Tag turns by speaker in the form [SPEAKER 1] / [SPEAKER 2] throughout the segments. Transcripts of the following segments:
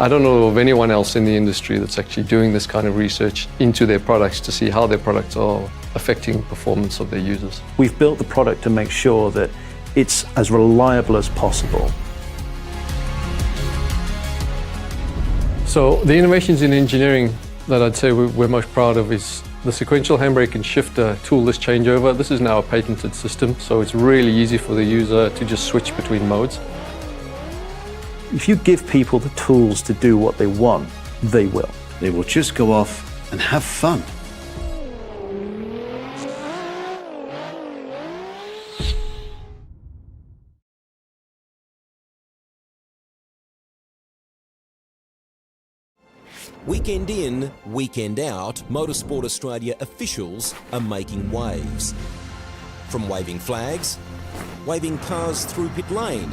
[SPEAKER 1] I don't know of anyone else in the industry that's actually doing this kind of research into their products to see how their products are affecting performance of their users.
[SPEAKER 2] We've built the product to make sure that it's as reliable as possible.
[SPEAKER 1] So the innovations in engineering that I'd say we're most proud of is the sequential handbrake and shifter toolless changeover. This is now a patented system, so it's really easy for the user to just switch between modes.
[SPEAKER 2] If you give people the tools to do what they want, they will.
[SPEAKER 3] They will just go off and have fun.
[SPEAKER 4] Weekend in, weekend out, Motorsport Australia officials are making waves. From waving flags, waving cars through pit lane,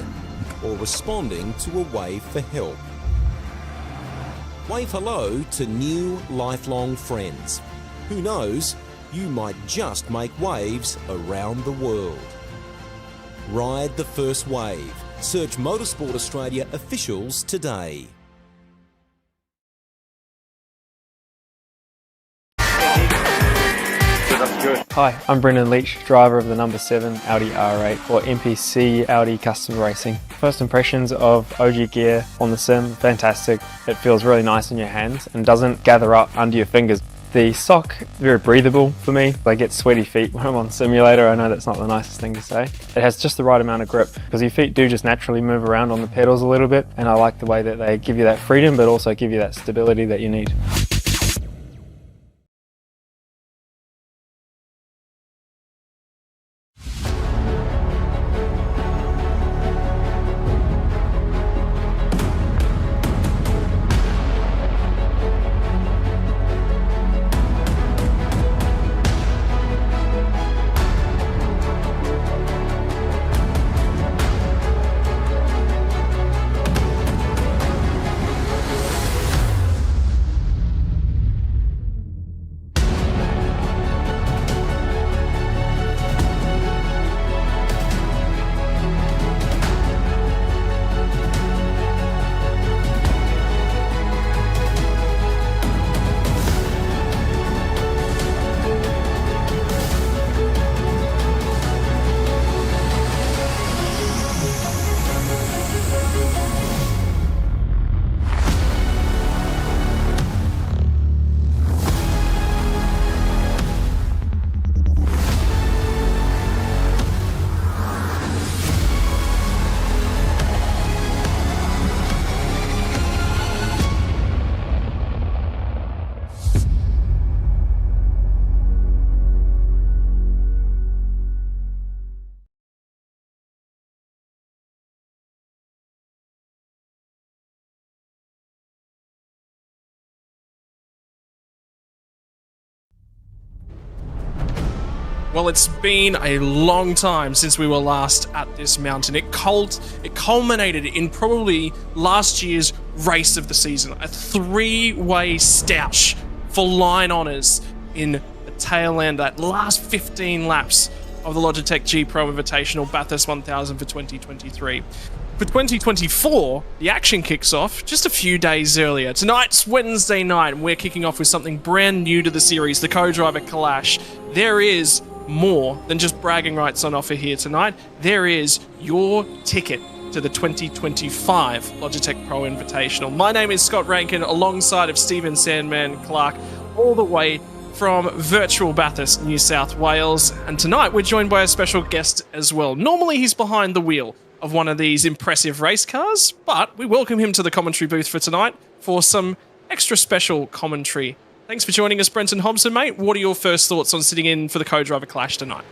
[SPEAKER 4] or responding to a wave for help. Wave hello to new lifelong friends. Who knows, you might just make waves around the world. Ride the first wave. Search Motorsport Australia officials today.
[SPEAKER 5] Hi, I'm Brendan Leach, driver of the number 7 Audi R8 or MPC Audi Custom Racing. First impressions of OG gear on the sim, fantastic. It feels really nice in your hands and doesn't gather up under your fingers. The sock, very breathable for me. I get sweaty feet when I'm on simulator. I know that's not the nicest thing to say. It has just the right amount of grip because your feet do just naturally move around on the pedals a little bit, and I like the way that they give you that freedom but also give you that stability that you need.
[SPEAKER 6] Well, it's been a long time since we were last at this mountain. It culminated in probably last year's race of the season, a 3-way stoush for line honours in the tail end, that last 15 laps of the Logitech G Pro Invitational Bathurst 1000 for 2023. For 2024, the action kicks off just a few days earlier. Tonight's Wednesday night, and we're kicking off with something brand new to the series, the Co-Driver Clash. There is more than just bragging rights on offer here tonight. There is your ticket to the 2025 Logitech Pro Invitational. My name is Scott Rankin, alongside of Stephen Sandman Clark, all the way from virtual Bathurst, New South Wales. And tonight we're joined by a special guest as well. Normally he's behind the wheel of one of these impressive race cars, but we welcome him to the commentary booth for tonight for some extra special commentary. Thanks for joining us, Brenton Hobson, mate. What are your first thoughts on sitting in for the Co-Driver Clash tonight?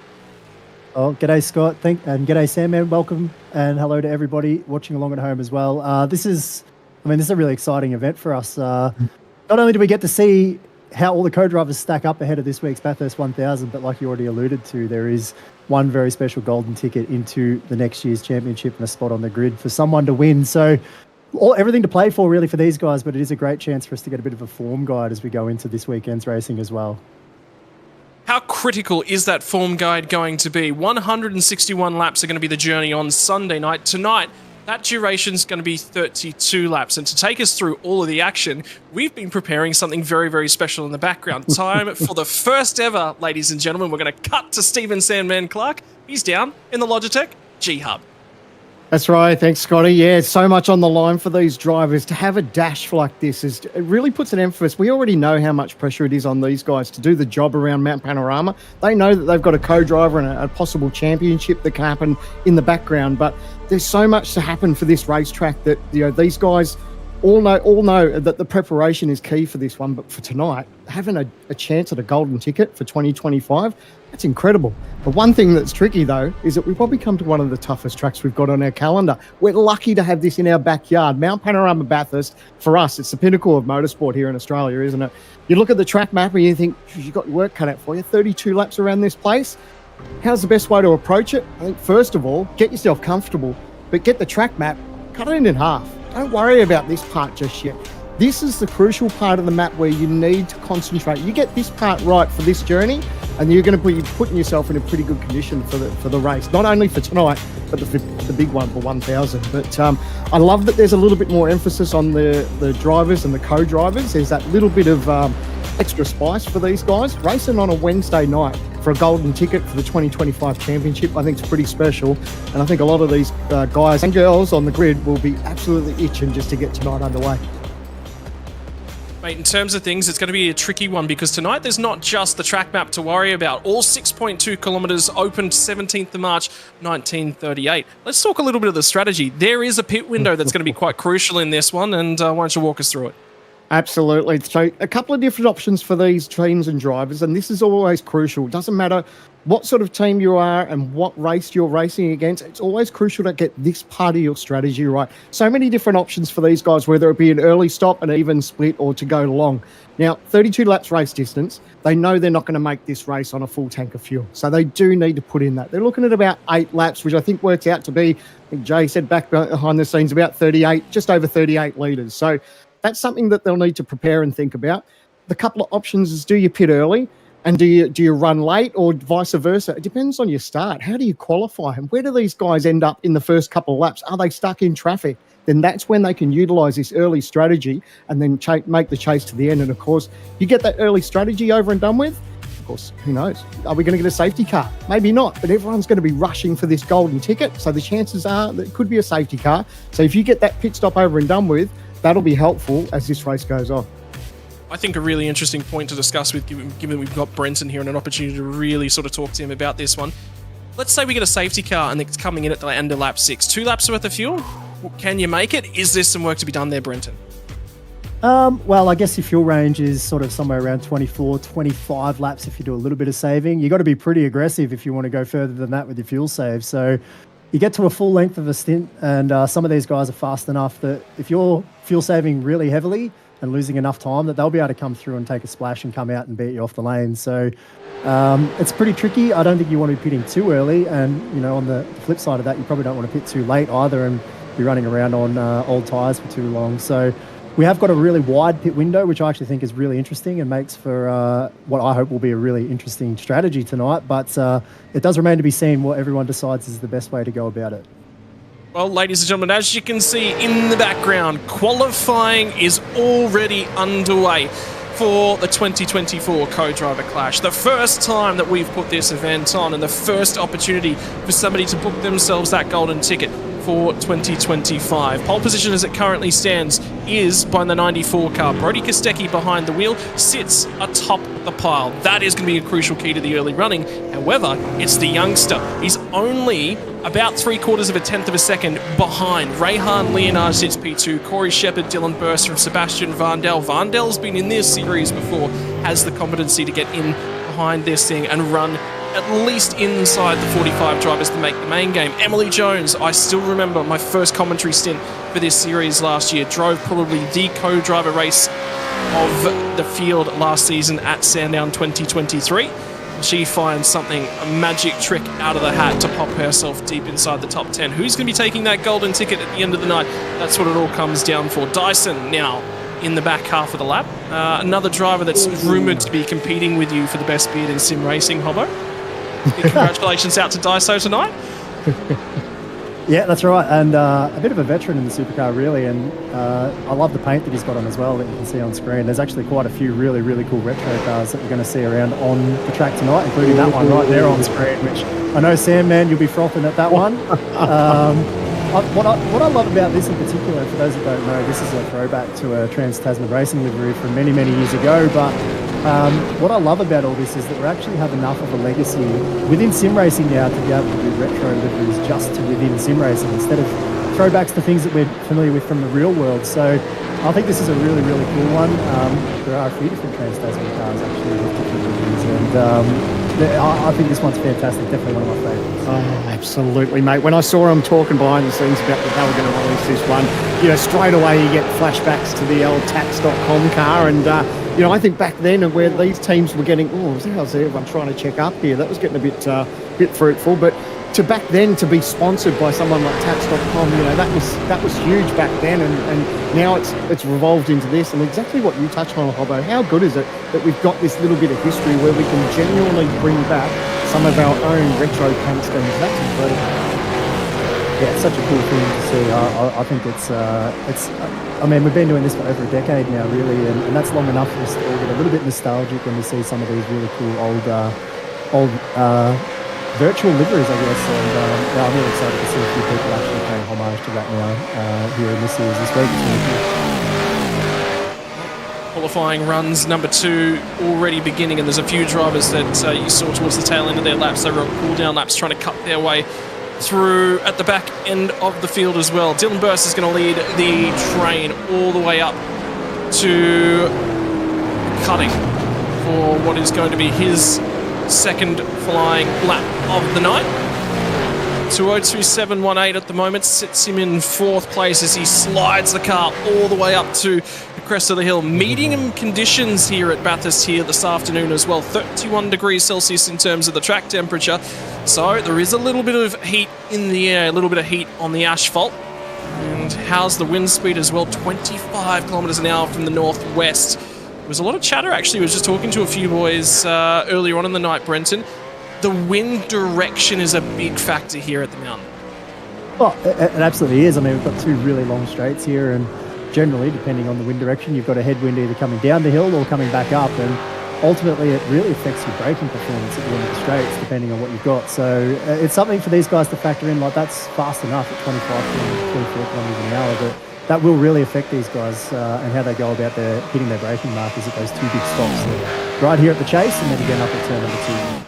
[SPEAKER 7] Oh, g'day, Scott. And g'day, Sam, man. Welcome, and hello to everybody watching along at home as well. This is a really exciting event for us. Not only do we get to see how all the co-drivers stack up ahead of this week's Bathurst 1000, but like you already alluded to, there is one very special golden ticket into the next year's championship and a spot on the grid for someone to win. So everything to play for really for these guys, but it is a great chance for us to get a bit of a form guide as we go into this weekend's racing as well.
[SPEAKER 6] How critical is that form guide going to be? 161 laps are going to be the journey on Sunday night. Tonight, That duration's going to be 32 laps. And to take us through all of the action, we've been preparing something very, very special in the background. Time for the first ever, ladies and gentlemen. We're going to cut to Stephen Sandman Clark. He's down in the Logitech G-Hub.
[SPEAKER 8] That's right. Thanks, Scotty. Yeah, so much on the line for these drivers. To have a dash like this it really puts an emphasis. We already know how much pressure it is on these guys to do the job around Mount Panorama. They know that they've got a co-driver and a possible championship that can happen in the background. But there's so much to happen for this racetrack that these guys all know that the preparation is key for this one. But for tonight, having a chance at a golden ticket for 2025, that's incredible. The one thing that's tricky, though, is that we've probably come to one of the toughest tracks we've got on our calendar. We're lucky to have this in our backyard. Mount Panorama Bathurst, for us, it's the pinnacle of motorsport here in Australia, isn't it? You look at the track map and you think, you've got your work cut out for you. 32 laps around this place. How's the best way to approach it? I think, first of all, get yourself comfortable, but get the track map, cut it in half. Don't worry about this part just yet. This is the crucial part of the map where you need to concentrate. You get this part right for this journey, and you're going to be putting yourself in a pretty good condition for the race. Not only for tonight, but the big one for 1,000. But I love that there's a little bit more emphasis on the drivers and the co-drivers. There's that little bit of extra spice for these guys. Racing on a Wednesday night for a golden ticket for the 2025 championship, I think it's pretty special. And I think a lot of these guys and girls on the grid will be absolutely itching just to get tonight underway.
[SPEAKER 6] Mate, in terms of things, it's going to be a tricky one because tonight there's not just the track map to worry about. All 6.2 kilometres opened 17th of March, 1938. Let's talk a little bit of the strategy. There is a pit window that's going to be quite crucial in this one, and why don't you walk us through it?
[SPEAKER 8] Absolutely. So a couple of different options for these teams and drivers, and this is always crucial. It doesn't matter what sort of team you are and what race you're racing against. It's always crucial to get this part of your strategy right. So many different options for these guys, whether it be an early stop, an even split, or to go long. Now, 32 laps race distance, they know they're not going to make this race on a full tank of fuel. So they do need to put in that. They're looking at about 8 laps, which I think works out to be, I think Jay said back behind the scenes, about 38, just over 38 litres. So that's something that they'll need to prepare and think about. The couple of options is, do you pit early and do you run late, or vice versa? It depends on your start. How do you qualify? And where do these guys end up in the first couple of laps? Are they stuck in traffic? Then that's when they can utilise this early strategy and then make the chase to the end. And of course, you get that early strategy over and done with. Of course, who knows? Are we going to get a safety car? Maybe not, but everyone's going to be rushing for this golden ticket. So the chances are that it could be a safety car. So if you get that pit stop over and done with, that'll be helpful as this race goes on.
[SPEAKER 6] I think a really interesting point to discuss with, given we've got Brenton here and an opportunity to really sort of talk to him about this one. Let's say we get a safety car and it's coming in at the end of lap 6. 2 laps worth of fuel? Can you make it? Is there some work to be done there, Brenton?
[SPEAKER 7] Well, I guess your fuel range is sort of somewhere around 24, 25 laps if you do a little bit of saving. You've got to be pretty aggressive if you want to go further than that with your fuel save. So you get to a full length of a stint, and some of these guys are fast enough that if you're fuel saving really heavily and losing enough time, that they'll be able to come through and take a splash and come out and beat you off the lane. So it's pretty tricky. I don't think you want to be pitting too early, and on the flip side of that, you probably don't want to pit too late either and be running around on old tyres for too long. So we have got a really wide pit window, which I actually think is really interesting and makes for what I hope will be a really interesting strategy tonight. But it does remain to be seen what everyone decides is the best way to go about it.
[SPEAKER 6] Well, ladies and gentlemen, as you can see in the background, qualifying is already underway for the 2024 Co-Driver Clash. The first time that we've put this event on, and the first opportunity for somebody to book themselves that golden ticket for 2025. Pole position as it currently stands is by the 94 car. Brody Kostecki behind the wheel sits atop the pile. That is going to be a crucial key to the early running. However, it's the youngster. He's only about 3/4 of a tenth of a second behind. Rehan Leonard sits P2. Corey Shepherd, Dylan Burst from Sebastian Varndell. Varndell's been in this series before, has the competency to get in behind this thing and run at least inside the 45 drivers to make the main game. Emily Jones, I still remember my first commentary stint for this series last year, drove probably the co-driver race of the field last season at Sandown 2023. She finds something, a magic trick out of the hat to pop herself deep inside the top 10. Who's going to be taking that golden ticket at the end of the night? That's what it all comes down for. Dyson now in the back half of the lap. Another driver that's rumoured to be competing with you for the best beard in sim racing, Hobbo. Congratulations out to Daiso tonight.
[SPEAKER 7] Yeah, that's right. And a bit of a veteran in the supercar, really. And I love the paint that he's got on as well that you can see on screen. There's actually quite a few really, really cool retro cars that we're going to see around on the track tonight, including that one right there on screen, which I know, Sam, man, you'll be frothing at that one. What I love about this in particular, for those that don't know, this is a throwback to a Trans-Tasman racing livery from many, many years ago. But what I love about all this is that we actually have enough of a legacy within sim racing now to be able to do retro liveries just to within sim racing instead of throwbacks to things that we're familiar with from the real world. So I think this is a really, really cool one. There are a few different Trans-Tasman cars actually with different liveries, and I think this one's fantastic. Definitely one of my favourites.
[SPEAKER 8] Oh, absolutely, mate. When I saw him talking behind the scenes about that they were going to release this one, you know, straight away you get flashbacks to the old tax.com car. And, you know, I think back then and where these teams were getting, how's everyone trying to check up here? That was getting a bit fruitful. But to back then to be sponsored by someone like tax.com, you know, that was huge back then. And now it's revolved into this. And exactly what you touched on, Hobbo, how good is it that we've got this little bit of history where we can genuinely bring back some of our own retro paint schemes? That's incredible.
[SPEAKER 7] Yeah, it's such a cool thing to see. I think it's. I mean, we've been doing this for over a decade now, really, and that's long enough for us to all get a little bit nostalgic when we see some of these really cool old virtual liveries, I guess. And yeah, I'm really excited to see a few people actually paying homage to that now here in this series this week. It's really cool.
[SPEAKER 6] Qualifying runs number 2 already beginning, and there's a few drivers that you saw towards the tail end of their laps. They were on cool-down laps trying to cut their way through at the back end of the field as well. Dylan Burst is going to lead the train all the way up to cutting for what is going to be his second flying lap of the night. 2:02.718 at the moment sits him in 4th place as he slides the car all the way up to the crest of the hill. Medium conditions here at Bathurst here this afternoon as well. 31 degrees Celsius in terms of the track temperature. So there is a little bit of heat in the air, a little bit of heat on the asphalt. And how's the wind speed as well? 25 kilometres an hour from the northwest. There was a lot of chatter actually. I was just talking to a few boys earlier on in the night, Brenton. The wind direction is a big factor here at the mountain.
[SPEAKER 7] Well, it absolutely is. I mean, we've got 2 really long straights here, and generally, depending on the wind direction, you've got a headwind either coming down the hill or coming back up, and ultimately it really affects your braking performance at the end of the straights, depending on what you've got. So it's something for these guys to factor in. Like, that's fast enough at 24 kilometres an hour, but that will really affect these guys and how they go about hitting their braking markers at those 2 big stops. So right here at the chase, and then again up at turn number 2.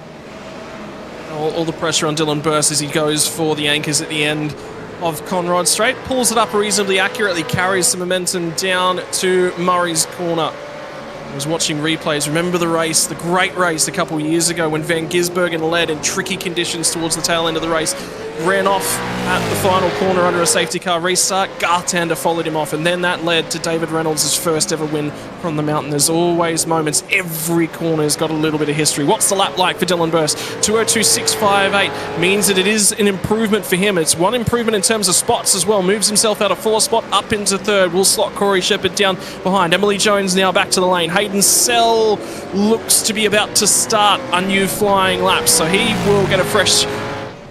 [SPEAKER 6] All the pressure on Dylan Burst as he goes for the anchors at the end of Conrod Straight. Pulls it up reasonably accurately, carries some momentum down to Murray's Corner. I was watching replays. Remember the race, the great race a couple of years ago when Van Gisbergen led in tricky conditions towards the tail end of the race. Ran off at the final corner under a safety car restart. Garth Tander followed him off, and then that led to David Reynolds' first ever win from the mountain. There's always moments. Every corner's got a little bit of history. What's the lap like for Dylan Burst? 2:02.658 means that it is an improvement for him. It's one improvement in terms of spots as well. Moves himself out of 4th spot up into 3rd. Will slot Corey Shepherd down behind. Emily Jones now back to the lane. Hayden Sell looks to be about to start a new flying lap, so he will get a fresh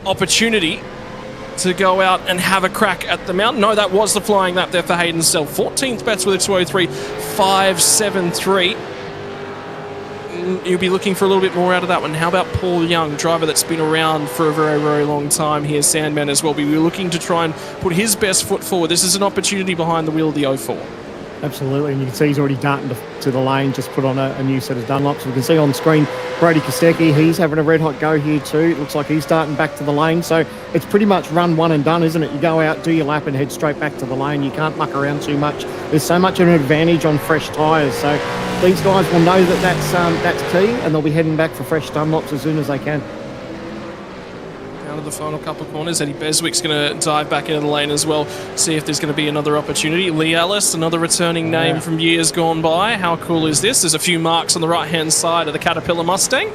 [SPEAKER 6] opportunity to go out and have a crack at the mountain. No, that was the flying lap there for Hayden Sell. 14th bets with a 2:03.573. You'll be looking for a little bit more out of that one. How about Paul Young, driver that's been around for a very, very long time here, Sandman as well. We'll be looking to try and put his best foot forward. This is an opportunity behind the wheel of the 04.
[SPEAKER 8] Absolutely, and you can see he's already darting to the lane, just put on a new set of Dunlops. We can see on screen Brody Kostecki, he's having a red hot go here too. It looks like he's starting back to the lane, so it's pretty much run one and done, isn't it? You go out, do your lap and head straight back to the lane. You can't muck around too much. There's so much of an advantage on fresh tyres, so these guys will know that that's key, and they'll be heading back for fresh Dunlops as soon as they can.
[SPEAKER 6] Out of the final couple of corners, Eddie Beswick's going to dive back into the lane as well, see if there's going to be another opportunity. Lee Ellis, another returning name from years gone by. How cool is this? There's a few marks on the right-hand side of the Caterpillar Mustang.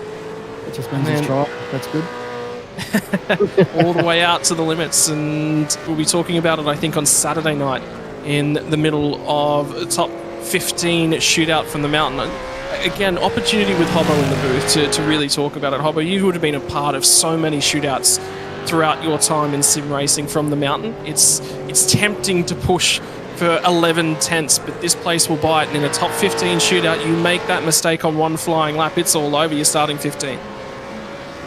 [SPEAKER 8] It just means he's trial. That's good.
[SPEAKER 6] All the way out to the limits, and we'll be talking about it, I think, on Saturday night in the middle of the top 15 shootout from the mountain. Again, opportunity with Hobbo in the booth to really talk about it. Hobbo, you would have been a part of so many shootouts throughout your time in sim racing from the mountain. It's tempting to push for 11 tenths, but this place will bite. And in a top 15 shootout, you make that mistake on one flying lap, it's all over. You're starting 15.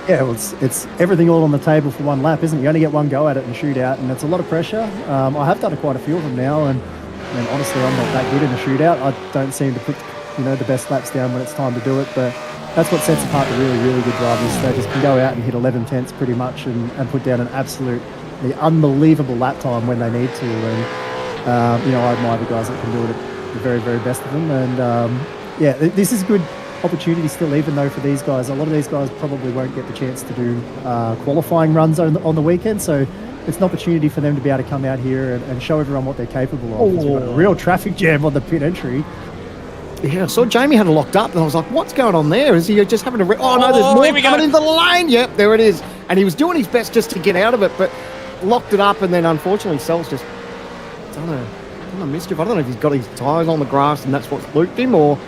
[SPEAKER 7] Yeah, well, it's everything all on the table for one lap, isn't it? You only get one go at it in a shootout, and it's a lot of pressure. I have done quite a few of them now, and honestly, I'm not that good in a shootout. I don't seem to put the best laps down when it's time to do it, but that's what sets apart the really, really good drivers. They just can go out and hit 11 tenths pretty much and put down an absolutely unbelievable lap time when they need to. And, I admire the guys that can do it at the very, very best of them. And, this is good opportunity still, even though for these guys, a lot of these guys probably won't get the chance to do qualifying runs on the weekend. So it's an opportunity for them to be able to come out here and show everyone what they're capable of. We've got a real traffic jam on the pit entry.
[SPEAKER 8] Yeah, I saw Jamie had it locked up, and I was like, what's going on there? Is he just having a... Oh, no, there's more coming into the lane. Yep, there it is. And he was doing his best just to get out of it, but locked it up, and then unfortunately Sel's just done a mischief. I don't know if he's got his tyres on the grass and that's what's looped him, or...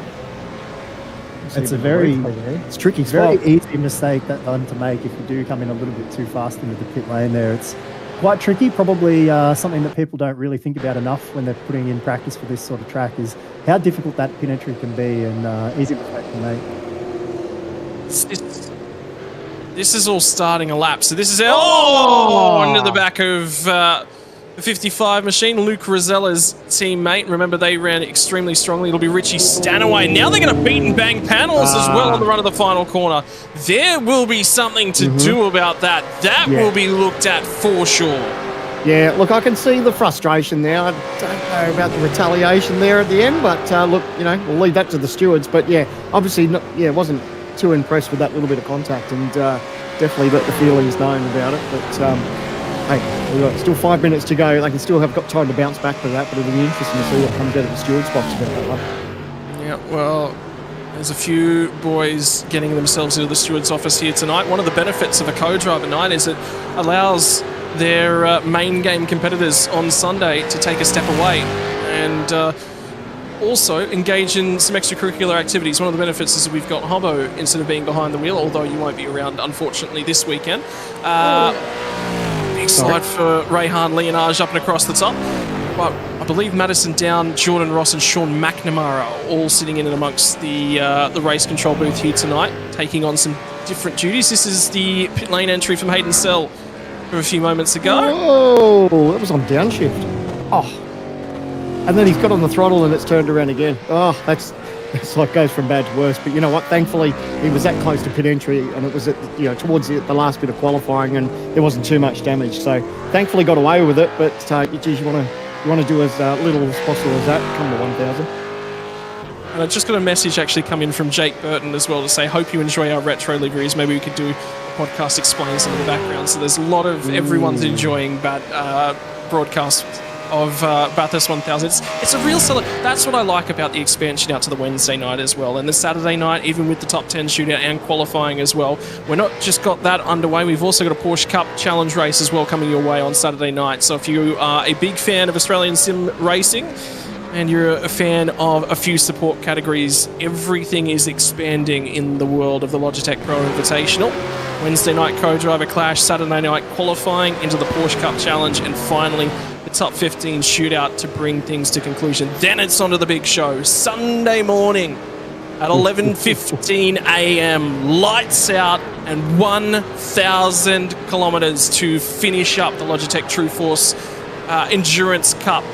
[SPEAKER 7] It's
[SPEAKER 8] it's tricky
[SPEAKER 7] very
[SPEAKER 8] spot.
[SPEAKER 7] easy mistake that one to make if you do come in a little bit too fast into the pit lane there. It's quite tricky, probably something that people don't really think about enough when they're putting in practice for this sort of track is how difficult that pit entry can be, and easy mistake to make.
[SPEAKER 6] This is all starting a lap, so this is into the back of the 55 machine, Luke Rosella's teammate. Remember, they ran extremely strongly. It'll be Richie Stanaway. Now they're going to beat and bang panels as well on the run of the final corner. There will be something to do about that. That will be looked at for sure.
[SPEAKER 8] Yeah, look, I can see the frustration there. I don't know about the retaliation there at the end, but look, we'll leave that to the stewards. But yeah, obviously, wasn't too impressed with that little bit of contact, and definitely let the feelings known about it. But hey, we've got still 5 minutes to go. They can still have got time to bounce back to that, but it'll be interesting to see what comes out of the stewards' box about that one.
[SPEAKER 6] Yeah, well, there's a few boys getting themselves into the steward's office here tonight. One of the benefits of a co-driver night is it allows their main game competitors on Sunday to take a step away and also engage in some extracurricular activities. One of the benefits is we've got Hobbo instead of being behind the wheel, although you won't be around, unfortunately, this weekend. Big slide for Rayhan Leonage up and across the top. But I believe Madison Down, Jordan Ross and Sean McNamara are all sitting in and amongst the race control booth here tonight, taking on some different duties. This is the pit lane entry from Hayden Sell from a few moments ago.
[SPEAKER 8] Oh, that was on downshift. Oh. And then he's got on the throttle and it's turned around again. Oh, it's like goes from bad to worse. But you know what? Thankfully, he was that close to pit entry, and it was at towards the last bit of qualifying, and there wasn't too much damage. So thankfully, got away with it. But geez, you want to do as little as possible as that. Come to 1,000.
[SPEAKER 6] And I just got a message actually come in from Jake Burton as well to say, hope you enjoy our retro liveries. Maybe we could do a podcast explaining some of the background. So there's a lot of everyone's enjoying broadcast of Bathurst 1000. It's a real seller. That's what I like about the expansion out to the Wednesday night as well, and the Saturday night, even with the top 10 shootout and qualifying as well. We're not just got that underway, we've also got a Porsche Cup Challenge race as well coming your way on Saturday night. So if you are a big fan of Australian sim racing and you're a fan of a few support categories, everything is expanding in the world of the Logitech Pro Invitational. Wednesday night co-driver clash, Saturday night qualifying into the Porsche Cup Challenge, and finally the top 15 shootout to bring things to conclusion. Then it's on to the big show, Sunday morning at 11:15 a.m. Lights out and 1,000 kilometres to finish up the Logitech True Force Endurance Cup.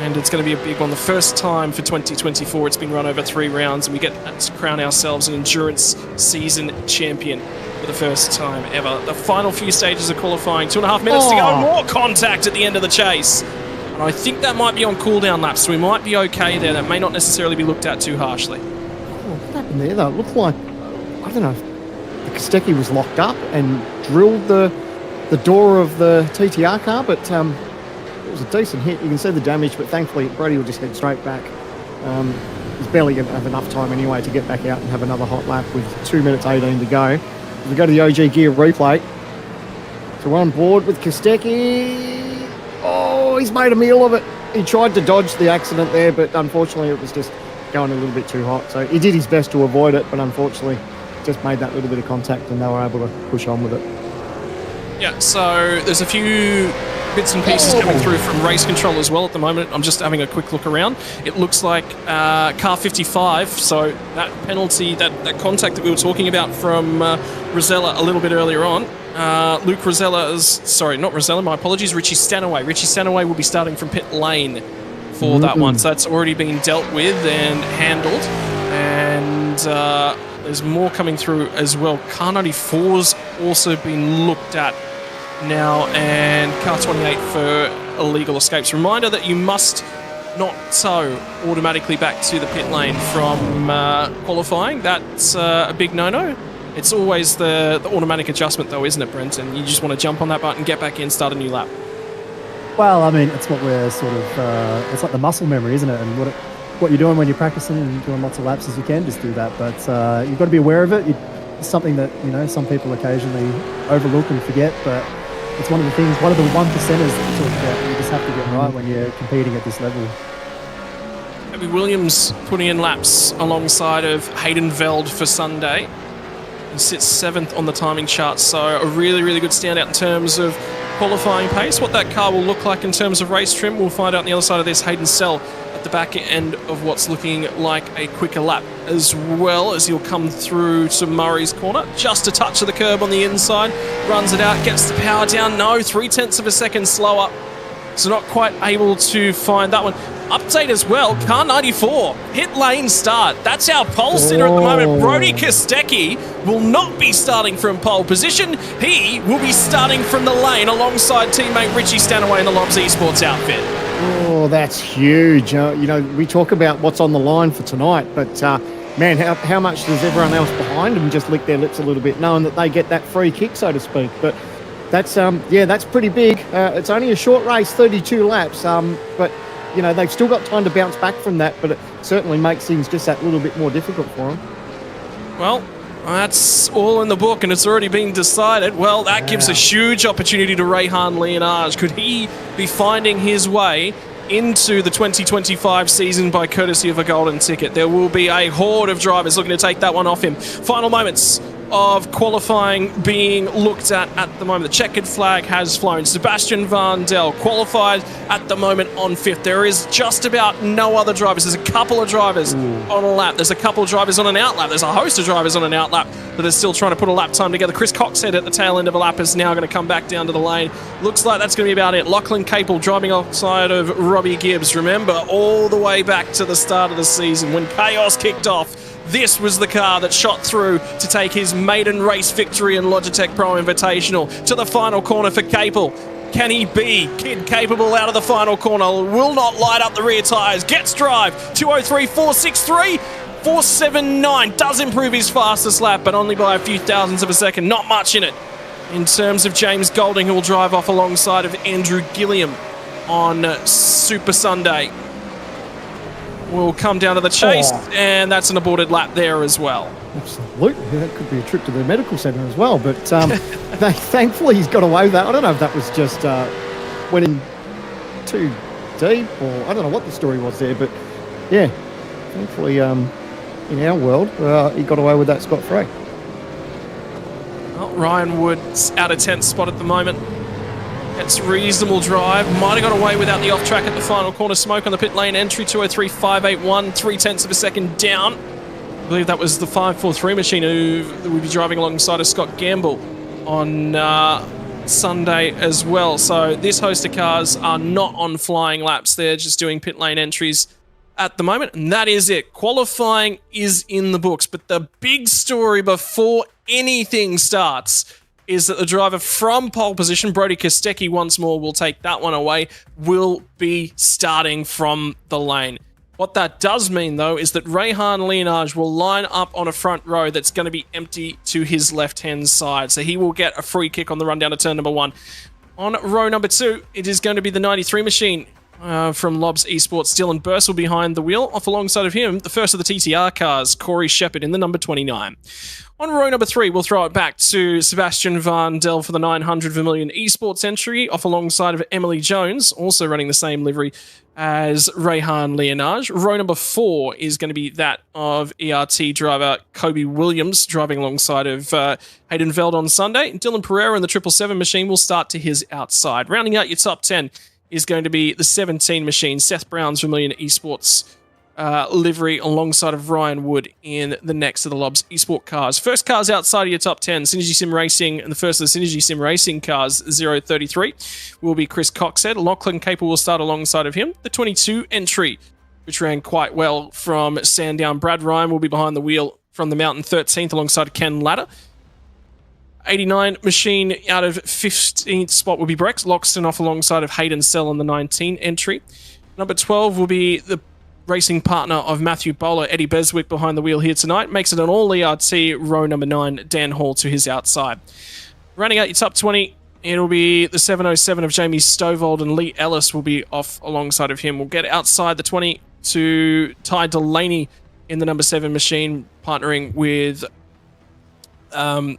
[SPEAKER 6] And it's going to be a big one. The first time for 2024 it's been run over 3 rounds, and we get to crown ourselves an endurance season champion for the first time ever. The final few stages of qualifying, 2.5 minutes to go. More contact at the end of the chase. And I think that might be on cooldown laps, so we might be okay there. That may not necessarily be looked at too harshly.
[SPEAKER 8] What happened there, though? It looked like, I don't know, the Kostecki was locked up and drilled the door of the TTR car, but it was a decent hit. You can see the damage, but thankfully Brady will just head straight back. He's barely going to have enough time anyway to get back out and have another hot lap with 2 minutes 18 to go. We go to the OG Gear replay. So we're on board with Kostecki. Oh, he's made a meal of it. He tried to dodge the accident there, but unfortunately it was just going a little bit too hot. So he did his best to avoid it, but unfortunately just made that little bit of contact and they were able to push on with it.
[SPEAKER 6] Yeah, so there's a few bits and pieces coming through from race control as well at the moment. I'm just having a quick look around. It looks like car 55, so that penalty, that contact that we were talking about from Rosella a little bit earlier on. Luke Rosella's, sorry, not Rosella, my apologies, Richie Stanaway. Richie Stanaway will be starting from pit lane for that one, so that's already been dealt with and handled. And there's more coming through as well. Car 94's also been looked at now, and car 28 for illegal escapes. Reminder that you must not tow automatically back to the pit lane from qualifying. That's a big no-no. It's always the automatic adjustment though, isn't it, Brent? And you just want to jump on that button, get back in, start a new lap.
[SPEAKER 7] Well, I mean, it's what we're sort of, it's like the muscle memory, isn't it? And what you're doing when you're practicing and doing lots of laps is you can just do that, but you've got to be aware of it. It's something that, you know, some people occasionally overlook and forget, but it's one of the things, one of the 1%ers that you talk about. You just have to get right when you're competing at this level.
[SPEAKER 6] Abby Williams putting in laps alongside of Hayden Veld for Sunday. He sits 7th on the timing chart, so a really, really good standout in terms of qualifying pace. What that car will look like in terms of race trim, we'll find out on the other side of this. Hayden Sell at the back end of what's looking like a quicker lap, as well as he'll come through to Murray's corner. Just a touch of the curb on the inside, runs it out, gets the power down. No, 0.3 of a second slower, so not quite able to find that one. Update as well, car 94, hit lane start. That's our pole sitter at the moment. Brody Kostecki will not be starting from pole position. He will be starting from the lane alongside teammate Richie Stanaway in the Lobs Esports outfit.
[SPEAKER 8] Oh, that's huge. You know, we talk about what's on the line for tonight, but man, how much does everyone else behind them just lick their lips a little bit, knowing that they get that free kick, so to speak. But that's, yeah, that's pretty big. It's only a short race, 32 laps, but you know, they've still got time to bounce back from that, but it certainly makes things just that little bit more difficult for them.
[SPEAKER 6] Well, that's all in the book, and it's already been decided. Well, that gives a huge opportunity to Rehan Leonage. Could he be finding his way into the 2025 season by courtesy of a golden ticket? There will be a horde of drivers looking to take that one off him. Final moments of qualifying being looked at the moment. The checkered flag has flown. Sebastian Vandel qualified at the moment on 5th. There is just about no other drivers. There's a couple of drivers on a lap. There's a couple of drivers on an out lap. There's a host of drivers on an out lap that are still trying to put a lap time together. Chris Coxhead at the tail end of a lap is now going to come back down to the lane. Looks like that's going to be about it. Lachlan Capel driving outside of Robbie Gibbs. Remember, all the way back to the start of the season when chaos kicked off, this was the car that shot through to take his maiden race victory in Logitech Pro Invitational. To the final corner for Capel. Can he be kid capable out of the final corner? Will not light up the rear tyres. Gets drive. 203.463. 479. Does improve his fastest lap, but only by a few thousandths of a second. Not much in it. In terms of James Golding, who will drive off alongside of Andrew Gilliam on Super Sunday. Will come down to the chase, and that's an aborted lap there as well.
[SPEAKER 8] Absolutely, that could be a trip to the medical centre as well, but thankfully he's got away with that. I don't know if that was just went in too deep, or I don't know what the story was there, but yeah, thankfully in our world he got away with that scot-free.
[SPEAKER 6] Well, Ryan Wood's out of 10th spot at the moment. It's reasonable drive. Might have got away without the off-track at the final corner. Smoke on the pit lane entry, 203.581, 0.3 of a second down. I believe that was the 543 machine who will be driving alongside of Scott Gamble on Sunday as well. So this host of cars are not on flying laps. They're just doing pit lane entries at the moment, and that is it. Qualifying is in the books, but the big story before anything starts is that the driver from pole position, Brody Kostecki once more will take that one away, will be starting from the lane. What that does mean, though, is that Rehan Leonage will line up on a front row that's going to be empty to his left-hand side. So he will get a free kick on the run down to turn number 1. On row number 2, it is going to be the 93 machine from Lobs Esports. Dylan Bursell behind the wheel. Off alongside of him, the first of the TTR cars, Corey Shepherd in the number 29. On row number 3, we'll throw it back to Sebastian Vandel for the 900 Vermilion Esports entry, off alongside of Emily Jones, also running the same livery as Rehan Leonage. Row number 4 is going to be that of ERT driver Kobe Williams, driving alongside of Hayden Veld on Sunday. Dylan Pereira in the 777 machine will start to his outside. Rounding out your top 10 is going to be the 17 machine, Seth Brown's Vermilion Esports livery alongside of Ryan Wood in the next of the Lobs Esport cars. First cars outside of your top 10, Synergy Sim Racing, and the first of the Synergy Sim Racing cars, 033, will be Chris Coxhead. Lachlan Capel will start alongside of him. The 22 entry, which ran quite well from Sandown, Brad Ryan will be behind the wheel from the Mountain 13th alongside Ken Ladder. 89 machine out of 15th spot will be Brex Loxton off alongside of Hayden Sell on the 19 entry. Number 12 will be the racing partner of Matthew Bowler, Eddie Beswick, behind the wheel here tonight. Makes it an all ERT, row number 9, Dan Hall to his outside. Rounding out your top 20, it'll be the 707 of Jamie Stovold, and Lee Ellis will be off alongside of him. We'll get outside the 20 to Ty Delaney in the number 7 machine, partnering with... and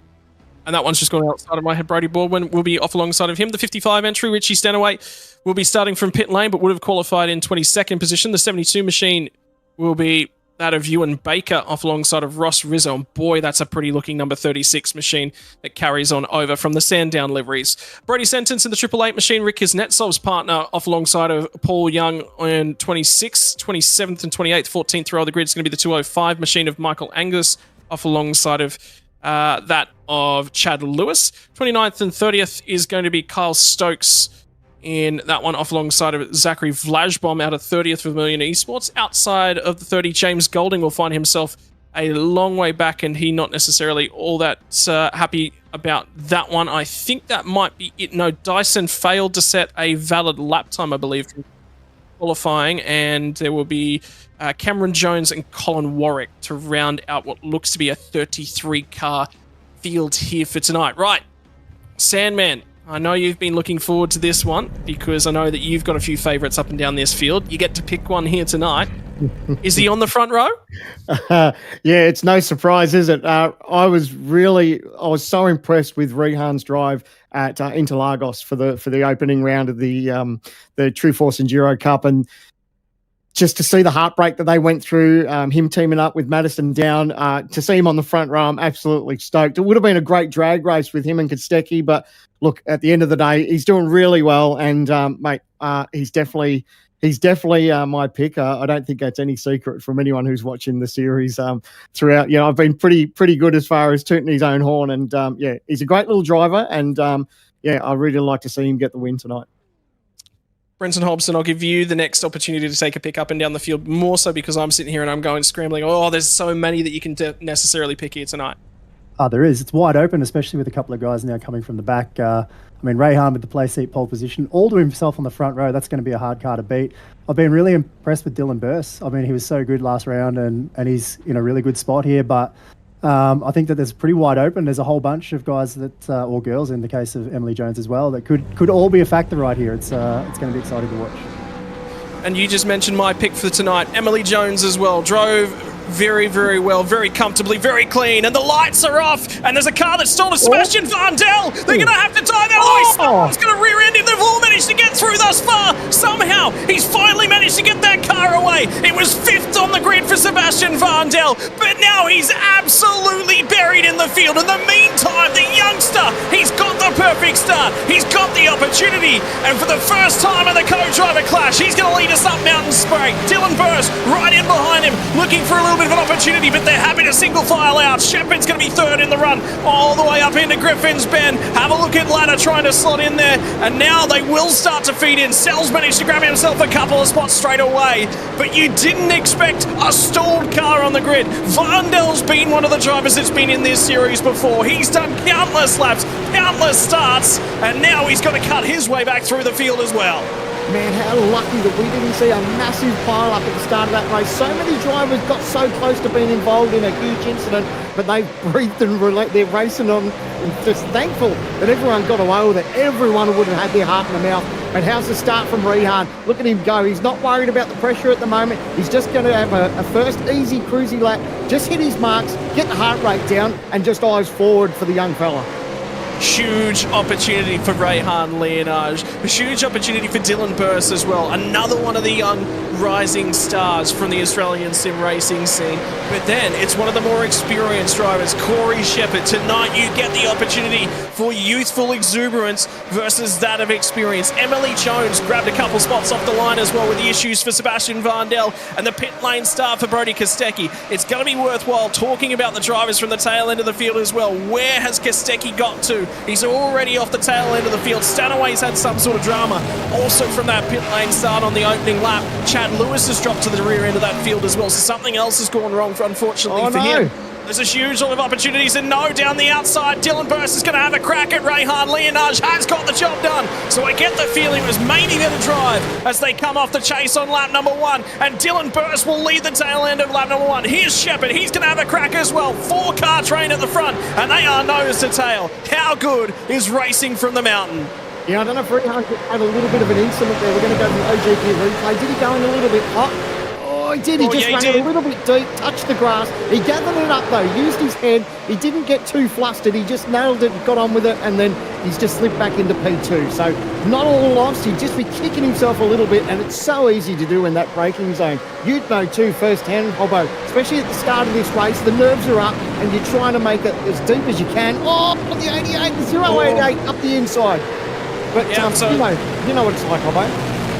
[SPEAKER 6] that one's just gone outside of my head. Brody Baldwin will be off alongside of him. The 55 entry, Richie Stanaway, will be starting from pit lane, but would have qualified in 22nd position. The 72 machine will be that of Ewan Baker off alongside of Ross Rizzo. And boy, that's a pretty looking number 36 machine that carries on over from the Sandown liveries. Brody Sentence in the 888 machine, Rick Kuznetsov's partner off alongside of Paul Young on 26th, 27th and 28th. 14th row of the grid is going to be the 205 machine of Michael Angus off alongside of that of Chad Lewis. 29th and 30th is going to be Kyle Stokes in that one off alongside of Zachary Vlashbom out of 30th for Vermilion Esports. Outside of the 30, James Golding will find himself a long way back, and he not necessarily all that happy about that one. I think that might be it. No, Dyson failed to set a valid lap time, I believe, qualifying, and there will be Cameron Jones and Colin Warwick to round out what looks to be a 33-car field here for tonight. Right, Sandman, I know you've been looking forward to this one because I know that you've got a few favourites up and down this field. You get to pick one here tonight. Is he on the front row?
[SPEAKER 8] Yeah, it's no surprise, is it? I was so impressed with Rehan's drive at Interlagos for the opening round of the True Force Enduro Cup, and just to see the heartbreak that they went through, him teaming up with Madison Down, to see him on the front row, I'm absolutely stoked. It would have been a great drag race with him and Kostecki, but look, at the end of the day, he's doing really well, and mate, he's definitely my pick. I don't think that's any secret from anyone who's watching the series throughout. I've been pretty good as far as tooting his own horn, and he's a great little driver, and I really like to see him get the win tonight.
[SPEAKER 6] Brenton Hobson, I'll give you the next opportunity to take a pick up and down the field, more so because I'm sitting here and I'm going scrambling. Oh, there's so many that you can necessarily pick here tonight.
[SPEAKER 7] There is. It's wide open, especially with a couple of guys now coming from the back. Rehan with the play seat pole position, all to himself on the front row. That's going to be a hard car to beat. I've been really impressed with Dylan Burse. He was so good last round, and he's in a really good spot here. But I think that there's pretty wide open. There's a whole bunch of guys that, or girls in the case of Emily Jones as well, that could all be a factor right here. It's going to be exciting to watch.
[SPEAKER 6] And you just mentioned my pick for tonight, Emily Jones as well. Drove very, very well, very comfortably, very clean, and the lights are off, and there's a car that's stalled to Sebastian Vandel. They're going to have to tie that away. Someone's going to rear end him. They've all managed to get through thus far. Somehow, he's finally managed to get that car away. It was 5th on the grid for Sebastian Vandel, but now he's absolutely buried in the field. In the meantime, the youngster, he's got the perfect start. He's got the opportunity, and for the first time in the co-driver clash, he's going to lead us up Mountain Spray. Dylan Burse right in behind him, looking for a little bit of an opportunity, but they're happy to single file out. Shepard's going to be 3rd in the run, all the way up into Griffin's Bend. Have a look at Ladder trying to slot in there, and now they will start to feed in. Sells managed to grab himself a couple of spots straight away, but you didn't expect a stalled car on the grid. Vandel's been one of the drivers that's been in this series before. He's done countless laps, countless starts, and now he's got to cut his way back through the field as well.
[SPEAKER 8] Man, how lucky that we didn't see a massive pile-up at the start of that race. So many drivers got so close to being involved in a huge incident, but they've breathed and they're racing on. And just thankful that everyone got away with it. Everyone would have had their heart in the mouth. But how's the start from Rehan? Look at him go. He's not worried about the pressure at the moment. He's just going to have a first easy cruisy lap, just hit his marks, get the heart rate down, and just eyes forward for the young fella.
[SPEAKER 6] huge opportunity for Rehan Leonage, a huge opportunity for Dylan Burse as well, another one of the young rising stars from the Australian sim racing scene. But then it's one of the more experienced drivers, Corey Shepherd. Tonight you get the opportunity for youthful exuberance versus that of experience. Emily Jones grabbed a couple spots off the line as well with the issues for Sebastian Vandel and the pit lane start for Brody Kostecki. It's going to be worthwhile talking about the drivers from the tail end of the field as well. Where has Kostecki got to? He's already off the tail end of the field. Stanaway's had some sort of drama. Also from that pit lane start on the opening lap, Chad Lewis has dropped to the rear end of that field as well. So something else has gone wrong, unfortunately, for him. There's a huge lot of opportunities, and no, down the outside, Dylan Burse is going to have a crack at Rehan Leonage. Has got the job done. So I get the feeling it was maybe going to drive as they come off the chase on lap number 1, and Dylan Burse will lead the tail end of lap number 1. Here's Shepherd. He's going to have a crack as well. 4-car train at the front, and they are nose to tail. How good is racing from the mountain?
[SPEAKER 8] Yeah, I don't know if Rehan had a little bit of an incident there. We're going to go to the OGP replay. Did he go in a little bit hot? Oh, he did. He just ran a little bit deep, touched the grass. He gathered it up, though, used his head. He didn't get too flustered. He just nailed it, got on with it, and then he's just slipped back into P2. So not all lost. He'd just be kicking himself a little bit, and it's so easy to do in that braking zone. You'd know, too, firsthand, Hobbo, especially at the start of this race, the nerves are up, and you're trying to make it as deep as you can. Oh, the 88, the 088 up the inside. But,
[SPEAKER 6] yeah,
[SPEAKER 8] you know what it's like, Hobbo.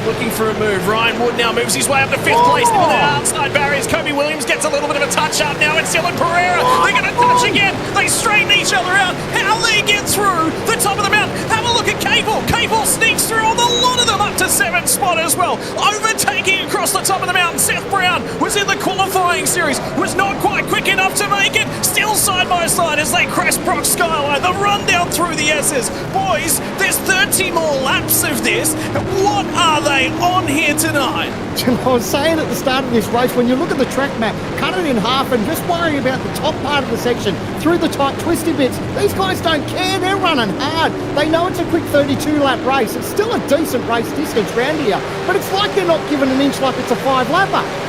[SPEAKER 6] Looking for a move. Ryan Wood now moves his way up to 5th place into the outside barriers. Kobe Williams gets a little bit of a touch up now. It's Dylan Pereira. They're going to touch again. They straighten each other out. How they get through the top of the mountain. Have a look at Cable. Cable sneaks through on a lot of them up to 7th spot as well. Overtaking across the top of the mountain. Seth Brown was in the qualifying series. Was not quite quick enough to make it. Still side by side as they crest Brock Skyline. The run down through the S's. Boys, there's 30 more laps of this. What are they on here tonight?
[SPEAKER 8] I was saying at the start of this race, when you look at the track map, cut it in half and just worry about the top part of the section, through the tight twisty bits. These guys don't care, they're running hard. They know it's a quick 32-lap race. It's still a decent race distance round here, but it's like they're not giving an inch like it's a 5-lapper.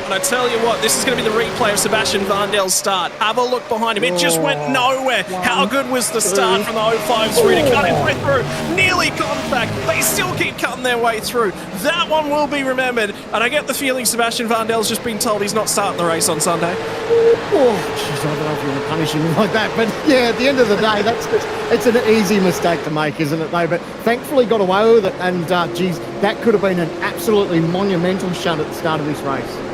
[SPEAKER 6] And I tell you what, this is going to be the replay of Sebastian Vandel's start. Have a look behind him. It just went nowhere. How good was the start from the 053 to cut his way through? Nearly contact. They still keep cutting their way through. That one will be remembered. And I get the feeling Sebastian Vandel's just been told he's not starting the race on Sunday.
[SPEAKER 8] Oh, jeez, I don't know if you want to punish him like that. But yeah, at the end of the day, it's an easy mistake to make, isn't it, though? But thankfully got away with it. And, geez, that could have been an absolutely monumental shunt at the start of this race.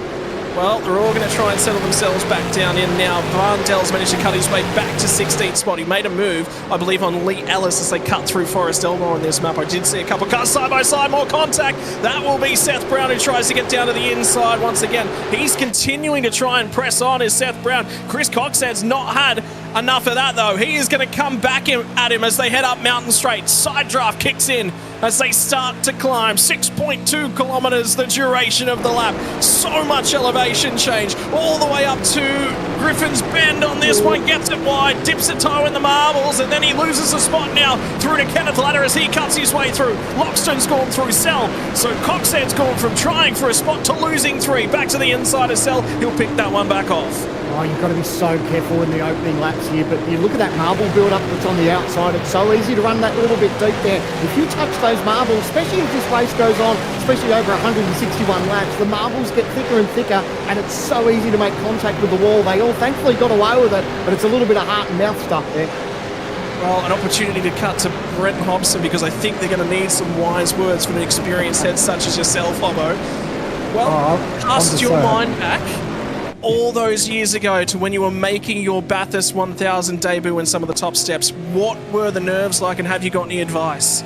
[SPEAKER 6] Well, they're all going to try and settle themselves back down in now. Vandel's managed to cut his way back to 16th spot. He made a move, I believe, on Lee Ellis as they cut through Forest Elmore on this map. I did see a couple cars side by side, more contact. That will be Seth Brown who tries to get down to the inside once again. He's continuing to try and press on is Seth Brown. Chris Coxhead's not had enough of that, though. He is going to come back at him as they head up Mountain Straight. Side draft kicks in as they start to climb. 6.2 kilometres the duration of the lap. So much elevation change all the way up to Griffin's Bend on this one. Gets it wide, dips a toe in the marbles, and then he loses a spot now through to Kenneth Ladder as he cuts his way through. Loxton's gone through Cell, so Coxhead's gone from trying for a spot to losing 3. Back to the inside of Cell. He'll pick that one back off.
[SPEAKER 8] Oh, you've got to be so careful in the opening laps here, but you look at that marble build-up that's on the outside. It's so easy to run that little bit deep there. If you touch those marbles, especially if this race goes on, especially over 161 laps, the marbles get thicker and thicker, and it's so easy to make contact with the wall. They all thankfully got away with it, but it's a little bit of heart and mouth stuff there.
[SPEAKER 6] Well, an opportunity to cut to Brent Hobson, because I think they're going to need some wise words from an experienced head such as yourself, Hobbo. Well, cast your mind back all those years ago to when you were making your Bathurst 1000 debut in some of the top steps. What were the nerves like, and have you got any advice?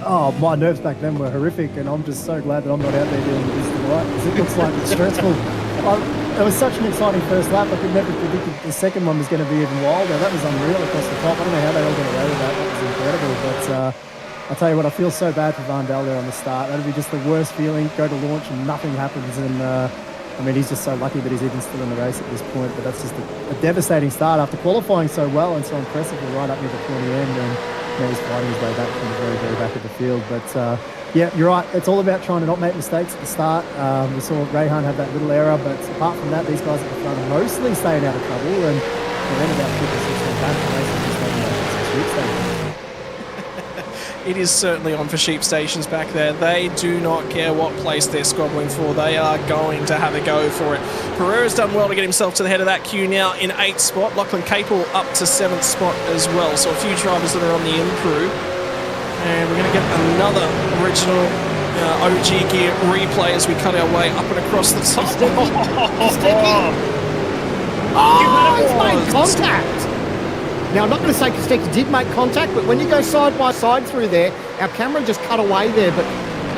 [SPEAKER 7] Oh, my nerves back then were horrific, and I'm just so glad that I'm not out there doing this tonight, because it looks like it's stressful. It was such an exciting first lap. I could never predict the second one was going to be even wilder. That was unreal across the top. I don't know how they all got away with that. That was incredible. But I'll tell you what, I feel so bad for Vandel there on the start. That'd be just the worst feeling. Go to launch and nothing happens, and I mean, he's just so lucky that he's even still in the race at this point, but that's just a devastating start after qualifying so well and so impressively right up near the pointy end, and now he's fighting his way back from the very, very back of the field. But yeah, you're right. It's all about trying to not make mistakes at the start. We saw Rehan have that little error, but apart from that, these guys at the front are mostly staying out of trouble, and then about 5 or 6 back, the race is just taking sheep station.
[SPEAKER 6] It is certainly on for sheep stations back there. They do not care what place they're squabbling for. They are going to have a go for it. Pereira's done well to get himself to the head of that queue now in 8th spot. Lachlan Capel up to 7th spot as well. So a few drivers that are on the improve. And we're going to get another original OG gear replay as we cut our way up and across the top.
[SPEAKER 8] Oh, he's made contact. Now, I'm not going to say Kostecki did make contact, but when you go side by side through there, our camera just cut away there. But,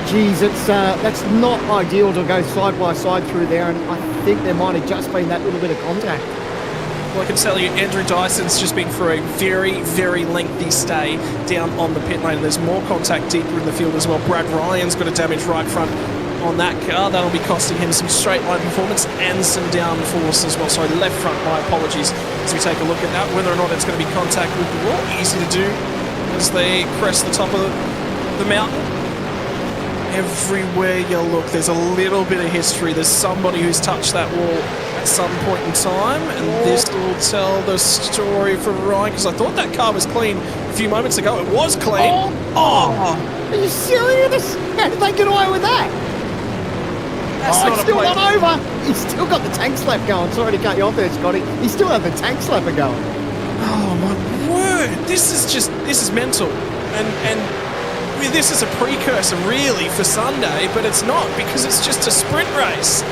[SPEAKER 8] geez, that's not ideal to go side by side through there. And I think there might have just been that little bit of contact.
[SPEAKER 6] Well, I can tell you, Andrew Dyson's just been for a very, very lengthy stay down on the pit lane. There's more contact deeper in the field as well. Brad Ryan's got a damaged right front on that car. That'll be costing him some straight line performance and some downforce as well. Sorry, left front, my apologies. As we take a look at that, whether or not it's going to be contact with the wall, easy to do as they crest the top of the mountain. Everywhere you look, there's a little bit of history. There's somebody who's touched that wall at some point in time, and this will tell the story for Ryan, because I thought that car was clean a few moments ago. It was clean.
[SPEAKER 8] Are you serious? How did they get away with that?
[SPEAKER 6] That's
[SPEAKER 8] it's still not over. He's still got the tank slap going. Sorry to cut you off there, Scotty. He still has the tank slapper going.
[SPEAKER 6] Oh my word! This is mental, and this is a precursor really for Sunday, but it's not, because it's just a sprint race.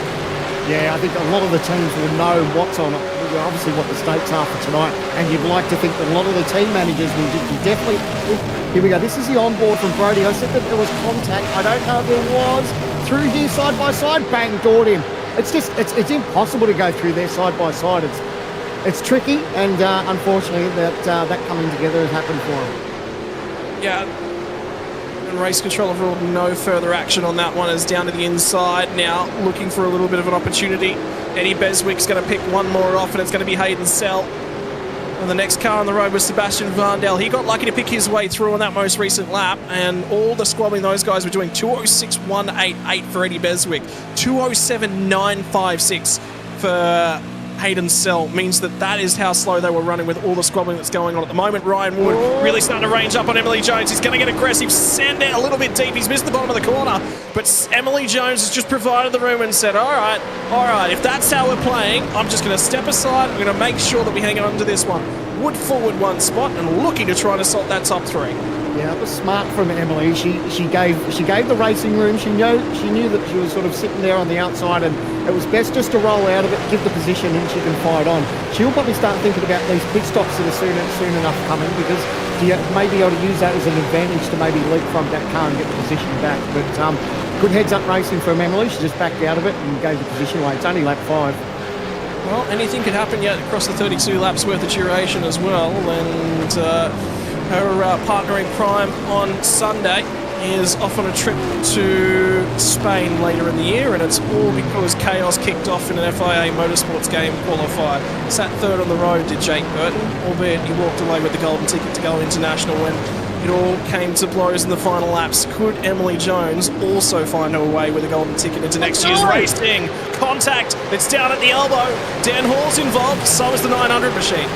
[SPEAKER 8] Yeah, I think a lot of the teams will know what's on, obviously what the stakes are for tonight, and you'd like to think that a lot of the team managers will definitely. Here we go. This is the onboard from Brody. I said that there was contact. I don't know if there was. Through here side by side, bang, doored him. It's just it's impossible to go through there side by side. It's tricky, and unfortunately that coming together has happened for him.
[SPEAKER 6] Yeah. And race control have ruled no further action on that one. Is down to the inside now, looking for a little bit of an opportunity. Eddie Beswick's going to pick one more off, and it's going to be Hayden Sell. And the next car on the road was Sebastian Varndell. He got lucky to pick his way through on that most recent lap, and all the squabbling those guys were doing. 206.188 for Eddie Beswick, 207.956 for Hayden Sell. Means that is how slow they were running with all the squabbling that's going on at the moment. Ryan Wood really starting to range up on Emily Jones. He's going to get aggressive. Sandown a little bit deep. He's missed the bottom of the corner, but Emily Jones has just provided the room and said, all right, if that's how we're playing, I'm just going to step aside. I'm going to make sure that we hang on to this one. Wood forward one spot and looking to try and assault that top three.
[SPEAKER 8] Yeah, it was smart from Emily. She gave the racing room. She knew that she was sort of sitting there on the outside, and it was best just to roll out of it, give the position, and she can fight on. She'll probably start thinking about these pit stops that are soon enough coming, because she may be able to use that as an advantage to maybe leap from that car and get the position back. But good heads-up racing from Emily. She just backed out of it and gave the position away. It's only lap 5.
[SPEAKER 6] Well, anything could happen yet across the 32 laps worth of duration as well, and her partner in crime on Sunday is off on a trip to Spain later in the year, and it's all because chaos kicked off in an FIA Motorsports game qualifier. Sat third on the road did Jake Burton, albeit he walked away with the golden ticket to go international when it all came to blows in the final laps. Could Emily Jones also find her way with a golden ticket into next year's racing? Contact, it's down at the elbow. Dan Hall's involved, so is the 900 machine.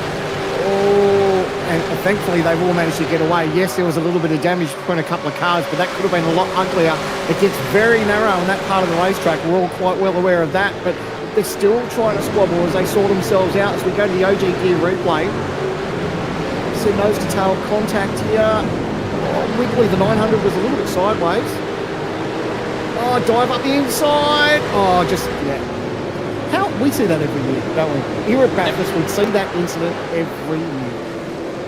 [SPEAKER 8] And thankfully they've all managed to get away. Yes, there was a little bit of damage between a couple of cars, but that could have been a lot uglier. It gets very narrow on that part of the racetrack. We're all quite well aware of that, but they're still trying to squabble as they sort themselves out. As we go to the OG gear replay, see nose to tail contact here. Wiggly, the 900 was a little bit sideways. Dive up the inside. We see that every year, don't we? Here at Bathurst, we'd see that incident every year.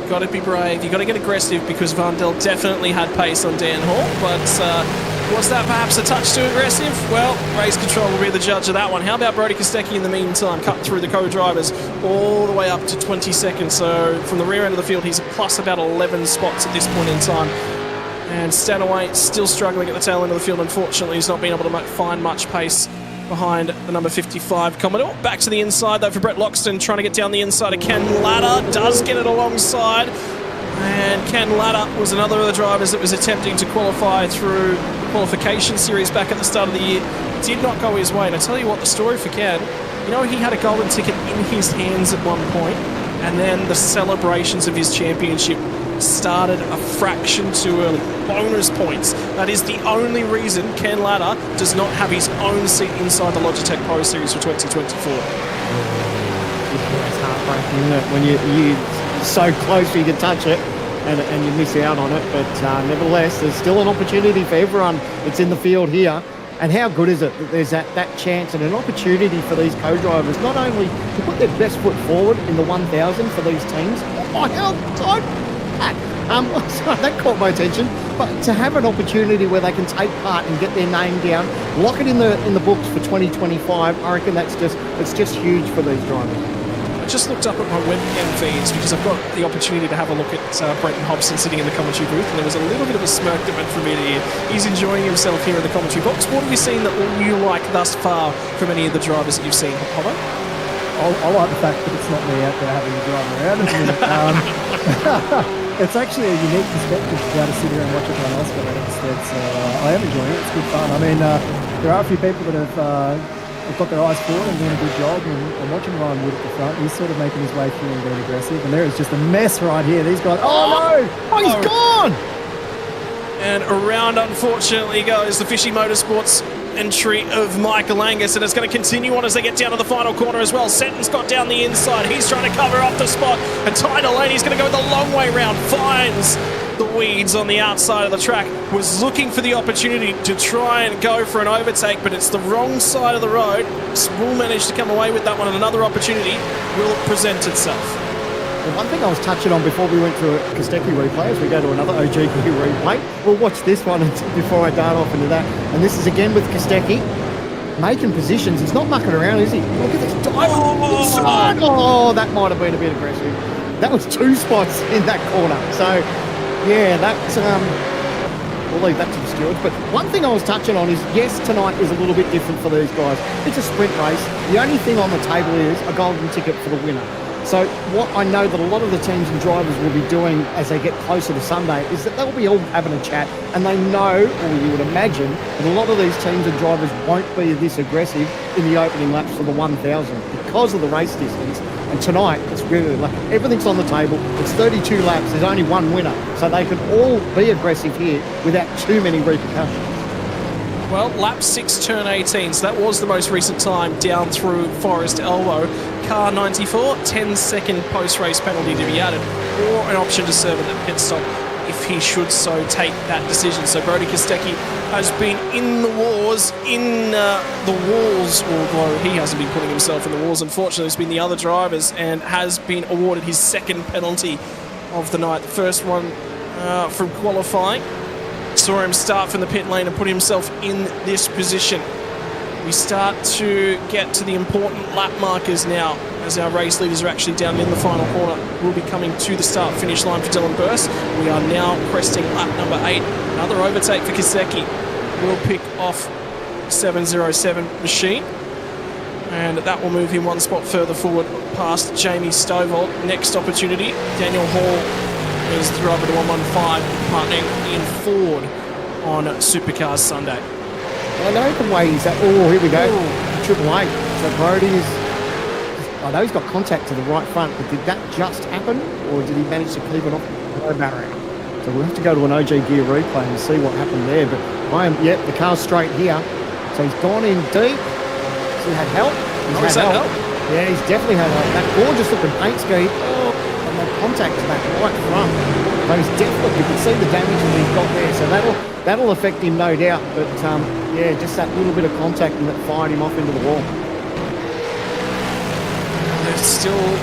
[SPEAKER 6] Got to be brave. You've got to get aggressive, because Varndell definitely had pace on Dan Hall, but was that perhaps a touch too aggressive? Well, race control will be the judge of that one. How about Brody Kostecki in the meantime? Cut through the co-drivers all the way up to 22nd. So from the rear end of the field, he's plus about 11 spots at this point in time. And Stanaway still struggling at the tail end of the field. Unfortunately, he's not been able to find much pace behind the number 55 Commodore. Back to the inside though for Brett Loxton, trying to get down the inside of Ken Latta. Does get it alongside. And Ken Latta was another of the drivers that was attempting to qualify through the qualification series back at the start of the year. Did not go his way. And I tell you what, the story for Ken, he had a golden ticket in his hands at one point, and then the celebrations of his championship started a fraction too early. Bonus points. That is the only reason Ken Latta does not have his own seat inside the Logitech Pro Series for 2024.
[SPEAKER 8] It's heartbreaking, isn't it? When you're so close you can touch it and you miss out on it. But nevertheless, there's still an opportunity for everyone that's in the field here. And how good is it that there's that chance and an opportunity for these co-drivers not only to put their best foot forward in the 1,000 for these teams. Oh, how tight! Sorry, that caught my attention. But to have an opportunity where they can take part and get their name down, lock it in the books for 2025, I reckon it's just huge for these drivers.
[SPEAKER 6] I just looked up at my webcam feeds because I've got the opportunity to have a look at Brenton Hobson sitting in the commentary booth, and there was a little bit of a smirk that went from ear to ear. He's enjoying himself here in the commentary box. What have you seen that you like thus far from any of the drivers that you've seen, Hobbo?
[SPEAKER 7] I like the fact that it's not me out there having to drive around at the minute. It's actually a unique perspective to be able to sit here and watch everyone else go at it instead. So I am enjoying it. It's good fun. I mean, there are a few people that have got their eyes forward and doing a good job. And watching Ryan Wood at the front, he's sort of making his way through and being aggressive. And there is just a mess right here. These guys. Oh no!
[SPEAKER 8] Oh, he's gone!
[SPEAKER 6] And around, unfortunately, goes the Fishy Motorsports entry of Michael Angus, and it's going to continue on as they get down to the final corner as well. Seton's got down the inside. He's trying to cover off the spot, and Ty Delaney's going to go the long way round. Finds the weeds on the outside of the track. Was looking for the opportunity to try and go for an overtake, but it's the wrong side of the road. Will manage to come away with that one, and another opportunity will present itself.
[SPEAKER 8] The one thing I was touching on before we went to a Kostecki replay, as we go to another OGQ replay, we'll watch this one before I dart off into that. And this is again with Kostecki, making positions. He's not mucking around, is he? Look at this dive inside. Oh, that might have been a bit aggressive. That was 2 spots in that corner. So, yeah, that's... we'll leave that to the stewards. But one thing I was touching on is, yes, tonight is a little bit different for these guys. It's a sprint race. The only thing on the table is a golden ticket for the winner. So what I know that a lot of the teams and drivers will be doing as they get closer to Sunday is that they'll be all having a chat, and they know, or you would imagine, that a lot of these teams and drivers won't be this aggressive in the opening laps for the 1,000 because of the race distance. And tonight, it's really like everything's on the table. It's 32 laps. There's only one winner. So they can all be aggressive here without too many repercussions.
[SPEAKER 6] Well, lap 6, turn 18, so that was the most recent time down through Forest Elbow. Car 94, 10-second post-race penalty to be added, or an option to serve at the pit stop if he should so take that decision. So Brodie Kostecki has been in the walls, although he hasn't been putting himself in the walls. Unfortunately, it's been the other drivers, and has been awarded his second penalty of the night. The first one from qualifying. Saw him start from the pit lane and put himself in this position. We start to get to the important lap markers now, as our race leaders are actually down in the final corner. We'll be coming to the start-finish line for Dylan Burst. We are now cresting lap number 8. Another overtake for Kostecki. We'll pick off 707 machine, and that will move him 1 spot further forward past Jamie Stovall. Next opportunity, Daniel Hall is the driver to 115, partnering Ian Ford on Supercars Sunday.
[SPEAKER 8] I know the way he's at. Oh, here we go. Triple A. So Brodie is... I know he's got contact to the right front, but did that just happen? Or did he manage to keep it off the barrier? So we'll have to go to an OG gear replay and see what happened there. But the car's straight here. So he's gone in deep. Has he had help? He's had help. Yeah, he's definitely had help. That gorgeous looking paint scheme. And the contact to that right front. But he's definitely, you can see the damage that he's got there. So that'll affect him, no doubt. But yeah, just that little bit of contact and that fired him off into the wall.
[SPEAKER 6] They're still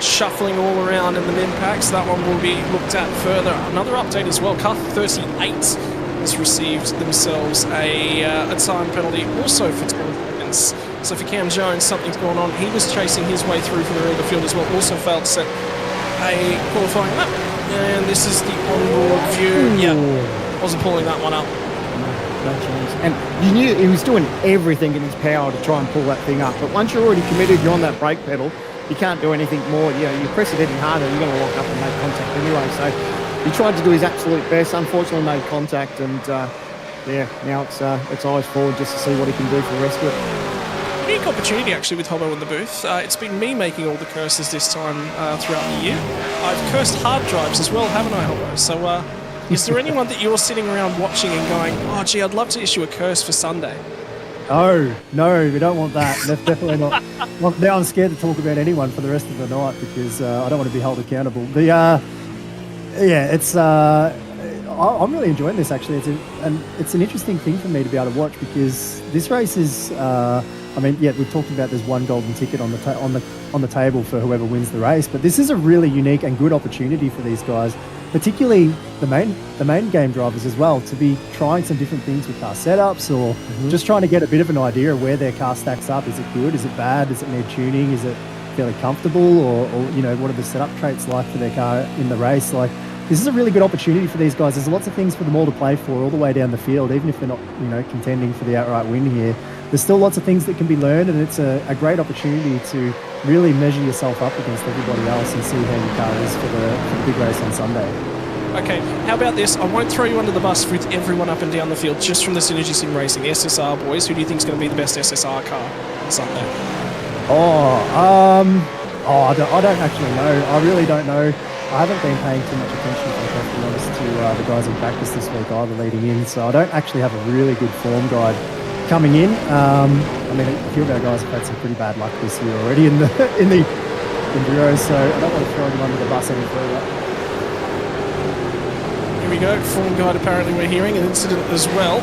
[SPEAKER 6] shuffling all around in the min packs. That one will be looked at further. Another update as well. Car 38 has received themselves a time penalty, also for 12 seconds. So for Cam Jones, something's going on. He was chasing his way through from the rear of the field as well. Also failed to set a qualifying lap. And this is the onboard view. Yeah, wasn't pulling that one up.
[SPEAKER 8] No chance. And you knew he was doing everything in his power to try and pull that thing up. But once you're already committed, you're on that brake pedal, you can't do anything more. You know, you press it any harder, you're going to lock up and make contact anyway. So he tried to do his absolute best. Unfortunately, made contact, and yeah, now it's eyes forward just to see what he can do for the rest of it.
[SPEAKER 6] unique opportunity actually with Hobbo in the booth. It's been me making all the curses this time throughout the year. I've cursed hard drives as well, haven't I, Hobbo? So is there anyone that you're sitting around watching and going, oh gee, I'd love to issue a curse for Sunday?
[SPEAKER 7] Oh, no, we don't want that. That's definitely not. Well, now I'm scared to talk about anyone for the rest of the night because I don't want to be held accountable. I'm really enjoying this actually. It's an interesting thing for me to be able to watch because this race is. We've talked about there's one golden ticket on the table for whoever wins the race, but this is a really unique and good opportunity for these guys, particularly the main game drivers as well, to be trying some different things with car setups or just trying to get a bit of an idea of where their car stacks up. Is it good? Is it bad? Does it need tuning? Is it fairly comfortable? Or what are the setup traits like for their car in the race? Like, this is a really good opportunity for these guys. There's lots of things for them all to play for all the way down the field, even if they're not, contending for the outright win here. There's still lots of things that can be learned, and it's a great opportunity to really measure yourself up against everybody else and see how your car is for the big race on Sunday.
[SPEAKER 6] Okay, how about this? I won't throw you under the bus with everyone up and down the field, just from the Synergy Sim Racing SSR boys. Who do you think is going to be the best SSR car on Sunday?
[SPEAKER 7] I don't actually know. I really don't know. I haven't been paying too much attention, if I'm perfectly honest, to the guys in practice this week either leading in, so I don't actually have a really good form guide coming in. A few of our guys have had some pretty bad luck this year already in the Enduro, so I don't want to throw them under the bus any further.
[SPEAKER 6] Here we go, form guide apparently we're hearing, an incident as well.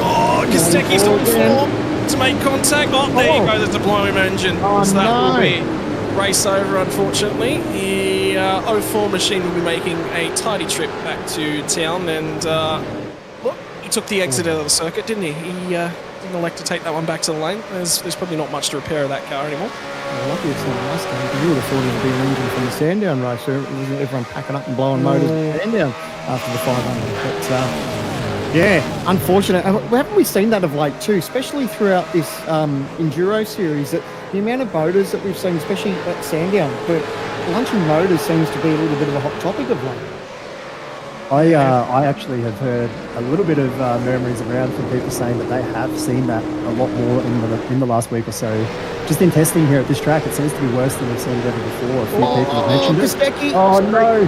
[SPEAKER 6] Oh, Kostecki's on form to make contact. Oh, there you go, there's a blowing engine. So that will be race over, unfortunately. The 04 machine will be making a tidy trip back to town, and look, he took the exit out of the circuit, didn't he? He didn't elect to take that one back to the lane. There's probably not much to repair of that car anymore.
[SPEAKER 8] Well, lucky it's not last game, because you would have thought it would be an engine from the Sandown race, so everyone packing up and blowing motors in Sandown after the 500. But unfortunate. Haven't we seen that of late too, especially throughout this Enduro series, that the amount of motors that we've seen, especially at Sandown, but lunching motors seems to be a little bit of a hot topic of late.
[SPEAKER 7] I actually have heard a little bit of murmurings around from people saying that they have seen that a lot more in the last week or so. Just in testing here at this track, it seems to be worse than we've seen it ever before. A few people have mentioned it. Oh no!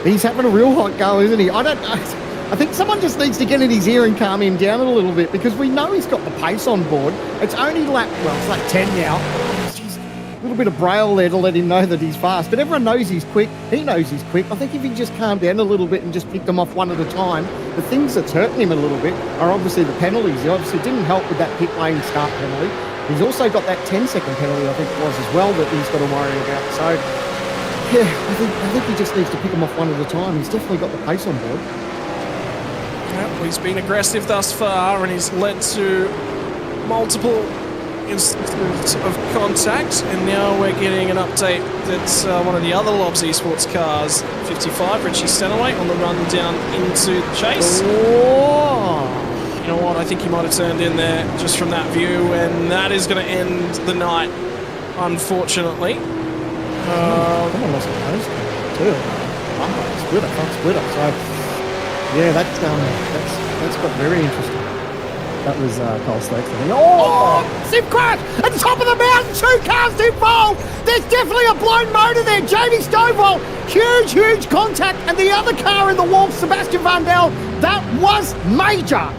[SPEAKER 8] He's having a real hot go, isn't he? I think someone just needs to get in his ear and calm him down a little bit, because we know he's got the pace on board. It's only it's lap 10 now. Jeez, a little bit of braille there to let him know that he's fast. But everyone knows he's quick. He knows he's quick. I think if he just calmed down a little bit and just picked them off one at a time, the things that's hurting him a little bit are obviously the penalties. He obviously didn't help with that pit lane start penalty. He's also got that 10-second penalty, I think it was, as well, that he's got to worry about. So, yeah, I think he just needs to pick them off one at a time. He's definitely got the pace on board.
[SPEAKER 6] Well, he's been aggressive thus far, and he's led to multiple instances of contact, and now we're getting an update that one of the other Lobs Esports cars, 55, Richie Stenaway, on the run down into the chase.
[SPEAKER 8] Oh.
[SPEAKER 6] You know what, I think he might have turned in there just from that view, and that is going to end the night, unfortunately.
[SPEAKER 8] Someone lost a nose too. Front splitter. So, yeah, that's got very interesting.
[SPEAKER 7] That was Cole Stokes, I think.
[SPEAKER 8] Oh, Sim crash at the top of the mountain. 2 cars involved. There's definitely a blown motor there. Jamie Stovall, huge contact, and the other car in the wall, Sebastian Vandel, that was major.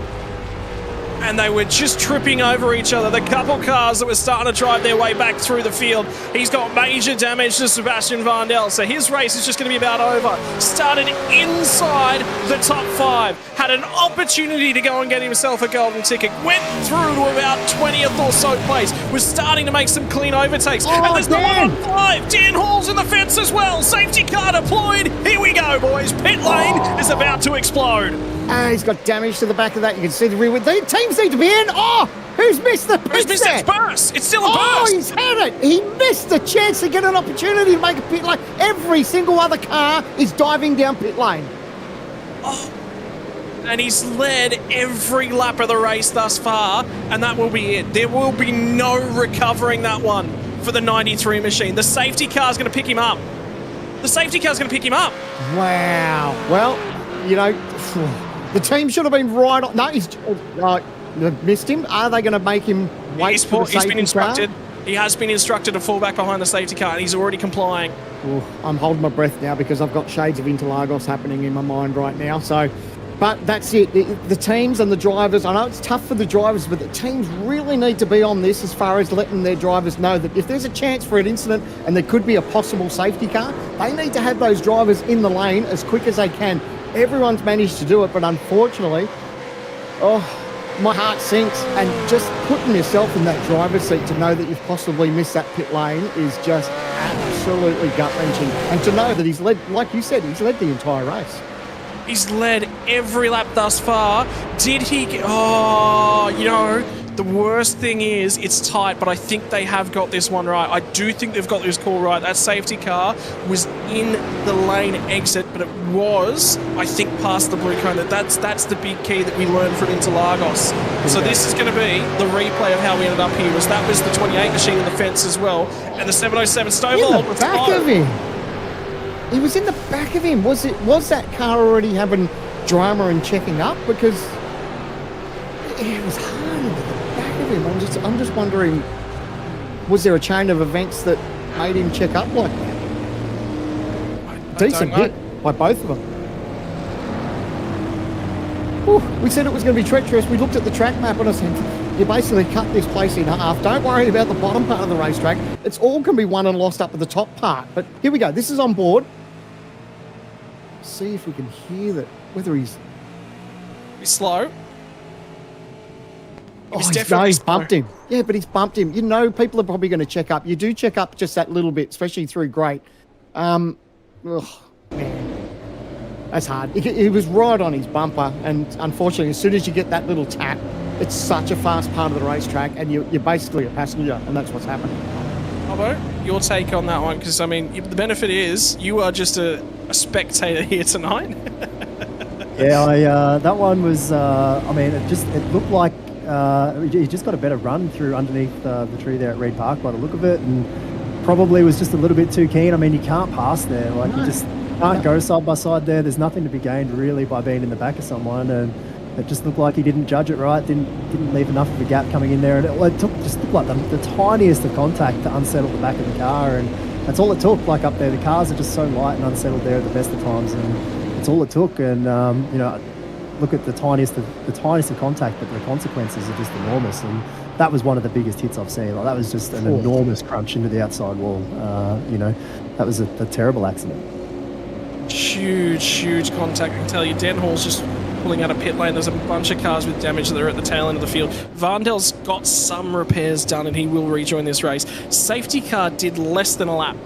[SPEAKER 6] And they were just tripping over each other. The couple cars that were starting to drive their way back through the field. He's got major damage to Sebastian Vandel, so his race is just going to be about over. Started inside the top 5. Had an opportunity to go and get himself a golden ticket. Went through to about 20th or so place. Was starting to make some clean overtakes. And there's no one on 5. Dan Hall's in the fence as well. Safety car deployed. Here we go, boys. Pit lane is about to explode.
[SPEAKER 8] He's got damage to the back of that. You can see the rear. The teams need to be in. Oh, who's missed the pit?
[SPEAKER 6] Who's missed it? Burst. It's still a burst.
[SPEAKER 8] Oh, he's had it. He missed the chance to get an opportunity to make a pit lane. Every single other car is diving down pit lane.
[SPEAKER 6] Oh. And he's led every lap of the race thus far, and that will be it. There will be no recovering that one for the 93 machine. The safety car is going to pick him up. Wow.
[SPEAKER 8] Well, the team should have been right on. No, They've missed him. Are they going to make him wait for the
[SPEAKER 6] He's
[SPEAKER 8] safety
[SPEAKER 6] been instructed.
[SPEAKER 8] car?
[SPEAKER 6] He has been instructed to fall back behind the safety car, and he's already complying.
[SPEAKER 8] Oh, I'm holding my breath now because I've got shades of Interlagos happening in my mind right now. So, but that's it. The teams and the drivers, I know it's tough for the drivers, but the teams really need to be on this as far as letting their drivers know that if there's a chance for an incident and there could be a possible safety car, they need to have those drivers in the lane as quick as they can. Everyone's managed to do it, but unfortunately, my heart sinks, and just putting yourself in that driver's seat to know that you've possibly missed that pit lane is just absolutely gut-wrenching. And to know that he's led, like you said, he's led the entire race.
[SPEAKER 6] He's led every lap thus far. Did he get... the worst thing is it's tight, but I think they have got this one right. I do think they've got this call right. That safety car was in the lane exit, but it was, I think, past the blue cone. That's the big key that we learned from Interlagos. So this is going to be the replay of how we ended up here. That was the 28 machine in the fence as well, and the 707 Stovall.
[SPEAKER 8] In the back of him. He was in the back of him. Was that car already having drama and checking up? Because it was hard in the back of him. I'm just wondering, was there a chain of events that made him check up like that? Decent hit by both of them. Ooh, we said it was going to be treacherous. We looked at the track map and I said, you basically cut this place in half. Don't worry about the bottom part of the racetrack. It's all can be won and lost up at the top part. But here we go. This is on board. See if we can hear that. Whether he's
[SPEAKER 6] slow.
[SPEAKER 8] He's bumped him. Yeah, but he's bumped him. You know, people are probably going to check up. You do check up just that little bit, especially through Great. Man, that's hard. He was right on his bumper, and unfortunately, as soon as you get that little tap, it's such a fast part of the racetrack, and you're basically a passenger, and that's what's happening.
[SPEAKER 6] Robbo, your take on that one? Because, I mean, the benefit is you are just a spectator here tonight.
[SPEAKER 7] Yeah, that one was, it looked like he just got a better run through underneath the tree there at Reed Park by the look of it, and probably was just a little bit too keen. I mean, you can't pass there. Like, you just can't go side by side there. There's nothing to be gained, really, by being in the back of someone, and it just looked like he didn't judge it right, didn't leave enough of a gap coming in there, and it just looked like the tiniest of contact to unsettle the back of the car, and that's all it took. Like, up there, the cars are just so light and unsettled there at the best of times, and it's all it took. And look at the tiniest of contact, but the consequences are just enormous. And that was one of the biggest hits I've seen. Like, that was just an enormous crunch into the outside wall. That was a terrible accident.
[SPEAKER 6] Huge contact. I can tell you, Denhall's just pulling out of pit lane. There's a bunch of cars with damage that are at the tail end of the field. Varndel's got some repairs done, and he will rejoin this race. Safety car did less than a lap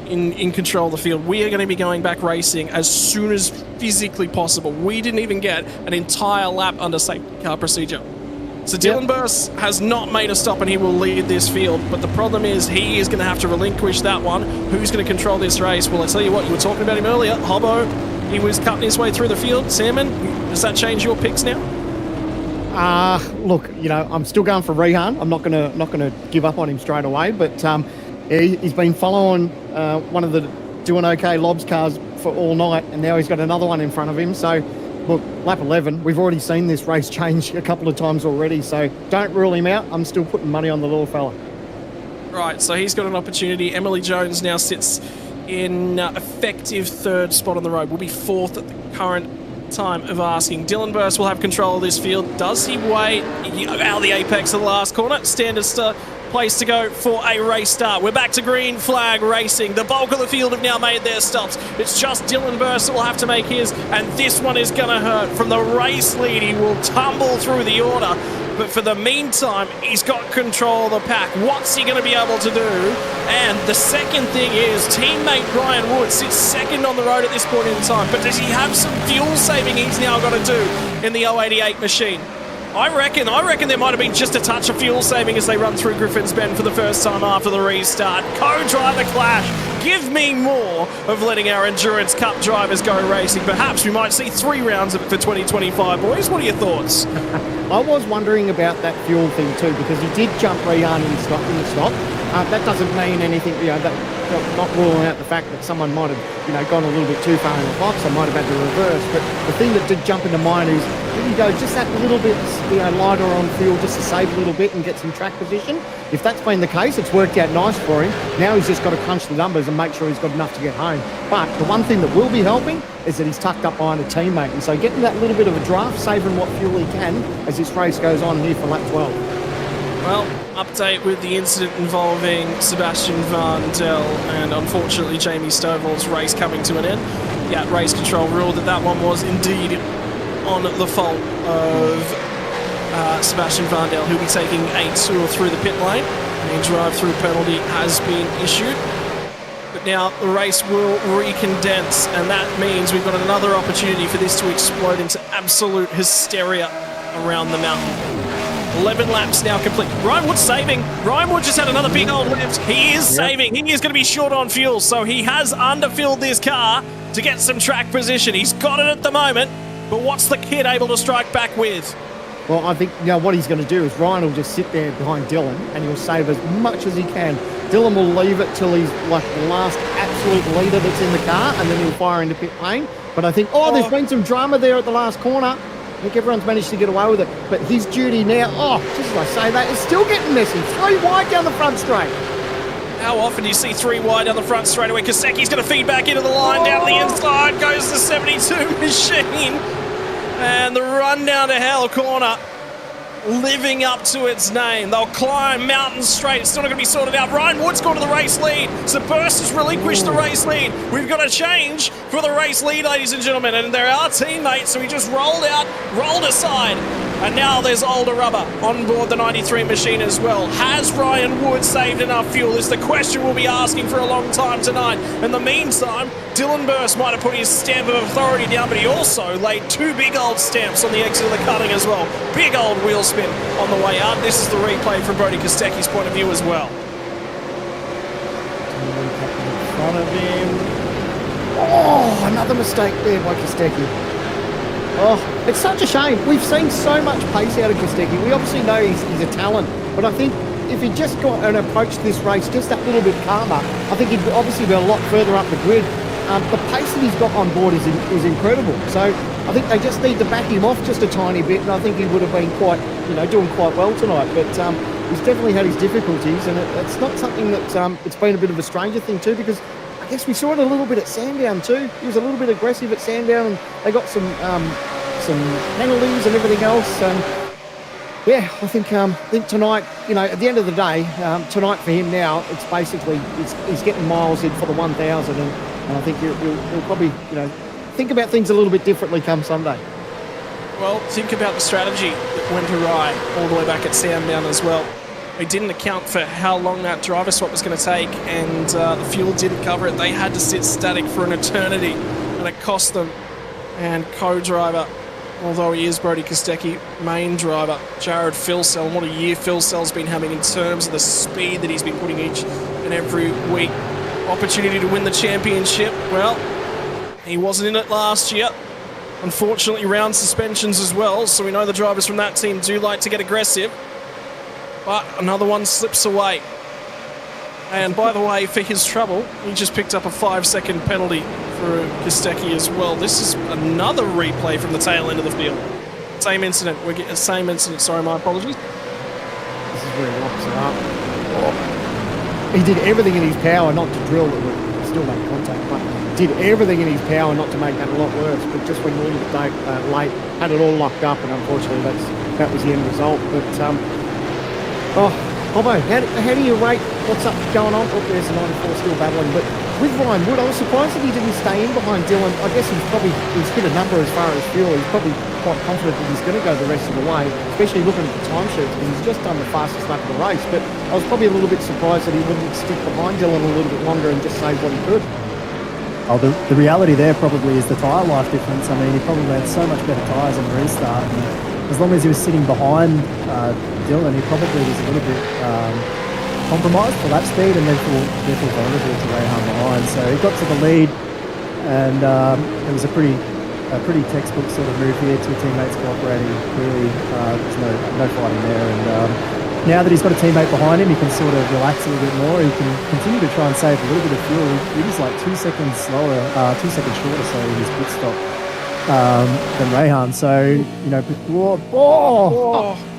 [SPEAKER 6] in control of the field. We are going to be going back racing as soon as physically possible. We didn't even get an entire lap under safety car procedure. So Dylan Burse has not made a stop, and he will lead this field. But the problem is he is going to have to relinquish that one. Who's going to control this race? Well, I tell you what, you were talking about him earlier. Hobbo, he was cutting his way through the field. Salmon, does that change your picks now?
[SPEAKER 8] Look, I'm still going for Rehan. I'm not gonna give up on him straight away. But he's been following one of the doing okay Lobs cars for all night, and now he's got another one in front of him. So, look, lap 11. We've already seen this race change a couple of times already. So don't rule him out. I'm still putting money on the little fella.
[SPEAKER 6] Right. So he's got an opportunity. Emily Jones now sits in effective third spot on the road. Will be fourth at the current time of asking. Dylan Burse will have control of this field. Does he wait out of the apex of the last corner? Standard place to go for a race start. We're back to green flag racing. The bulk of the field have now made their stops. It's just Dylan Burse that will have to make his, and this one is going to hurt. From the race lead, he will tumble through the order. But for the meantime, he's got control of the pack. What's he going to be able to do? And the second thing is, teammate Brian Wood sits second on the road at this point in time. But does he have some fuel saving he's now got to do in the 088 machine? I reckon there might have been just a touch of fuel saving as they run through Griffin's Bend for the first time after the restart. Co-driver clash. Give me more of letting our Endurance Cup drivers go racing. Perhaps we might see 3 rounds of it for 2025. Boys, what are your thoughts?
[SPEAKER 8] I was wondering about that fuel thing too, because he did jump Rehan in the stop. That doesn't mean anything, not ruling out the fact that someone might have, gone a little bit too far in the box. I might have had to reverse. But the thing that did jump into mind is Did he go just that little bit, lighter on fuel just to save a little bit and get some track position? If that's been the case, it's worked out nice for him. Now he's just got to crunch the numbers and make sure he's got enough to get home. But the one thing that will be helping is that he's tucked up behind a teammate. And so getting that little bit of a draft, saving what fuel he can as this race goes on here for lap 12.
[SPEAKER 6] Well, update with the incident involving Sebastian Van Del and unfortunately Jamie Stovall's race coming to an end. Yeah, race control ruled that one was indeed on the fault of Sebastian Van Del, who'll be taking a tour through the pit lane. A drive-through penalty has been issued. But now the race will recondense, and that means we've got another opportunity for this to explode into absolute hysteria around the mountain. 11 laps now complete. Ryan Wood's saving. Ryan Wood just had another big old lift. He is saving. He is going to be short on fuel, so he has underfilled this car to get some track position. He's got it at the moment, but what's the kid able to strike back with?
[SPEAKER 8] Well, I think what he's going to do is Ryan will just sit there behind Dylan and he'll save as much as he can. Dylan will leave it till he's like the last absolute leader that's in the car, and then he'll fire into pit lane. But I think, there's been some drama there at the last corner. I think everyone's managed to get away with it. But his duty now, just as I say that, is still getting messy. 3 wide down the front straight.
[SPEAKER 6] How often do you see 3 wide down the front straightaway? Kaseki's going to feed back into the line. Down the inside goes the 72 machine. And the run down to hell corner, living up to its name. They'll climb mountain straight. It's still not going to be sorted out. Ryan Wood's gone to the race lead. So Burst has relinquished the race lead. We've got a change for the race lead, ladies and gentlemen. And they're our teammates, so he just rolled aside. And now there's Older Rubber on board the 93 machine as well. Has Ryan Wood saved enough fuel? Is the question we'll be asking for a long time tonight. In the meantime, Dylan Burst might have put his stamp of authority down, but he also laid 2 big old stamps on the exit of the cutting as well. Big old wheel spin on the way out. This is the replay from Brody Kostecki's point of view as well.
[SPEAKER 8] In front of him. Another mistake there by Kostecki. It's such a shame. We've seen so much pace out of Kostecki. We obviously know he's a talent, but I think if he just got and approached this race just that little bit calmer, I think he'd obviously be a lot further up the grid. The pace that he's got on board is incredible. So I think they just need to back him off just a tiny bit, and I think he would have been doing quite well tonight. But he's definitely had his difficulties, and it's not something that it's been a bit of a stranger thing too, because I guess we saw it a little bit at Sandown too. He was a little bit aggressive at Sandown, and they got some penalties and everything else. I think tonight, at the end of the day, tonight for him now, it's basically he's getting miles in for the 1,000, and I think he'll probably think about things a little bit differently come Sunday.
[SPEAKER 6] Well, think about the strategy that went awry all the way back at Sandown as well. They didn't account for how long that driver swap was going to take, and the fuel didn't cover it. They had to sit static for an eternity, and it cost them. And co-driver, although he is Brody Kostecki, main driver, Jared Filsell. And what a year Filsell's been having in terms of the speed that he's been putting each and every week. Opportunity to win the championship. Well, he wasn't in it last year. Unfortunately, round suspensions as well, so we know the drivers from that team do like to get aggressive. But another one slips away. And by the way, for his trouble, he just picked up a 5-second penalty for Kostecki as well. This is another replay from the tail end of the field. Same incident. Sorry, my apologies.
[SPEAKER 8] This is where he locks it up. He did everything in his power not to drill it. Still made contact, but did everything in his power not to make that a lot worse. But just when a little bit late, had it all locked up, and unfortunately that was the end result. But Bobo, how do you rate what's up going on? There's a 94 still battling, but with Ryan Wood, I was surprised that he didn't stay in behind Dylan. I guess he's hit a number as far as fuel. He's probably quite confident that he's going to go the rest of the way, especially looking at the time sheets, because he's just done the fastest lap of the race. But I was probably a little bit surprised that he wouldn't stick behind Dylan a little bit longer and just save what he could.
[SPEAKER 7] The reality there probably is the tyre life difference. I mean, he probably had so much better tyres on the restart, and as long as he was sitting behind Dylan, he probably was a little bit compromised for lap speed, and therefore vulnerable to Rayhan behind. So he got to the lead, and it was a pretty textbook sort of move here. 2 teammates cooperating. Clearly, there's no fighting there. And now that he's got a teammate behind him, he can sort of relax a little bit more. He can continue to try and save a little bit of fuel. He was like 2 seconds shorter, so in his pit stop. than Rehan. So, you know,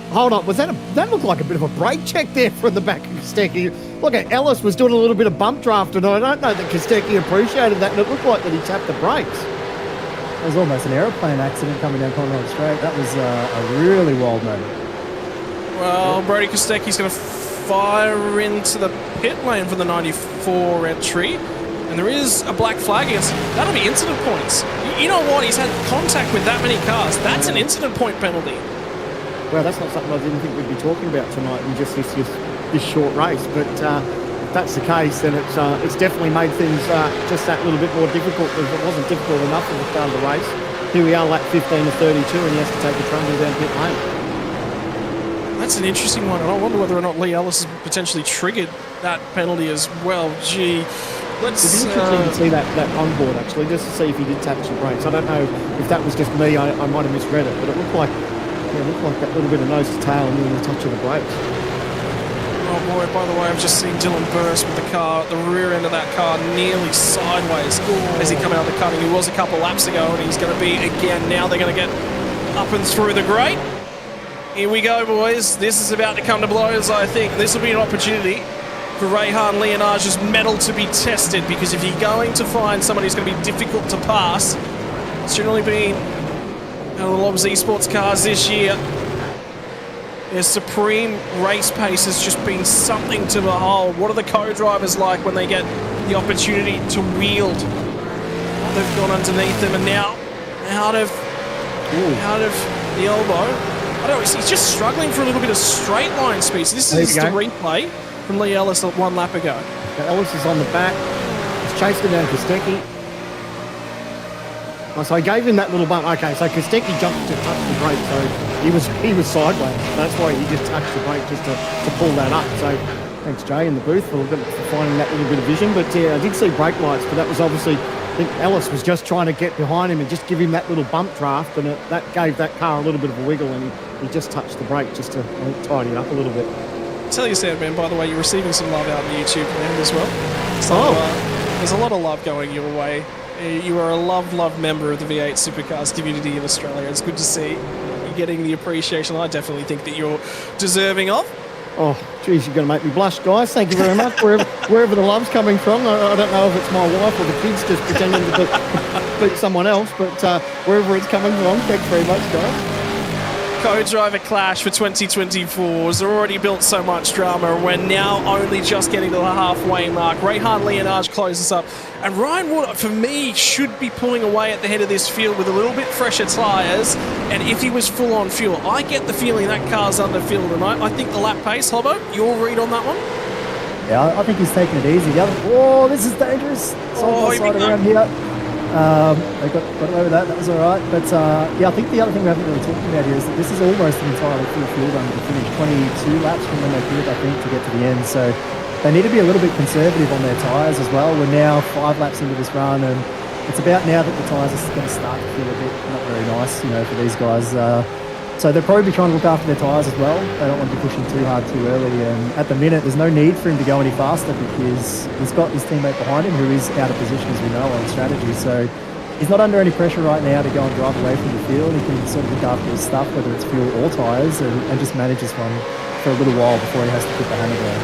[SPEAKER 8] Hold on, that looked like a bit of a brake check there from the back of Kostecki. Look, Ellis was doing a little bit of bump draft, and I don't know that Kostecki appreciated that, and it looked like that he tapped the brakes.
[SPEAKER 7] it was almost an aeroplane accident coming down Conrod Straight. That was a really wild moment.
[SPEAKER 6] Well, Brody Kostecki's going to fire into the pit lane for the 94 entry. And there is a black flag against. That'll be incident points. You know what? He's had contact with that many cars. That's an incident point penalty.
[SPEAKER 8] Well, that's not something I didn't think we'd be talking about tonight in just this short race. But if that's the case, then it's definitely made things just that little bit more difficult. If it wasn't difficult enough at the start of the race. Here we are, lap 15 to 32, and he has to take the trundle down pit lane.
[SPEAKER 6] That's an interesting one, and I wonder whether or not Lee Ellis has potentially triggered that penalty as well. Gee, let's...
[SPEAKER 8] It'd be interesting to see that on board, actually, just to see if he did touch the brakes. I don't know if that was just me, I might have misread it, but it looked like that little bit of nose to tail and then the touch of the brakes.
[SPEAKER 6] Oh boy, by the way, I've just seen Dylan burst with the car, the rear end of that car nearly sideways as he come out of the cutting. He was a couple laps ago, and he's going to be again. Now they're going to get up and through the grate. Here we go, boys. This is about to come to blows, I think. This will be an opportunity for Rehan Leonage's mettle to be tested, because if you're going to find somebody who's going to be difficult to pass, it's generally been the Lobs Esports cars this year. Their supreme race pace has just been something to behold. What are the co-drivers like when they get the opportunity to wield? They've gone underneath them, and now out of the elbow. I don't know, he's just struggling for a little bit of straight line speed. So this is the replay from Lee Ellis 1 lap ago.
[SPEAKER 8] Ellis is on the back. He's chasing down Kostecki. Oh, so he gave him that little bump. Okay, so Kostecki jumped to touch the brake, so he was sideways. That's why he just touched the brake just to pull that up. So thanks, Jay, in the booth for finding that little bit of vision. But yeah, I did see brake lights, but that was obviously, I think Ellis was just trying to get behind him and just give him that little bump draft, and that gave that car a little bit of a wiggle, and he just touched the brake just to tidy it up a little bit.
[SPEAKER 6] Tell you, Sandman, by the way, you're receiving some love out on the YouTube land as well. So there's a lot of love going your way. You are a love member of the V8 Supercars community in Australia. It's good to see you getting the appreciation I definitely think that you're deserving of.
[SPEAKER 8] Oh, geez, you're going to make me blush, guys. Thank you very much. Wherever the love's coming from, I don't know if it's my wife or the kids just pretending to beat someone else, but wherever it's coming from, thanks very much, guys.
[SPEAKER 6] Co-driver clash for 2024 has already built so much drama. We're now only just getting to the halfway mark. Rehan Leonage closes up, and Ryan Wood, for me, should be pulling away at the head of this field with a little bit fresher tyres. And if he was full on fuel, I get the feeling that car's under fuel tonight. I think the lap pace, Hobbo, your read on that one?
[SPEAKER 7] Yeah, I think he's taking it easy. Oh, this is dangerous. Side around here. They got away with that. That was all right. But yeah, I think the other thing we haven't really talked about here is that this is almost an entirely full field run to finish. 22 laps from when they finished, I think, to get to the end. So they need to be a little bit conservative on their tyres as well. We're now 5 laps into this run, and it's about now that the tyres are going to start to feel a bit not very nice, you know, for these guys. So they'll probably be trying to look after their tyres as well. They don't want to be pushing too hard too early. And at the minute, there's no need for him to go any faster because he's got his teammate behind him who is out of position, as we know, on strategy. So he's not under any pressure right now to go and drive away from the field. He can sort of look after his stuff, whether it's fuel or tyres, and just manage this one for a little while before he has to put the hammer down.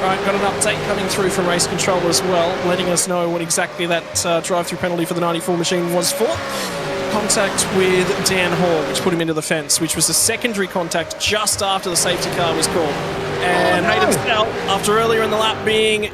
[SPEAKER 6] Right, got an update coming through from Race Control as well, letting us know what exactly that drive-through penalty for the 94 machine was for. Contact with Dan Hall, which put him into the fence, which was a secondary contact just after the safety car was called. And Hayden Snell, after earlier in the lap being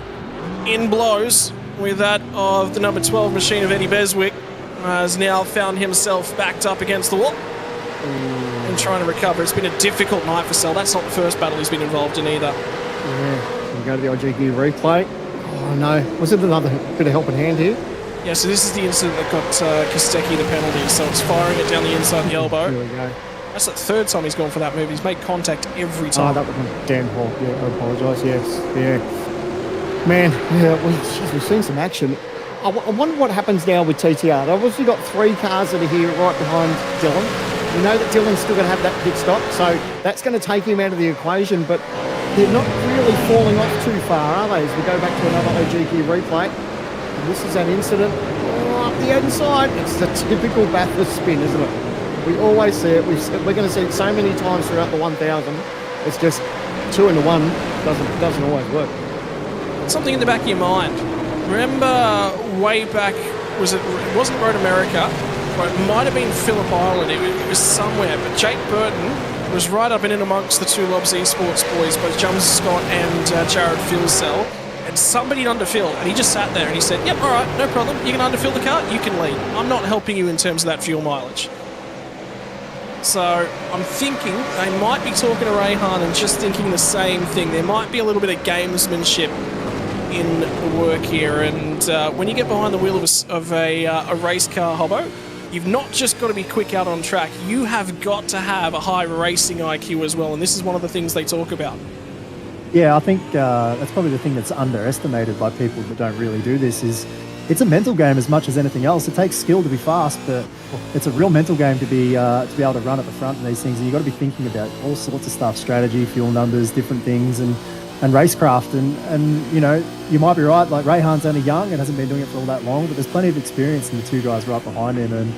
[SPEAKER 6] in blows with that of the number 12 machine of Eddie Beswick, has now found himself backed up against the wall and trying to recover. It's been a difficult night for Sell. That's not the first battle he's been involved in either.
[SPEAKER 8] Yeah. We go to the IGQ replay. Oh no, was it another bit of helping hand here?
[SPEAKER 6] Yeah, so this is the incident that got Kostecki the penalty, so it's firing it down the inside the elbow.
[SPEAKER 8] Here we go.
[SPEAKER 6] That's the third time he's gone for that move. He's made contact every time.
[SPEAKER 8] Oh, that was Dan Hall. Yeah, I apologise, yes. Yeah. Man, yeah, we've seen some action. I wonder what happens now with TTR. They've obviously got 3 cars that are here right behind Dylan. We know that Dylan's still going to have that pit stop, so that's going to take him out of the equation, but they're not really falling off too far, are they? As we go back to another OGQ replay. And this is an incident. Oh, up the inside. It's the typical Bathurst spin, isn't it? We always see it. We're going to see it so many times throughout the 1000. It's just 2 into 1 doesn't always work.
[SPEAKER 6] Something in the back of your mind. Remember way back, it wasn't Road America, but it might have been Phillip Island. It was somewhere, but Jake Burton was right up and in amongst the two Lobs Esports boys, both James Scott and Jared Filsell, and somebody underfilled, and he just sat there and he said, yep, all right, no problem, you can underfill the car, you can lead. I'm not helping you in terms of that fuel mileage. So I'm thinking they might be talking to Rayhan and just thinking the same thing. There might be a little bit of gamesmanship in the work here, and when you get behind the wheel of a race car, Hobbo, you've not just got to be quick out on track, you have got to have a high racing IQ as well, and this is one of the things they talk about.
[SPEAKER 7] Yeah, I think that's probably the thing that's underestimated by people that don't really do this is it's a mental game as much as anything else. It takes skill to be fast, but it's a real mental game to be able to run at the front in these things, and you've got to be thinking about all sorts of stuff, strategy, fuel numbers, different things, and racecraft, and you know, you might be right, like Rayhan's only young and hasn't been doing it for all that long, but there's plenty of experience in the two guys right behind him, and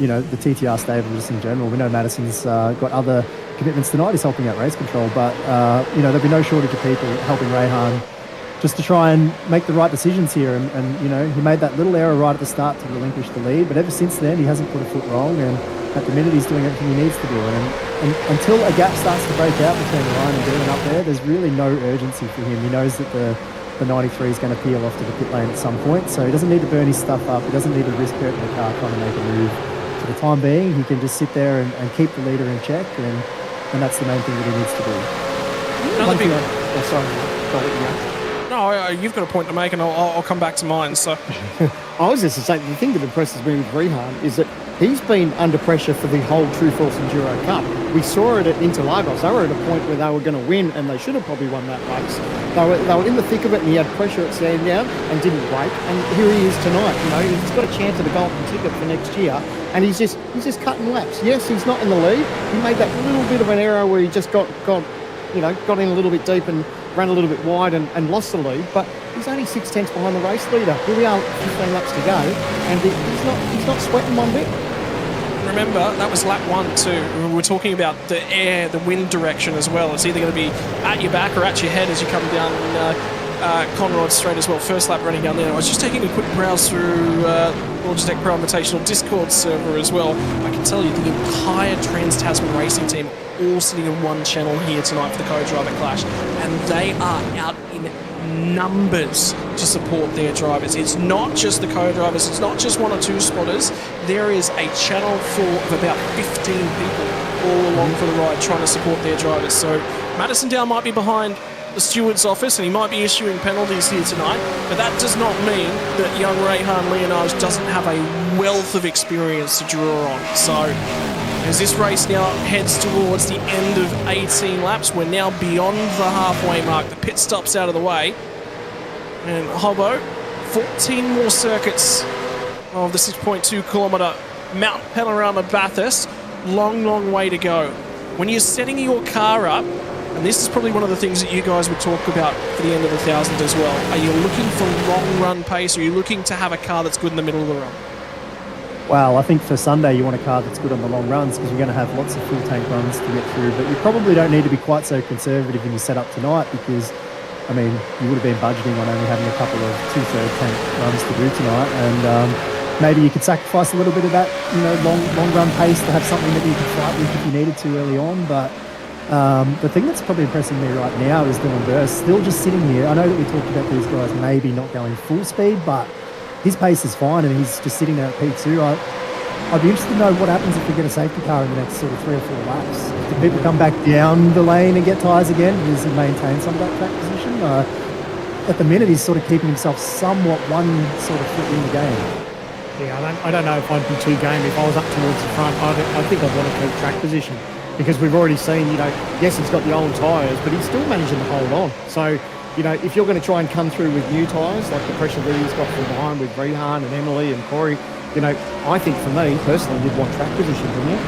[SPEAKER 7] you know, the TTR stable just in general. We know Madison's got other commitments tonight, he's helping out race control, but you know, there'll be no shortage of people helping Rayhan just to try and make the right decisions here, and you know, he made that little error right at the start to relinquish the lead, but ever since then he hasn't put a foot wrong, and at the minute he's doing everything he needs to do, and until a gap starts to break out between Ryan and Dylan up there, there's really no urgency for him. He knows that the 93 is going to peel off to the pit lane at some point, so he doesn't need to burn his stuff up, he doesn't need to risk hurting the car trying to make a move. For the time being, he can just sit there and keep the leader in check, and that's the main thing that he needs to do.
[SPEAKER 6] Another big... No, you've got a point to make, and I'll come back to mine. So,
[SPEAKER 8] I was just to say, the thing that impresses me with Rehan is that he's been under pressure for the whole True Force Enduro Cup. We saw it at Interlagos. They were at a point where they were going to win, and they should have probably won that race. They were in the thick of it, and he had pressure at Sandown and didn't break. And here he is tonight. You know, he's got a chance at a golden ticket for next year, and he's just cutting laps. Yes, he's not in the lead. He made that little bit of an error where he just got in a little bit deep and ran a little bit wide and lost the lead, but he's only 6/10 behind the race leader. Here we are, 15 laps to go, and he's not sweating one bit.
[SPEAKER 6] Remember, that was lap 1 too. We're talking about the wind direction as well. It's either going to be at your back or at your head as you come down Conrod Straight as well. First lap running down there. I was just taking a quick browse through Logitech Pro Invitational Discord server as well. I can tell you the entire Trans-Tasman racing team all sitting in one channel here tonight for the co-driver clash, and they are out in numbers to support their drivers. It's not just the co-drivers, it's not just 1 or 2 spotters. There is a channel full of about 15 people all along for the ride trying to support their drivers. So Madison Down might be behind the steward's office and he might be issuing penalties here tonight, but that does not mean that young Rayhan Leonage doesn't have a wealth of experience to draw on. So as this race now heads towards the end of 18 laps, we're now beyond the halfway mark. The pit stop's out of the way. And Hobbo, 14 more circuits of the 6.2 kilometre Mount Panorama Bathurst. Long, long way to go. When you're setting your car up, and this is probably one of the things that you guys would talk about for the end of the 1000 as well, are you looking for long run pace, or are you looking to have a car that's good in the middle of the run?
[SPEAKER 7] Well, I think for Sunday you want a car that's good on the long runs because you're going to have lots of full tank runs to get through, but you probably don't need to be quite so conservative in your setup tonight because, I mean, you would have been budgeting on only having a couple of 2/3 tank runs to do tonight, and maybe you could sacrifice a little bit of that, you know, long run pace to have something that you could fight with if you needed to early on. But the thing that's probably impressing me right now is Dylan Burst still just sitting here. I know that we talked about these guys maybe not going full speed, but his pace is fine and he's just sitting there at P2. I'd be interested to know what happens if we get a safety car in the next sort of 3 or 4 laps. Do people come back down the lane and get tyres again? Does he maintain some of that track position? At the minute, he's sort of keeping himself somewhat one sort of foot in the game.
[SPEAKER 8] Yeah, I don't know if I'd be too game if I was up towards the front. I think I'd want to keep track position because we've already seen, you know, yes, he's got the old tyres, but he's still managing to hold on. So, you know, if you're going to try and come through with new tyres, like the pressure that he's got from behind with Rehan and Emily and Corey, you know, I think for me, personally, you'd want track position, wouldn't you?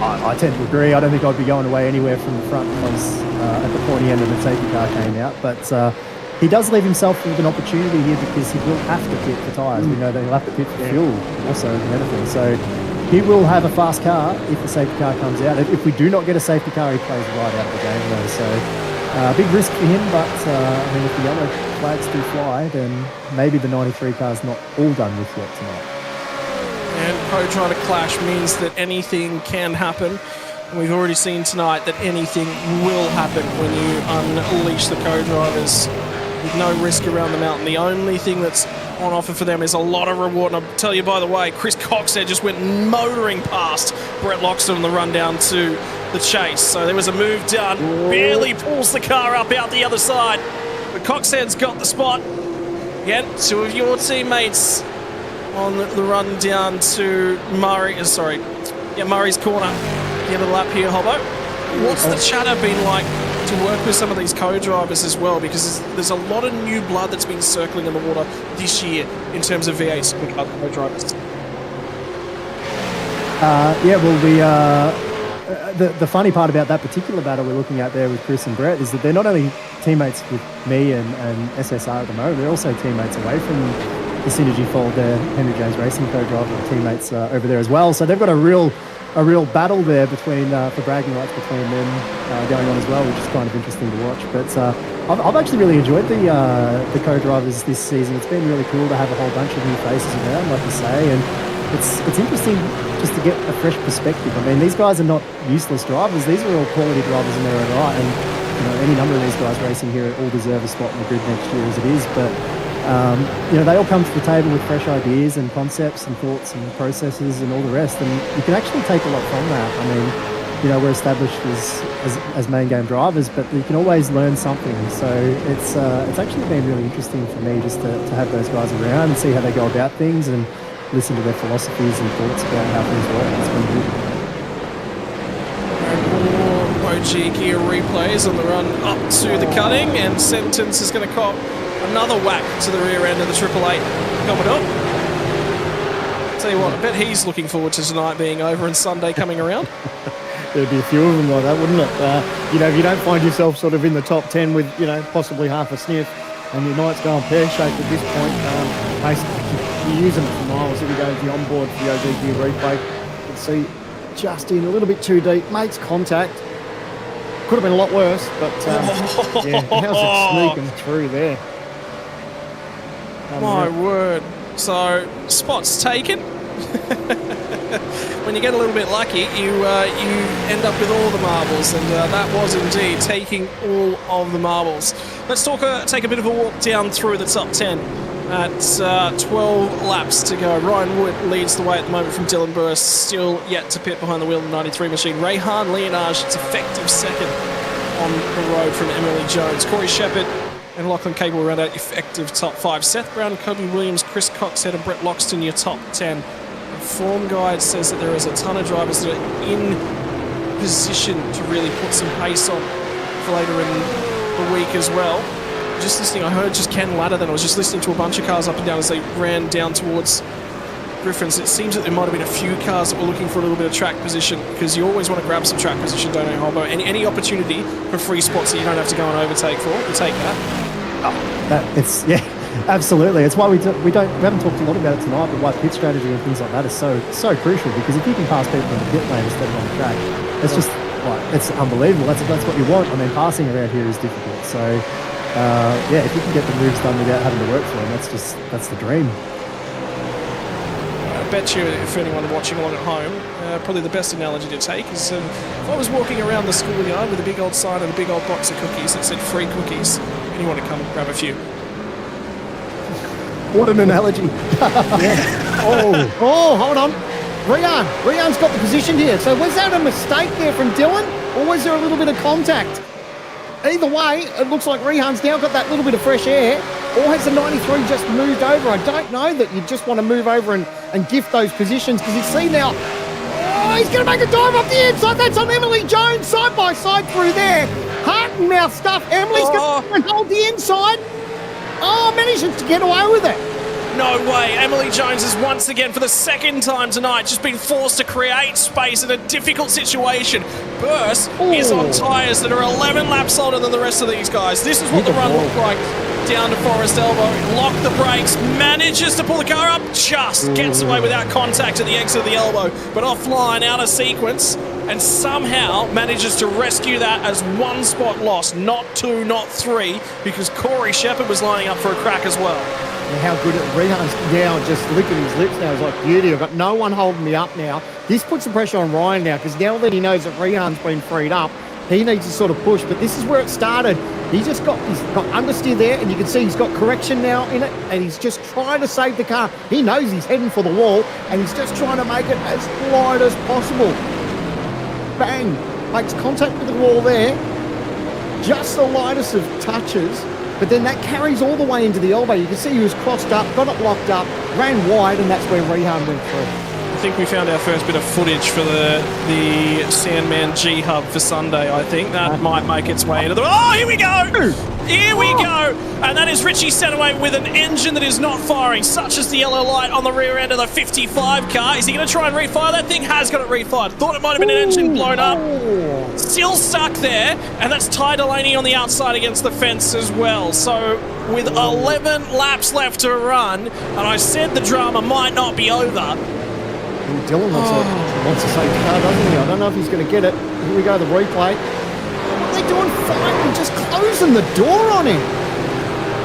[SPEAKER 7] I tend to agree. I don't think I'd be going away anywhere from the front because at the pointy end of the safety car came out. But he does leave himself with an opportunity here because he will have to pit for tyres. We know that he'll have to pit for fuel also than anything. So he will have a fast car if the safety car comes out. If we do not get a safety car, he plays right out of the game though. So big risk for him, but I mean, if the yellow flags do fly, then maybe the 93 car's not all done with yet tonight.
[SPEAKER 6] And co-driver clash means that anything can happen. And we've already seen tonight that anything will happen when you unleash the co-drivers with no risk around the mountain. The only thing that's on offer for them is a lot of reward. And I'll tell you, by the way, Chris Coxhead just went motoring past Brett Loxton on the run down to the chase. So there was a move done. Barely pulls the car up out the other side. But Coxhead's got the spot. Again, two of your teammates on the run down to Murray's corner. The end of the lap here, Hobbo. What's the chatter been like to work with some of these co-drivers as well? Because there's a lot of new blood that's been circling in the water this year in terms of V8 supercar co-drivers.
[SPEAKER 7] The funny part about that particular battle we're looking at there with Chris and Brett is that they're not only teammates with me and SSR at the moment, they're also teammates away from the Synergy Fold there. Henry James Racing co-driver teammates over there as well. So they've got a real battle there between for bragging rights between them going on as well, which is kind of interesting to watch. But I've actually really enjoyed the co-drivers this season. It's been really cool to have a whole bunch of new faces around, like you say, and it's interesting just to get a fresh perspective. I mean, these guys are not useless drivers. These are all quality drivers in their own right, and any number of these guys racing here all deserve a spot in the grid next year as it is. But they all come to the table with fresh ideas and concepts and thoughts and processes and all the rest, and you can actually take a lot from that. I mean, we're established as main game drivers, but you can always learn something. So it's actually been really interesting for me just to have those guys around and see how they go about things and listen to their philosophies and thoughts about how things work. It's been good.
[SPEAKER 6] OG gear replays on the run up to the cutting, and Sentence is going to cop another whack to the rear end of the 888 Commodore. Tell you what, I bet he's looking forward to tonight being over and Sunday coming around.
[SPEAKER 8] There'd be a few of them like that, wouldn't it? If you don't find yourself sort of in the top 10 with, possibly half a sniff, and your night's going pear-shaped at this point, basically you use them for miles. If you go to the onboard for the OG gear replay, you can see just in a little bit too deep, makes contact. Could have been a lot worse, but how's it sneaking through there?
[SPEAKER 6] My word. So, spots taken. When you get a little bit lucky, you end up with all the marbles, and that was indeed taking all of the marbles. Let's take a bit of a walk down through the top 10 at 12 laps to go. Ryan Wood leads the way at the moment from Dylan Burris, still yet to pit behind the wheel of the 93 machine. Rehan Leonage, it's effective second on the road from Emily Jones. Corey Shepherd and Lachlan Cable round out effective top 5. Seth Brown, Kobe Williams, Chris Coxhead and Brett Loxton your top 10. The form guide says that there is a ton of drivers that are in position to really put some pace on for later in the week as well. Just listening, I heard just Ken Ladder, then I was just listening to a bunch of cars up and down as they ran down towards Griffins. It seems that there might have been a few cars that were looking for a little bit of track position, because you always want to grab some track position, don't you, Hobbo? Any opportunity for free spots that you don't have to go and overtake for, we'll take that.
[SPEAKER 7] Absolutely. It's why we haven't talked a lot about it tonight, but why pit strategy and things like that is so crucial, because if you can pass people in the pit lane instead of on the track, it's just it's unbelievable. That's what you want. I mean, passing around here is difficult. So if you can get the moves done without having to work for them, that's the dream.
[SPEAKER 6] I bet you, if anyone watching along at home, probably the best analogy to take is if I was walking around the schoolyard with a big old sign and a big old box of cookies that said free cookies, anyone to come and grab a few.
[SPEAKER 7] What an analogy.
[SPEAKER 8] Hold on. Rian's got the position here. So was that a mistake there from Dylan, or was there a little bit of contact? Either way, it looks like Rihan's now got that little bit of fresh air, or has the 93 just moved over? I don't know that you just want to move over and gift those positions, because you see now, he's going to make a dive up the inside. That's on Emily Jones, side by side through there. Heart and mouth stuff. Emily's going to hold the inside. Manages to get away with it.
[SPEAKER 6] No way. Emily Jones has once again, for the second time tonight, just been forced to create space in a difficult situation. Burst is on tyres that are 11 laps older than the rest of these guys. This is what the run looked like down to Forest Elbow, lock the brakes, manages to pull the car up, just gets away without contact at the exit of the elbow, but offline, out of sequence, and somehow manages to rescue that as one spot lost, not two, not three, because Corey Shepherd was lining up for a crack as well.
[SPEAKER 8] And how good Rehan's now just licking his lips now. He's like, beauty, I've got no one holding me up now. This puts some pressure on Ryan now, because now that he knows that Rehan's been freed up, he needs to sort of push. But this is where it started. He's got understeer there, and you can see he's got correction now in it, and he's just trying to save the car. He knows he's heading for the wall, and he's just trying to make it as light as possible. Bang! Makes contact with the wall there. Just the lightest of touches, but then that carries all the way into the elbow. You can see he was crossed up, got it locked up, ran wide, and that's where Rehan went through.
[SPEAKER 6] I think we found our first bit of footage for the Sandman G Hub for Sunday. I think that might make its way into the... Oh, here we go! Here we go! And that is Richie Stanaway with an engine that is not firing, such as the yellow light on the rear end of the 55 car. Is he going to try and refire? That thing has got it refired. Thought it might have been an engine blown up. Still stuck there, and that's Ty Delaney on the outside against the fence as well. So with 11 laps left to run, and I said the drama might not be over.
[SPEAKER 8] Dylan wants to save the car, doesn't he? I don't know if he's going to get it. Here we go, the replay. What are they doing? Fine, just closing the door on him.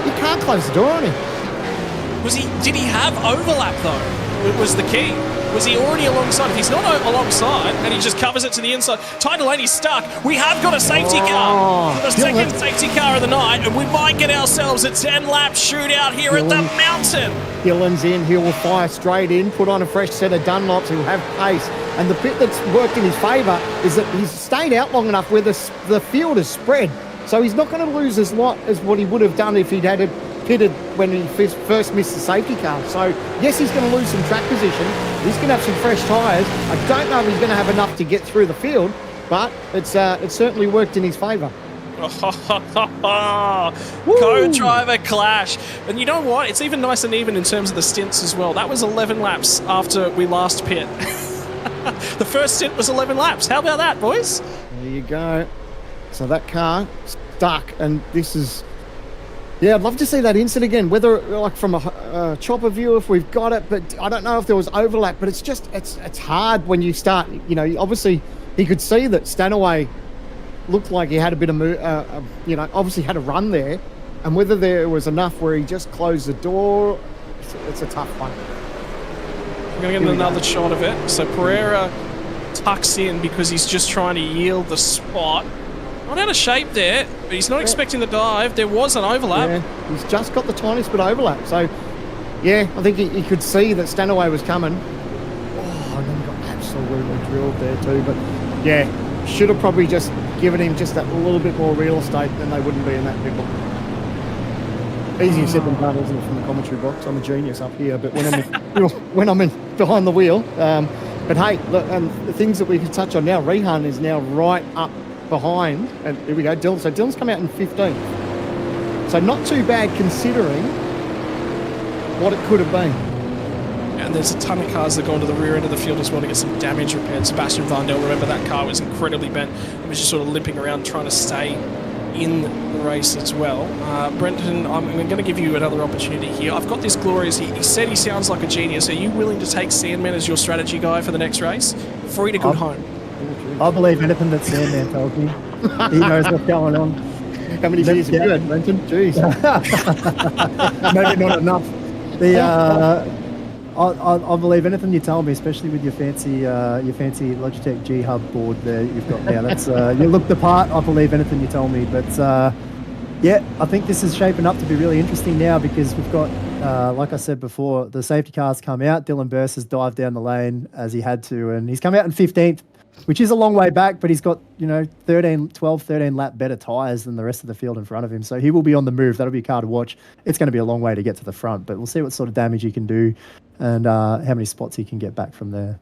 [SPEAKER 8] You can't close the door on him.
[SPEAKER 6] Did he have overlap though? It was the key. Was he already alongside? If he's not alongside and he just covers it to the inside, Ty Delaney's stuck. We have got a safety car. The second safety car of the night, and we might get ourselves a 10-lap shootout here at the mountain.
[SPEAKER 8] Dylan's in. He will fire straight in, put on a fresh set of Dunlops. He'll have pace. And the bit that's worked in his favour is that he's stayed out long enough where the field is spread. So he's not going to lose as lot as what he would have done if he'd had it pitted when he first missed the safety car. So, yes, he's going to lose some track position. He's going to have some fresh tyres. I don't know if he's going to have enough to get through the field, but it's certainly worked in his favour.
[SPEAKER 6] Co-driver clash. And you know what? It's even nice and even in terms of the stints as well. That was 11 laps after we last pit. The first stint was 11 laps. How about that, boys?
[SPEAKER 8] There you go. So that car stuck, and this is... Yeah, I'd love to see that incident again, whether like from a chopper view if we've got it, but I don't know if there was overlap, but it's just, it's hard when you start, you know, obviously he could see that Stanaway looked like he had a bit of, obviously had a run there, and whether there was enough where he just closed the door, it's a tough one.
[SPEAKER 6] We're going to get another shot of it. So Pereira tucks in because he's just trying to yield the spot. Not out of shape there, but he's not expecting the dive. There was an overlap.
[SPEAKER 8] Yeah, he's just got the tiniest bit of overlap. So, yeah, I think he could see that Stanaway was coming. Oh, and then he got absolutely drilled there too. But, yeah, should have probably just given him just that little bit more real estate, then they wouldn't be in that pickle. Easier said than done, isn't it, from the commentary box? I'm a genius up here, but when I'm in behind the wheel. But, hey, look, the things that we can touch on now, Rehan is now right up behind, and here we go, Dylan. So Dylan's come out in 15th. So not too bad considering what it could have been.
[SPEAKER 6] And there's a ton of cars that go into the rear end of the field as well to get some damage repaired. Sebastian Varndell, remember that car was incredibly bent. It was just sort of limping around trying to stay in the race as well. Brenton, I'm going to give you another opportunity here. I've got this glorious, he said he sounds like a genius. Are you willing to take Sandman as your strategy guy for the next race? Free to good home.
[SPEAKER 7] I believe anything that Sandman tells me. He knows what's going on.
[SPEAKER 8] How many beers have you had, Brenton? Jeez.
[SPEAKER 7] Maybe not enough. I believe anything you tell me, especially with your fancy Logitech G Hub board there you've got now. That's you look the part. I believe anything you tell me. But yeah, I think this is shaping up to be really interesting now because we've got, like I said before, the safety cars come out. Dylan Burse has dived down the lane as he had to, and he's come out in 15th. Which is a long way back, but he's got, 13 lap better tyres than the rest of the field in front of him. So he will be on the move. That'll be a car to watch. It's going to be a long way to get to the front, but we'll see what sort of damage he can do and how many spots he can get back from there.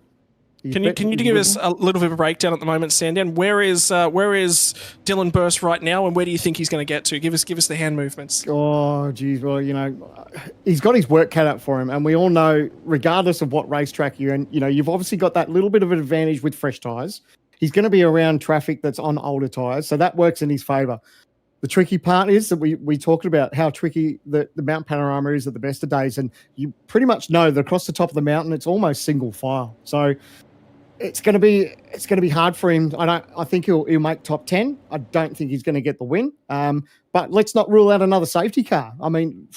[SPEAKER 6] Can you give us a little bit of a breakdown at the moment, Sandown? Where is Dylan Burse right now, and where do you think he's going to get to? Give us the hand movements.
[SPEAKER 8] Oh, geez, well, he's got his work cut out for him, and we all know, regardless of what racetrack you're in, you've obviously got that little bit of an advantage with fresh tyres. He's going to be around traffic that's on older tyres, so that works in his favour. The tricky part is that we talked about how tricky the Mount Panorama is at the best of days, and you pretty much know that across the top of the mountain it's almost single file. So it's going to be hard for him. I think he'll make top 10. I don't think he's going to get the win. But let's not rule out another safety car. I mean,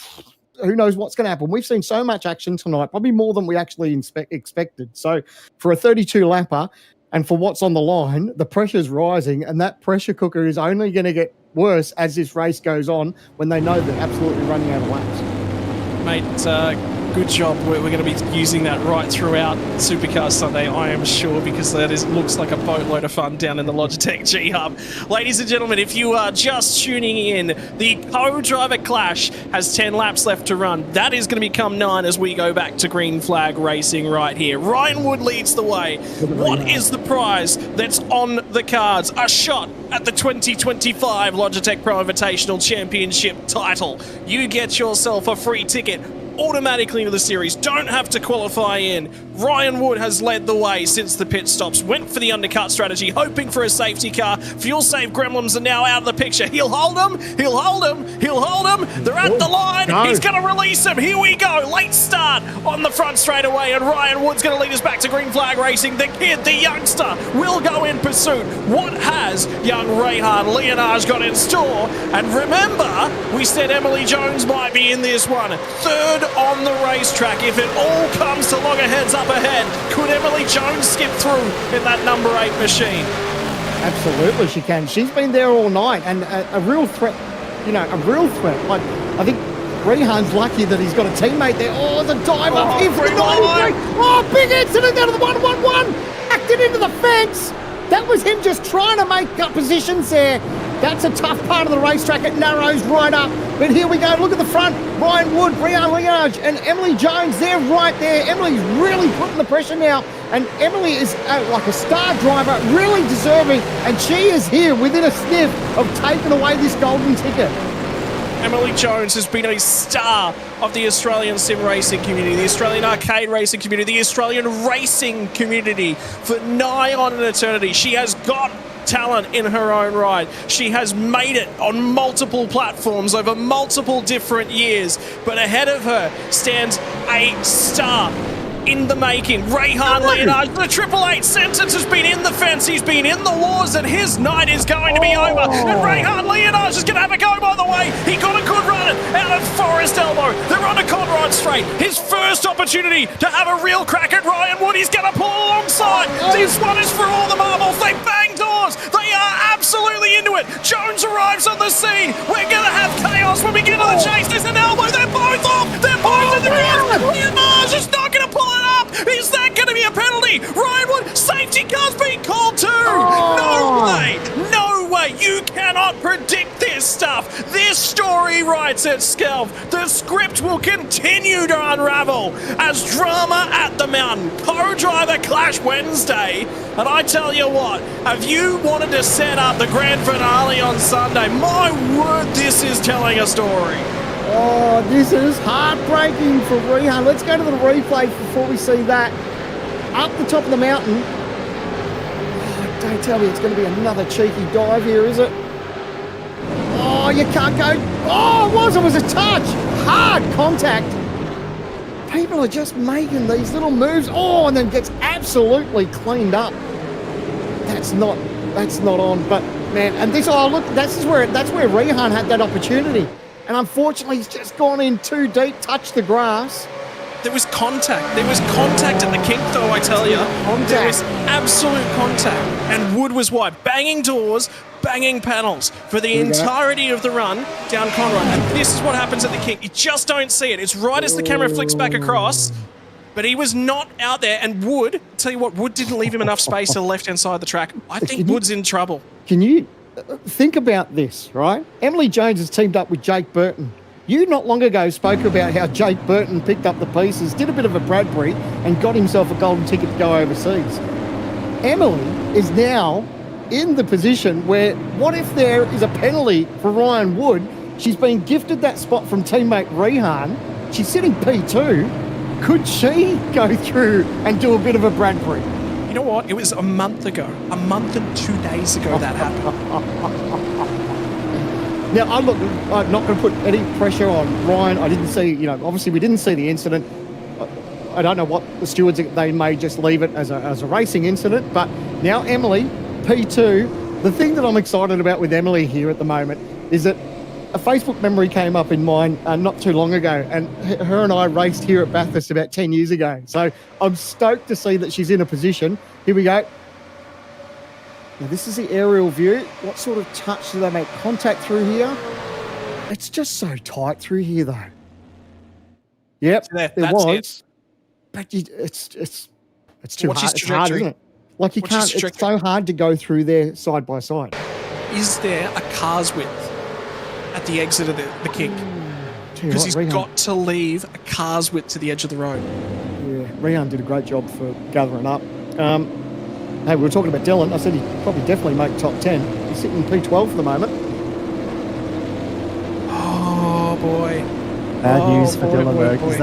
[SPEAKER 8] who knows what's going to happen? We've seen so much action tonight, probably more than we actually expected. So for a 32 lapper and for what's on the line, the pressure's rising, and that pressure cooker is only going to get worse as this race goes on when they know they're absolutely running out of laps.
[SPEAKER 6] Mate, good job. We're going to be using that right throughout Supercar Sunday, I am sure, because looks like a boatload of fun down in the Logitech G Hub. Ladies and gentlemen, if you are just tuning in, the co-driver clash has 10 laps left to run. That is going to become 9 as we go back to green flag racing right here. Ryan Wood leads the way. What is the prize that's on the cards? A shot at the 2025 Logitech Pro Invitational Championship title. You get yourself a free ticket automatically into the series. Don't have to qualify in. Ryan Wood has led the way since the pit stops. Went for the undercut strategy, hoping for a safety car. Fuel-safe gremlins are now out of the picture. He'll hold them. He'll hold them. He'll hold them. They're at the line.
[SPEAKER 8] No.
[SPEAKER 6] He's going to release them. Here we go. Late start on the front straightaway, and Ryan Wood's going to lead us back to green flag racing. The kid, the youngster, will go in pursuit. What has young Rehan Leonage got in store? And remember, we said Emily Jones might be in this one. Third on the racetrack. If it all comes to loggerheads up ahead, could Emily Jones skip through in that number 8 machine?
[SPEAKER 8] Absolutely, she can. She's been there all night, and a real threat. A real threat. Like, I think Rehan's lucky that he's got a teammate there. Oh, the dive up here for the 93. Oh, big incident out of the 111. Acted into the fence. That was him just trying to make up positions there. That's a tough part of the racetrack. It narrows right up. But here we go. Look at the front. Ryan Wood, Rehan Leonage, and Emily Jones. They're right there. Emily's really putting the pressure now. And Emily is like a star driver, really deserving. And she is here within a sniff of taking away this golden ticket.
[SPEAKER 6] Emily Jones has been a star of the Australian sim racing community, the Australian arcade racing community, the Australian racing community for nigh on an eternity. She has got talent in her own right. She has made it on multiple platforms over multiple different years, but ahead of her stands a star in the making. Rehan Leonage, the 888 sentence has been in the fence, he's been in the wars, and his night is going to be over. And Rehan Leonage is going to have a go, by the way. He got a good run out of Forest Elbow. They're on a Conrod straight. His first opportunity to have a real crack at Ryan Wood. He's going to pull alongside. This one is for all the marbles. They bang doors. They are absolutely into it. Jones arrives on the scene. We're going to have chaos when we get to the chase. There's an elbow. They're both off. They're both in the ground. Leonage is not going to pull it up. Is that going to be a penalty? Ryan Wood, safety car's being called too. No way. No way. You cannot predict this stuff. This story writes itself. The script will continue to unravel as drama at the mountain. Co-driver clash Wednesday. And I tell you what, if you wanted to set up the grand finale on Sunday, my word, this is telling a story.
[SPEAKER 8] Oh, this is heartbreaking for Rehan. Let's go to the replay before we see that. Up the top of the mountain. Oh, don't tell me it's going to be another cheeky dive here, is it? Oh, you can't go. Oh, it was a touch. Hard contact. People are just making these little moves. Oh, and then gets absolutely cleaned up. That's not on. But man, and this. Oh, look, that's where Rehan had that opportunity. And unfortunately, he's just gone in too deep, touched the grass.
[SPEAKER 6] There was contact. There was contact at the kink, though, I tell you. There was absolute contact. And Wood was wide. Banging doors, banging panels for the entirety of the run down Conrod. And this is what happens at the kink. You just don't see it. It's right as the camera flicks back across. But he was not out there. And Wood, tell you what, Wood didn't leave him enough space to the left-hand side of the track. I think Wood's in trouble.
[SPEAKER 8] Can you think about this, right? Emily Jones has teamed up with Jake Burton. You not long ago spoke about how Jake Burton picked up the pieces, did a bit of a Bradbury, and got himself a golden ticket to go overseas. Emily is now in the position where, what if there is a penalty for Ryan Wood? She's been gifted that spot from teammate Rehan. She's sitting P2. Could she go through and do a bit of a Bradbury?
[SPEAKER 6] You know what? It was a month ago. A month and 2 days ago that happened.
[SPEAKER 8] Now, I'm not going to put any pressure on Ryan. I didn't see, obviously we didn't see the incident. I don't know what the stewards, they may just leave it as a racing incident. But now Emily, P2, the thing that I'm excited about with Emily here at the moment is that a Facebook memory came up in mine not too long ago, and her and I raced here at Bathurst about 10 years ago. So I'm stoked to see that she's in a position. Here we go. Now, this is the aerial view. What sort of touch do they make contact through here? It's just so tight through here, though. Yep, there was. It. But it's too hard. It's hard, isn't it? Like you can't. It's so hard to go through there side by side.
[SPEAKER 6] Is there a car's width at the exit of the kick? Because he's got to leave a car's width to the edge of the road.
[SPEAKER 8] Yeah, Rihan did a great job for gathering up. Hey, we were talking about Dylan. I said he'd probably definitely make top 10. He's sitting in P12 for the moment.
[SPEAKER 6] Oh, boy.
[SPEAKER 7] Bad news for Dylan, though, because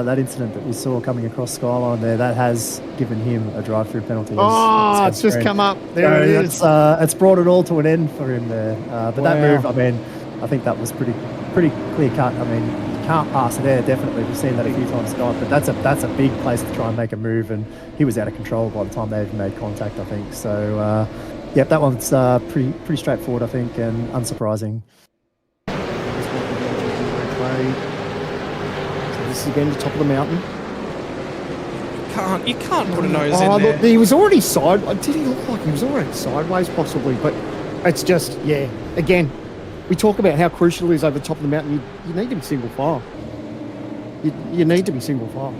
[SPEAKER 7] that incident that we saw coming across Skyline there, that has given him a drive-through penalty.
[SPEAKER 8] It's just come up. There it is.
[SPEAKER 7] It's brought it all to an end for him there. But that move, I mean, I think that was pretty clear-cut. I mean, you can't pass it there, definitely. We've seen that a few times tonight, but that's a big place to try and make a move, and he was out of control by the time they even made contact, I think. So, yep, that one's pretty straightforward, I think, and unsurprising.
[SPEAKER 8] So this is again the top of the mountain.
[SPEAKER 6] You can't put a nose in there.
[SPEAKER 8] Look, he was already Did he look like he was already sideways, possibly? But it's just, again, we talk about how crucial it is over the top of the mountain. You need to be single file. You need to be single file.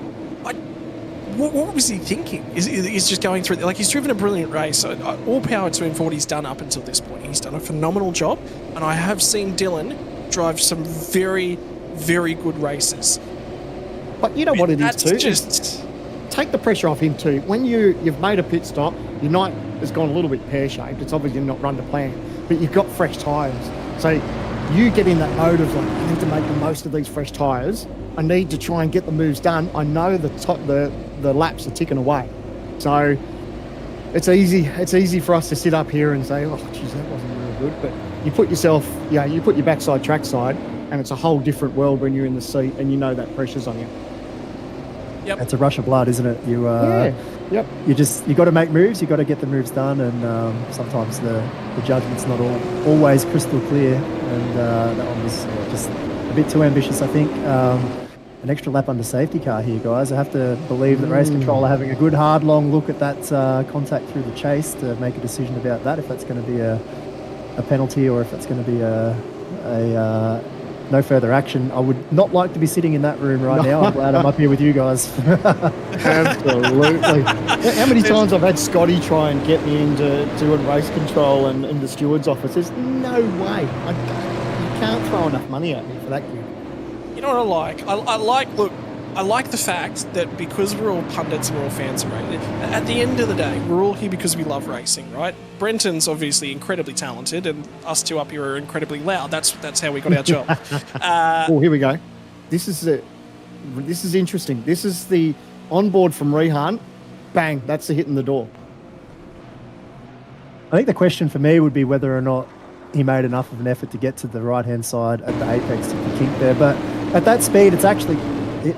[SPEAKER 6] What was he thinking? He's just going through, like, he's driven a brilliant race. All power to him for what he's done up until this point. He's done a phenomenal job, and I have seen Dylan drive some very, very good races.
[SPEAKER 8] But you know what it is too?
[SPEAKER 6] Just
[SPEAKER 8] take the pressure off him too. When you've made a pit stop, your night has gone a little bit pear-shaped. It's obviously not run to plan, but you've got fresh tyres. So you get in that mode of like, I need to make the most of these fresh tyres. I need to try and get the moves done. I know the laps are ticking away. So it's easy for us to sit up here and say, oh, geez, that wasn't real good. But you put your backside trackside, and it's a whole different world when you're in the seat and you know that pressure's on you.
[SPEAKER 7] Yep. It's a rush of blood, isn't it?
[SPEAKER 8] Yep.
[SPEAKER 7] You got to make moves. You got to get the moves done, and sometimes the judgment's not always crystal clear. And that one was just a bit too ambitious, I think. An extra lap under safety car here, guys. I have to believe that race control are having a good hard long look at that contact through the chase to make a decision about that, if that's going to be a penalty or if that's going to be a no further action. I would not like to be sitting in that room right now. I'm glad I'm up here with you guys.
[SPEAKER 8] Absolutely. How many times I've had Scotty try and get me into doing race control and in the steward's office? There's no way. You can't throw enough money at me for that gig.
[SPEAKER 6] You know what I like? I like the fact that because we're all pundits and we're all fans of racing, at the end of the day, we're all here because we love racing, right? Brenton's obviously incredibly talented, and us two up here are incredibly loud. That's how we got our job.
[SPEAKER 8] Here we go. This is interesting. This is the onboard from Rihan. Bang, that's the hit in the door.
[SPEAKER 7] I think the question for me would be whether or not he made enough of an effort to get to the right-hand side at the apex of the kink there. But at that speed, it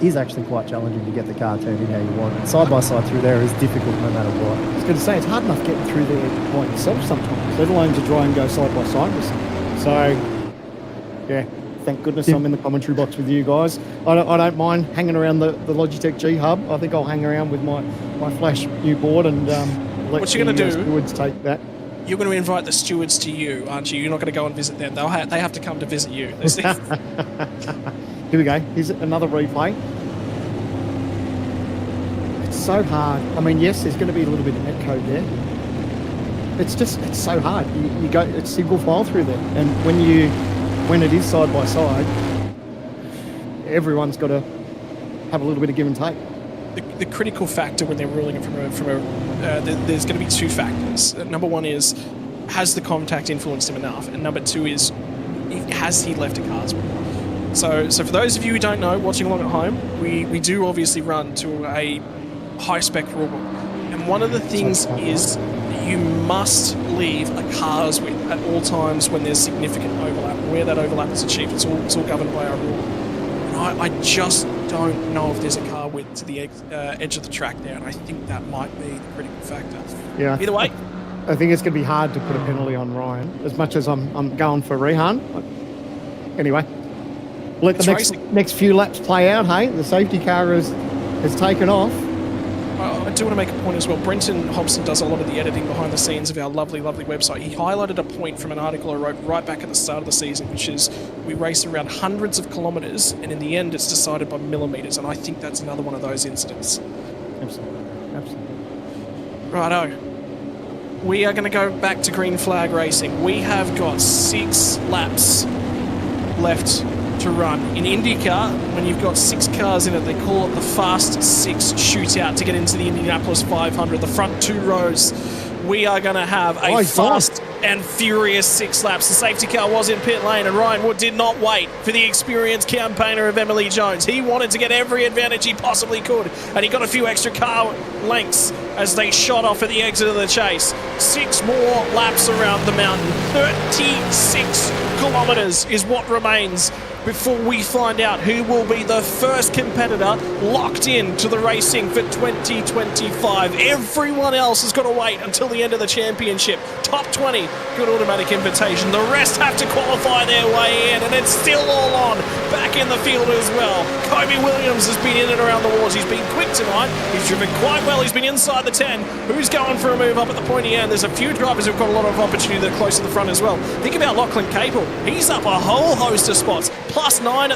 [SPEAKER 7] is actually quite challenging to get the car turned in how you want. And side-by-side through there is difficult no matter what.
[SPEAKER 8] I was going to say, it's hard enough getting through there by yourself sometimes, let alone to try and go side-by-side with someone. So, yeah, thank goodness I'm in the commentary box with you guys. I don't mind hanging around the Logitech G Hub. I think I'll hang around with my Flash new board and let
[SPEAKER 6] what you're going to do?
[SPEAKER 8] Stewards take that.
[SPEAKER 6] You're going to invite the stewards to you, aren't you? You're not going to go and visit them. They have to come to visit you.
[SPEAKER 8] Here we go. Here's another replay. It's so hard. I mean, yes, there's going to be a little bit of net code there. It's so hard. You go, it's single file through there, and when it is side by side, everyone's got to have a little bit of give and take.
[SPEAKER 6] The critical factor when they're ruling it there's going to be two factors. Number one is, has the contact influenced him enough? And number two is, has he left a car's width? So for those of you who don't know, watching along at home, we do obviously run to a high-spec rulebook. And one of the things is that you must leave a car's width at all times when there's significant overlap. Where that overlap is achieved, it's all governed by our rule. And I just don't know if there's a car width to the edge of the track there, and I think that might be the critical factor.
[SPEAKER 8] Yeah.
[SPEAKER 6] Either way,
[SPEAKER 8] I think it's going to be hard to put a penalty on Ryan, as much as I'm going for Rehan. Anyway, let the next few laps play out, hey? The safety car has taken off.
[SPEAKER 6] I do want to make a point as well. Brenton Hobson does a lot of the editing behind the scenes of our lovely, lovely website. He highlighted a point from an article I wrote right back at the start of the season, which is we race around hundreds of kilometres, and in the end it's decided by millimetres, and I think that's another one of those incidents.
[SPEAKER 8] Absolutely.
[SPEAKER 6] Righto. We are going to go back to green flag racing. We have got 6 laps left to run. In IndyCar, when you've got 6 cars in it, they call it the Fast 6 shootout to get into the Indianapolis 500. The front 2 rows, we are going to have a fast and furious 6 laps. The safety car was in pit lane, and Ryan Wood did not wait for the experienced campaigner of Emily Jones. He wanted to get every advantage he possibly could, and he got a few extra car lengths as they shot off at the exit of the chase. 6 more laps around the mountain. 36 kilometres is what remains before we find out who will be the first competitor locked in to the racing for 2025. Everyone else has got to wait until the end of the championship. Top 20, good automatic invitation. The rest have to qualify their way in, and it's still all on. Back in the field as well. Kobe Williams has been in and around the walls. He's been quick tonight. He's driven quite well. He's been inside the 10. Who's going for a move up at the pointy end? There's a few drivers who've got a lot of opportunity that are close to the front as well. Think about Lachlan Capel. He's up a whole host of spots. +8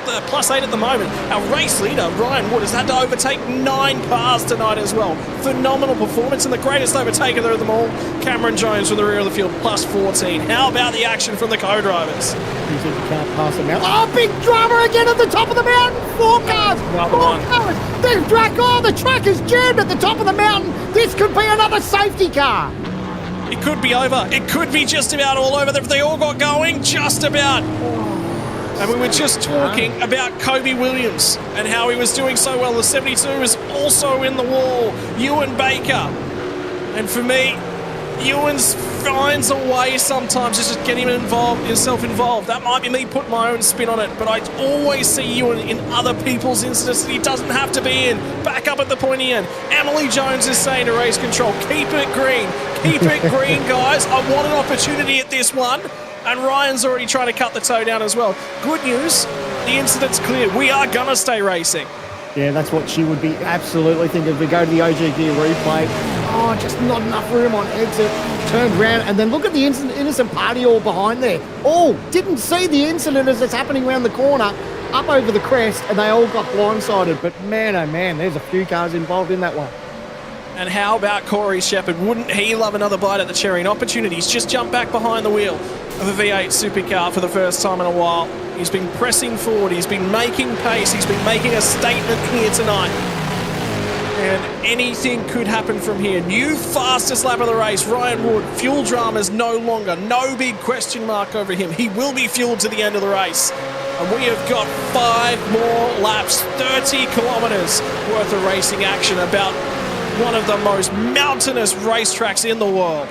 [SPEAKER 6] at the moment. Our race leader, Ryan Wood, has had to overtake 9 cars tonight as well. Phenomenal performance, and the greatest overtaker there of them all, Cameron Jones from the rear of the field, +14. How about the action from the co-drivers?
[SPEAKER 8] You think you can't pass them out? Oh, big drama again at the top of the mountain. 4 cars. 4 cars. The track is jammed at the top of the mountain. This could be another safety car.
[SPEAKER 6] It could be over. It could be just about all over. If they all got going, just about. And we were just talking about Kobe Williams and how he was doing so well. The 72 is also in the wall. Ewan Baker. And for me, Ewan finds a way sometimes to just get himself involved. That might be me putting my own spin on it, but I always see Ewan in other people's incidents that he doesn't have to be in. Back up at the pointy end. Emily Jones is saying to race control, keep it green. Keep it green, guys. I want an opportunity at this one. And Ryan's already trying to cut the toe down as well. Good news, the incident's clear. We are going to stay racing.
[SPEAKER 8] Yeah, that's what she would be absolutely thinking. If we go to the OG Gear replay, just not enough room on exit. Turned around, and then look at the innocent party all behind there. All didn't see the incident as it's happening around the corner, up over the crest, and they all got blindsided. But man, oh man, there's a few cars involved in that one.
[SPEAKER 6] And how about Corey Shepherd? Wouldn't he love another bite at the cherry? An opportunity. He's just jumped back behind the wheel of a V8 supercar for the first time in a while. He's been pressing forward. He's been making pace. He's been making a statement here tonight. And anything could happen from here. New fastest lap of the race, Ryan Wood. Fuel dramas no longer. No big question mark over him. He will be fueled to the end of the race. And we have got 5 more laps, 30 kilometres worth of racing action, about one of the most mountainous racetracks in the world.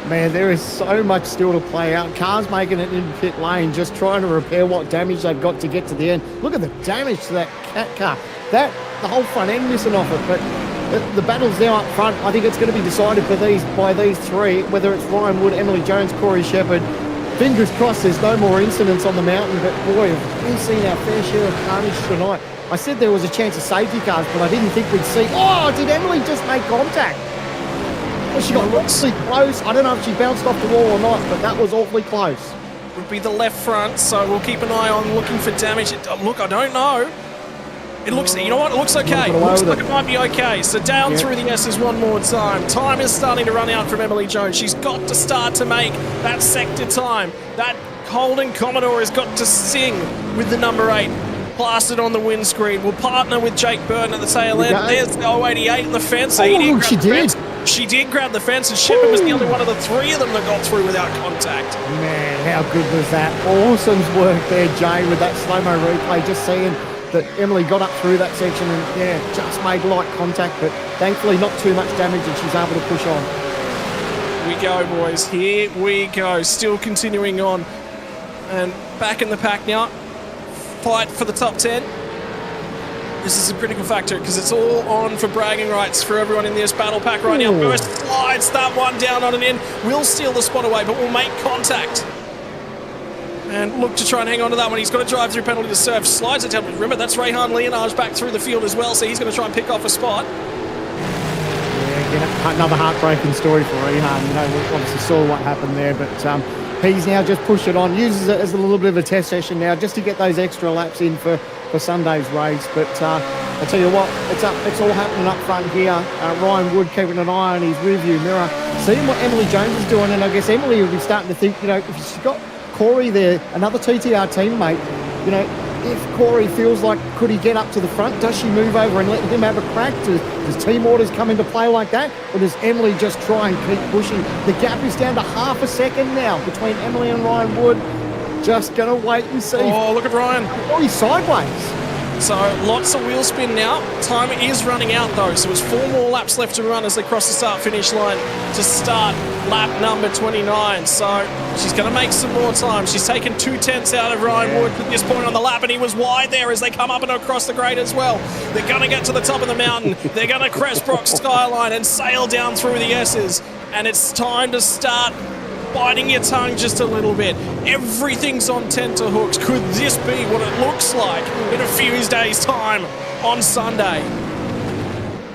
[SPEAKER 8] Man, there is so much still to play out. Cars making it in pit lane, just trying to repair what damage they've got to get to the end. Look at the damage to that cat car. The whole front end missing off it. But the battle's now up front. I think it's going to be decided by these 3, whether it's Ryan Wood, Emily Jones, Corey Shepherd. Fingers crossed there's no more incidents on the mountain, but boy, have we seen our fair share of carnage tonight. I said there was a chance of safety cars, but I didn't think we'd see. Oh, did Emily just make contact? Well, she got awfully close. I don't know if she bounced off the wall or not, but that was awfully close.
[SPEAKER 6] Would be the left front, so we'll keep an eye on looking for damage. Look, I don't know. It looks, you know what? It looks okay. It looks like it might be okay. So down through the S's one more time. Time is starting to run out from Emily Jones. She's got to start to make that sector time. That Holden Commodore has got to sing with the number 8. Plastered on the windscreen. We'll partner with Jake Burton at the tail end. There's the 088 in the fence. So
[SPEAKER 8] she did.
[SPEAKER 6] She did grab the fence, and Shepherd was the only one of the 3 of them that got through without contact.
[SPEAKER 8] Man, how good was that? Awesome work there, Jay, with that slow-mo replay. Just seeing that Emily got up through that section and, just made light contact, but thankfully not too much damage, and she's able to push on.
[SPEAKER 6] we go, boys. Here we go. Still continuing on. And back in the pack now. Fight for the top 10. This is a critical factor because it's all on for bragging rights for everyone in this battle pack right now. Burst slides that one down on an in. Will steal the spot away, but will make contact. And look to try and hang on to that one. He's got a drive-through penalty to serve. Slides it down. Remember, that's Rehan Leonage back through the field as well, so he's going to try and pick off a spot.
[SPEAKER 8] Yeah, again, another heartbreaking story for Rehan. You know, we obviously saw what happened there, but he's now just pushed it on, uses it as a little bit of a test session now, just to get those extra laps in for Sunday's race. But I tell you what, it's all happening up front here. Ryan Wood keeping an eye on his rearview mirror, seeing what Emily Jones is doing, and I guess Emily will be starting to think, you know, if she's got Corey there, another TTR teammate, you know, if Corey feels like, could he get up to the front? Does she move over and let him have a crack? Does team orders come into play like that? Or does Emily just try and keep pushing? The gap is down to half a second now between Emily and Ryan Wood. Just going to wait and see.
[SPEAKER 6] Oh, look at Ryan.
[SPEAKER 8] Oh, he's sideways.
[SPEAKER 6] So lots of wheel spin now. Time is running out though, so there's 4 more laps left to run as they cross the start-finish line to start lap number 29. So she's going to make some more time. She's taken 2/10 out of Ryan Wood at this point on the lap, and he was wide there as they come up and across the grade as well. They're going to get to the top of the mountain. They're going to crest Brock Skyline and sail down through the S's. And it's time to start biting your tongue just a little bit. Everything's on tenterhooks. Could this be what it looks like in a few days' time on Sunday?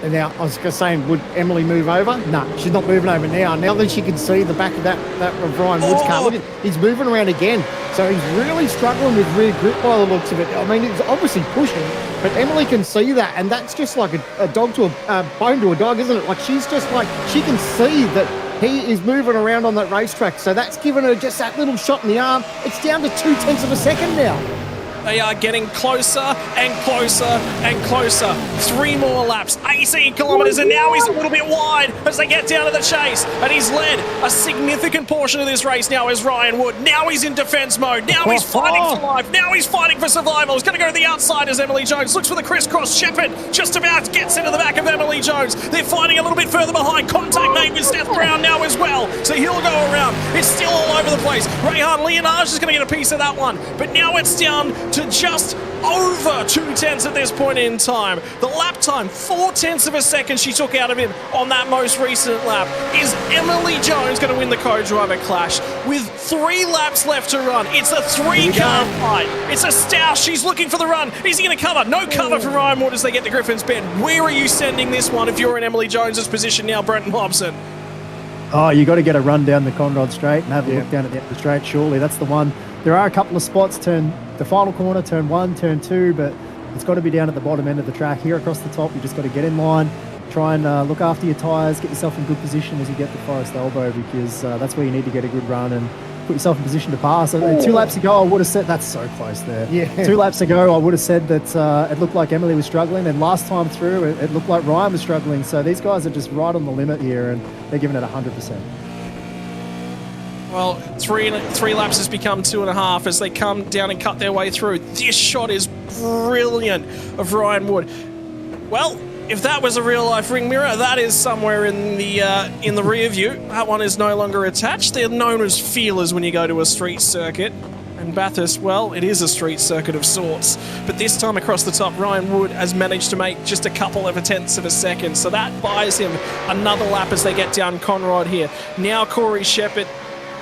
[SPEAKER 8] And now, I was saying, would Emily move over? No, she's not moving over now. Now that she can see the back of that of Ryan Wood's car, look, he's moving around again. So he's really struggling with rear grip by the looks of it. I mean, he's obviously pushing, but Emily can see that, and that's just like a dog to a bone to a dog, isn't it? Like, she's just like, she can see that he is moving around on that racetrack, so that's given her just that little shot in the arm. It's down to 0.2 of a second now.
[SPEAKER 6] They are getting closer and closer and closer. 3 more laps, 18 kilometres, and now he's a little bit wide as they get down to the chase. And he's led a significant portion of this race now as Ryan Wood. Now he's in defence mode. Now he's fighting for life. Now he's fighting for survival. He's going to go to the outside as Emily Jones looks for the crisscross. Shepard just about gets into the back of Emily Jones. They're fighting a little bit further behind. Contact made with Steph Brown now as well. So he'll go around. It's still all over the place. Rehan Leonage is going to get a piece of that one. But now it's down to just over 2/10 at this point in time. The lap time, 0.4 of a second she took out of him on that most recent lap. Is Emily Jones going to win the co-driver clash with 3 laps left to run? It's a 3-car fight. It's a stoush. She's looking for the run. Is he going to cover? No cover for Ryan Wood as they get to Griffin's Bend. Where are you sending this one if you're in Emily Jones's position now, Brenton Hobson?
[SPEAKER 7] Oh, you got to get a run down the Conrod Straight and have a look down at the end of the straight. Surely that's the one. There are a couple of spots, the final corner, turn 1, turn 2, but it's got to be down at the bottom end of the track. Here across the top, you just got to get in line, try and look after your tyres, get yourself in good position as you get the Forest Elbow, because that's where you need to get a good run and put yourself in position to pass. 2 laps ago, I would have said, that's so close there. Yeah. 2 laps ago, I would have said that it looked like Emily was struggling, and last time through, it looked like Ryan was struggling. So these guys are just right on the limit here, and they're giving it 100%.
[SPEAKER 6] Well, three laps has become 2.5 as they come down and cut their way through. This shot is brilliant of Ryan Wood. Well, if that was a real-life ring mirror, that is somewhere in the rear view. That one is no longer attached. They're known as feelers when you go to a street circuit. And Bathurst, well, it is a street circuit of sorts. But this time across the top, Ryan Wood has managed to make just a couple of 0.1 of a second. So that buys him another lap as they get down Conrod here. Now Corey Shepard.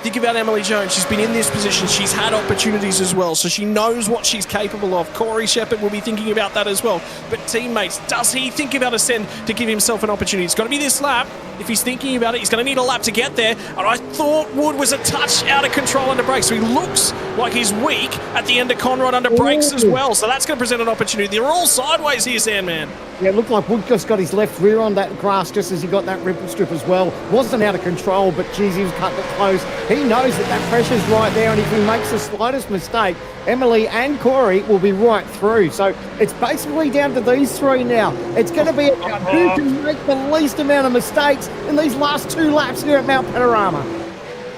[SPEAKER 6] Think about Emily Jones. She's been in this position. She's had opportunities as well, so she knows what she's capable of. Corey Shepard will be thinking about that as well. But teammates, does he think about a send to give himself an opportunity? It's got to be this lap. If he's thinking about it, he's going to need a lap to get there. And I thought Wood was a touch out of control under brakes, so he looks like he's weak at the end of Conrod under brakes as well. So that's going to present an opportunity. They're all sideways here, Sandman.
[SPEAKER 8] Yeah, it looked like Wood just got his left rear on that grass just as he got that ripple strip as well. Wasn't out of control, but geez, he was cutting it close. He knows that pressure's right there, and if he makes the slightest mistake, Emily and Corey will be right through. So it's basically down to these 3 now. It's going to be about who can make the least amount of mistakes in these last 2 laps here at Mount Panorama.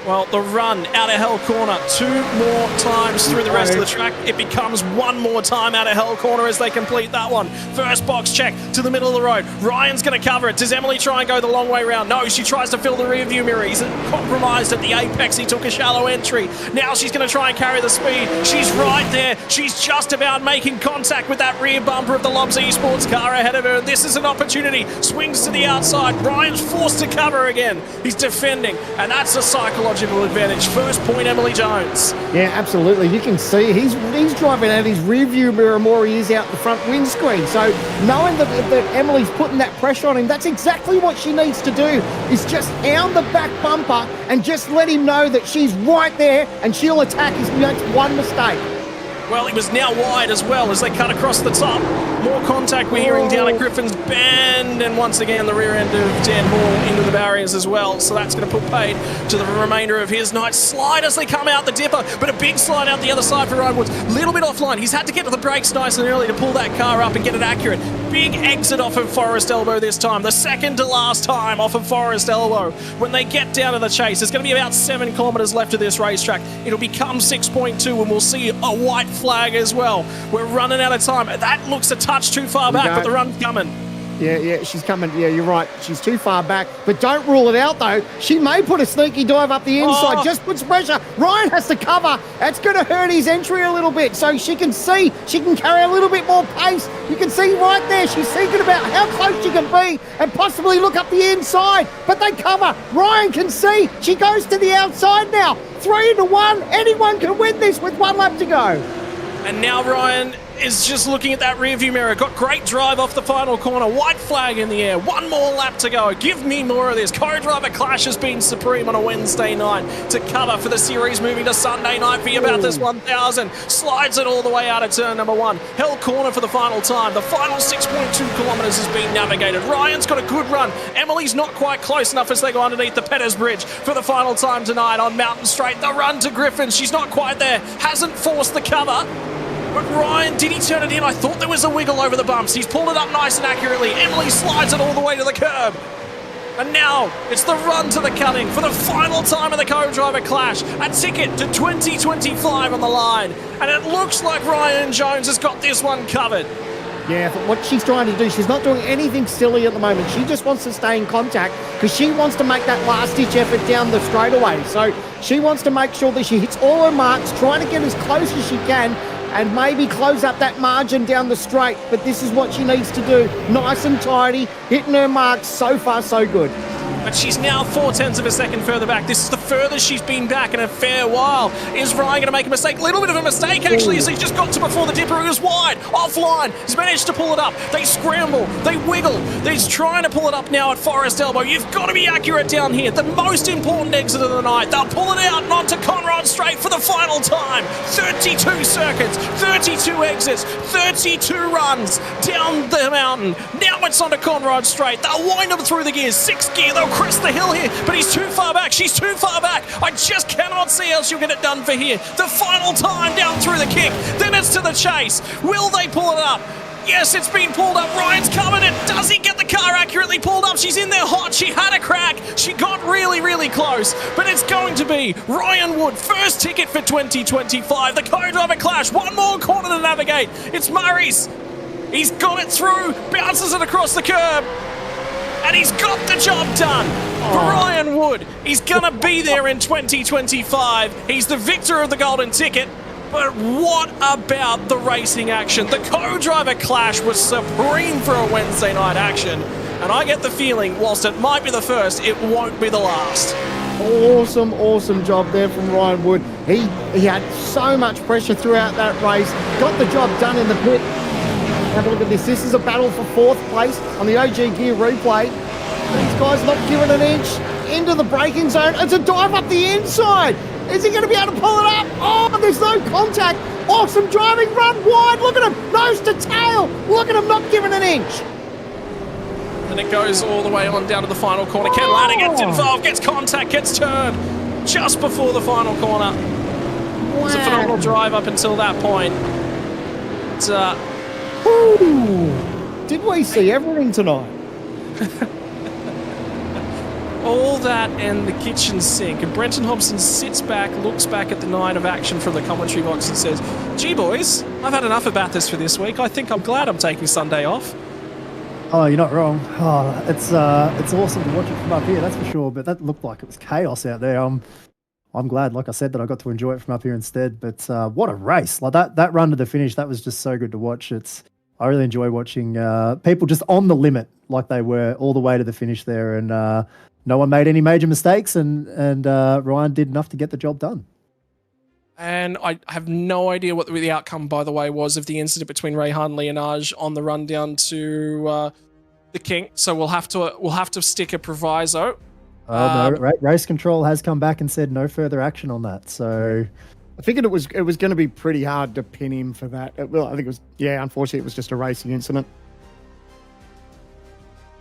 [SPEAKER 6] Well, the run out of Hell Corner 2 more times through the rest of the track. It becomes 1 more time out of Hell Corner as they complete that one. First box check to the middle of the road. Ryan's going to cover it. Does Emily try and go the long way round? No, she tries to fill the rear view mirror. He's compromised at the apex. He took a shallow entry. Now she's going to try and carry the speed. She's right there. She's just about making contact with that rear bumper of the Lobs Esports car ahead of her. This is an opportunity. Swings to the outside. Ryan's forced to cover again. He's defending, and that's a psychological advantage. First point, Emily Jones.
[SPEAKER 8] Yeah, absolutely. You can see he's driving out his rear view mirror more he is out the front windscreen. So knowing that Emily's putting that pressure on him, that's exactly what she needs to do, is just hound the back bumper and just let him know that she's right there and she'll attack if he makes one mistake.
[SPEAKER 6] Well, he was now wide as well as they cut across the top. More contact we're hearing down at Griffin's Bend, and once again the rear end of Dan Hall into the barriers as well. So that's going to put paid to the remainder of his night. Slide as they come out the dipper, but a big slide out the other side for Ryan Woods. Little bit offline. He's had to get to the brakes nice and early to pull that car up and get it accurate. Big exit off of Forest Elbow this time. The second to last time off of Forest Elbow. When they get down to the chase, there's going to be about 7 kilometres left of this racetrack. It'll become 6.2 and we'll see a white flag as well. We're running out of time. That looks a touch too far back, but the run's coming.
[SPEAKER 8] Yeah, she's coming. Yeah, you're right. She's too far back. But don't rule it out, though. She may put a sneaky dive up the inside. Just puts pressure. Ryan has to cover. That's going to hurt his entry a little bit. So she can see. She can carry a little bit more pace. You can see right there. She's thinking about how close she can be and possibly look up the inside. But they cover. Ryan can see. She goes to the outside now. 3-1. Anyone can win this with 1 lap to go.
[SPEAKER 6] And now Ryan is just looking at that rearview mirror. Got great drive off the final corner. White flag in the air. 1 more lap to go. Give me more of this. Co-driver clash has been supreme on a Wednesday night to cover for the series moving to Sunday night for Bathurst 1000. Slides it all the way out of turn number 1. Hell Corner for the final time. The final 6.2 kilometres has been navigated. Ryan's got a good run. Emily's not quite close enough as they go underneath the Petters Bridge for the final time tonight on Mountain Straight. The run to Griffin. She's not quite there. Hasn't forced the cover. But Ryan, did he turn it in? I thought there was a wiggle over the bumps. He's pulled it up nice and accurately. Emily slides it all the way to the curb. And now it's the run to the cutting for the final time of the co-driver clash. A ticket to 2025 on the line. And it looks like Ryan Jones has got this one covered.
[SPEAKER 8] Yeah, but what she's trying to do, she's not doing anything silly at the moment. She just wants to stay in contact because she wants to make that last-ditch effort down the straightaway. So she wants to make sure that she hits all her marks, trying to get as close as she can and maybe close up that margin down the straight. But this is what she needs to do. Nice and tidy, hitting her marks. So far, so good.
[SPEAKER 6] But she's now 0.4 of a second further back. This is the furthest she's been back in a fair while. Is Ryan going to make a mistake? A little bit of a mistake, actually, as he just got to before the dipper. He was wide, offline. He's managed to pull it up. They scramble. They wiggle. He's trying to pull it up now at Forest Elbow. You've got to be accurate down here. The most important exit of the night. They'll pull it out and onto Conrod Straight for the final time. 32 circuits, 32 exits, 32 runs down the mountain. Now it's onto Conrod Straight. They'll wind them through the gears. 6th gear. They'll crest the hill here, but he's too far back. She's too far back. I just cannot see how she'll get it done for here. The final time down through the kick. Then it's to the chase. Will they pull it up? Yes, it's been pulled up. Ryan's covered it. Does he get the car accurately pulled up? She's in there hot. She had a crack. She got really, really close. But it's going to be Ryan Wood. First ticket for 2025. The co-driver clash. 1 more corner to navigate. It's Murray's. He's got it through. Bounces it across the curb. And he's got the job done for Ryan Wood. He's going to be there in 2025. He's the victor of the golden ticket. But what about the racing action? The co-driver clash was supreme for a Wednesday night action. And I get the feeling, whilst it might be the first, it won't be the last.
[SPEAKER 8] Awesome job there from Ryan Wood. He had so much pressure throughout that race. Got the job done in the pit. Have a look at this. This is a battle for 4th place on the OG Gear replay. These guys not giving an inch into the braking zone. It's a dive up the inside. Is he going to be able to pull it up? Oh, there's no contact. Awesome driving, run wide. Look at him, nose to tail. Look at him not giving an inch.
[SPEAKER 6] And it goes all the way on down to the final corner. Ken Lanning gets involved, gets contact, gets turned just before the final corner. Wow. It's a phenomenal drive up until that point. It's
[SPEAKER 8] did we see everything tonight?
[SPEAKER 6] All that and the kitchen sink. And Brenton Hobson sits back, looks back at the night of action from the commentary box and says, "Gee, boys, I've had enough of Bathurst for this week. I think I'm glad I'm taking Sunday off."
[SPEAKER 7] Oh, you're not wrong. Oh, it's awesome to watch it from up here, that's for sure. But that looked like it was chaos out there. I'm glad, like I said, that I got to enjoy it from up here instead. But what a race! Like that run to the finish, that was just so good to watch. I really enjoy watching people just on the limit, like they were all the way to the finish there, and no one made any major mistakes, and Ryan did enough to get the job done.
[SPEAKER 6] And I have no idea what the outcome, by the way, was of the incident between Rehan Leonage on the run down to the King. So we'll have to stick a proviso.
[SPEAKER 7] Oh no, race control has come back and said no further action on that. So
[SPEAKER 8] I figured it was going to be pretty hard to pin him for that. Well, I think it was. Yeah, unfortunately, it was just a racing incident.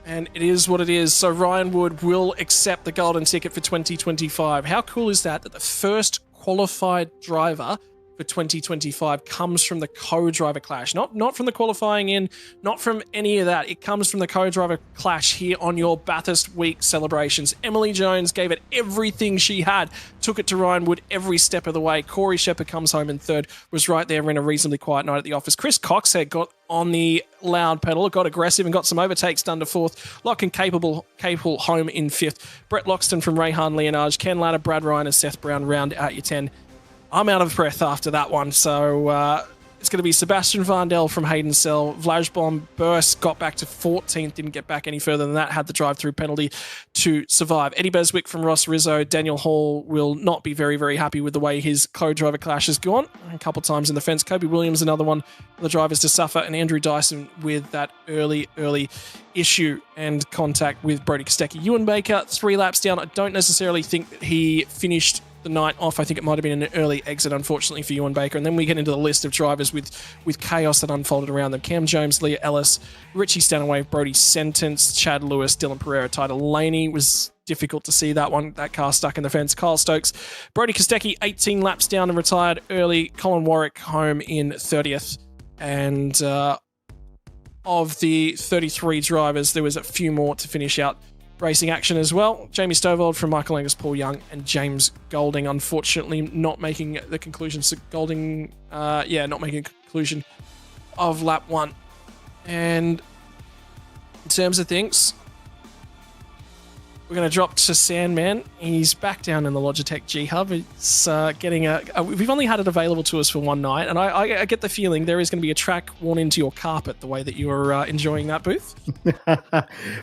[SPEAKER 6] And it is what it is. So Ryan Wood will accept the golden ticket for 2025. How cool is that? That the first qualified driver for 2025 comes from the co-driver clash. Not from the qualifying in, not from any of that. It comes from the co-driver clash here on your Bathurst week celebrations. Emily Jones gave it everything she had, took it to Ryan Wood every step of the way. Corey Shepherd comes home in third, was right there in a reasonably quiet night at the office. Chris Coxhead got on the loud pedal, got aggressive and got some overtakes done to fourth. Lock and capable home in fifth. Brett Loxton from Rehan Leonage, Ken Latta, Brad Ryan and Seth Brown round out your 10. I'm out of breath after that one, so it's going to be Sebastian Varndell from Hayden Sell. Vlajbom Burst got back to 14th, didn't get back any further than that, had the drive-through penalty to survive. Eddie Beswick from Ross Rizzo. Daniel Hall will not be very, very happy with the way his co-driver clash has gone. A couple times in the fence. Kobe Williams, another one for the drivers to suffer, and Andrew Dyson with that early issue and contact with Brody Kostecki. Ewan Baker, 3 laps down. I don't necessarily think that he finished the night off. I think it might have been an early exit, unfortunately, for Ewan Baker. And then we get into the list of drivers with chaos that unfolded around them. Cam Jones, Leah Ellis, Richie Stanaway, Brody Sentence, Chad Lewis, Dylan Pereira, Tyler Laney. Was difficult to see that one. That car stuck in the fence. Kyle Stokes, Brody Kostecki, 18 laps down and retired early. Colin Warwick home in 30th. And of the 33 drivers, there was a few more to finish out racing action as well. Jamie Stovald from Michael Angus, Paul Young, and James Golding, unfortunately not making the conclusion. So Golding, not making a conclusion of lap 1. And in terms of things, we're going to drop to Sandman. He's back down in the Logitech G Hub. It's getting we've only had it available to us for one night, and I get the feeling there is going to be a track worn into your carpet the way that you are enjoying that booth.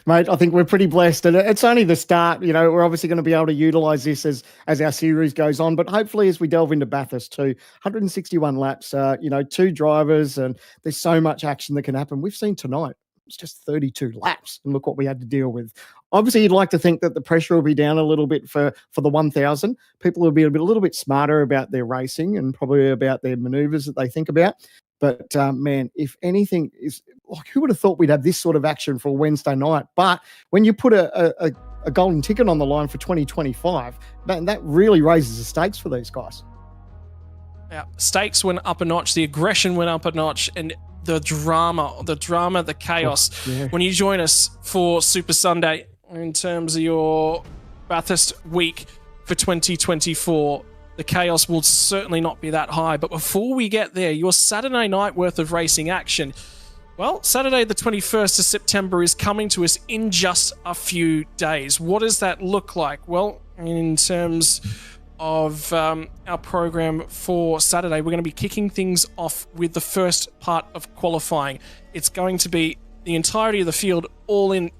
[SPEAKER 8] Mate, I think we're pretty blessed, and it's only the start. You know, we're obviously going to be able to utilise this as our series goes on, but hopefully as we delve into Bathurst too, 161 laps, 2 drivers, and there's so much action that can happen. We've seen tonight, it's just 32 laps, and look what we had to deal with. Obviously, you'd like to think that the pressure will be down a little bit for the 1,000. People will be a little bit smarter about their racing and probably about their manoeuvres that they think about. But, man, if anything is like, who would have thought we'd have this sort of action for a Wednesday night? But when you put a golden ticket on the line for 2025, that really raises the stakes for these guys.
[SPEAKER 6] Yeah, stakes went up a notch. The aggression went up a notch. And the drama, the chaos. Oh, yeah. When you join us for Super Sunday, in terms of your Bathurst week for 2024, the chaos will certainly not be that high. But before we get there, your Saturday night worth of racing action, well, Saturday the 21st of September is coming to us in just a few days. What does that look like? Well, in terms of our program for Saturday, we're going to be kicking things off with the first part of qualifying. It's going to be the entirety of the field all in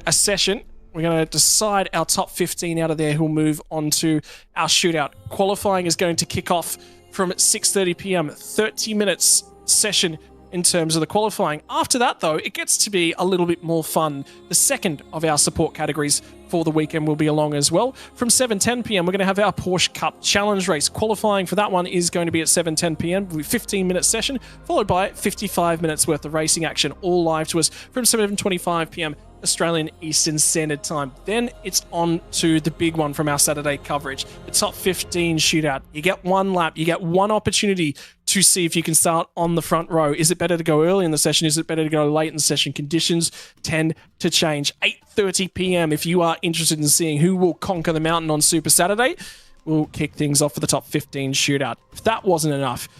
[SPEAKER 6] a session. We're going to decide our top 15 out of there who'll move on to our shootout. Qualifying is going to kick off from 6:30 p.m. 30 minutes session in terms of the qualifying. After that, though, it gets to be a little bit more fun. The second of our support categories for the weekend will be along as well. From 7:10 p.m, we're going to have our Porsche Cup Challenge race. Qualifying for that one is going to be at 7:10 p.m. with a 15-minute session, followed by 55 minutes worth of racing action, all live to us from 7:25 p.m. Australian Eastern Standard Time. Then it's on to the big one from our Saturday coverage, the top 15 shootout. You get one lap, you get one opportunity to to see if you can start on the front row. Is it better to go early in the session? Is it better to go late in the session? Conditions tend to change. 8:30 p.m. if you are interested in seeing who will conquer the mountain on Super Saturday, we'll kick things off for the top 15 shootout. If that wasn't enough,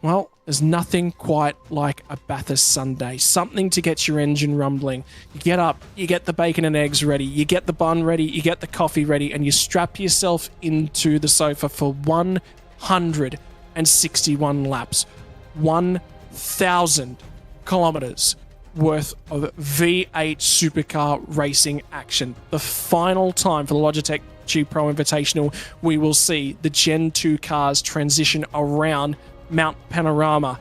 [SPEAKER 6] well, there's nothing quite like a Bathurst Sunday. Something to get your engine rumbling. You get up, you get the bacon and eggs ready, you get the bun ready, you get the coffee ready, and you strap yourself into the sofa for 161 laps. 1,000 kilometers worth of V8 supercar racing action. The final time for the Logitech Pro Invitational, we will see the Gen 2 cars transition around Mount Panorama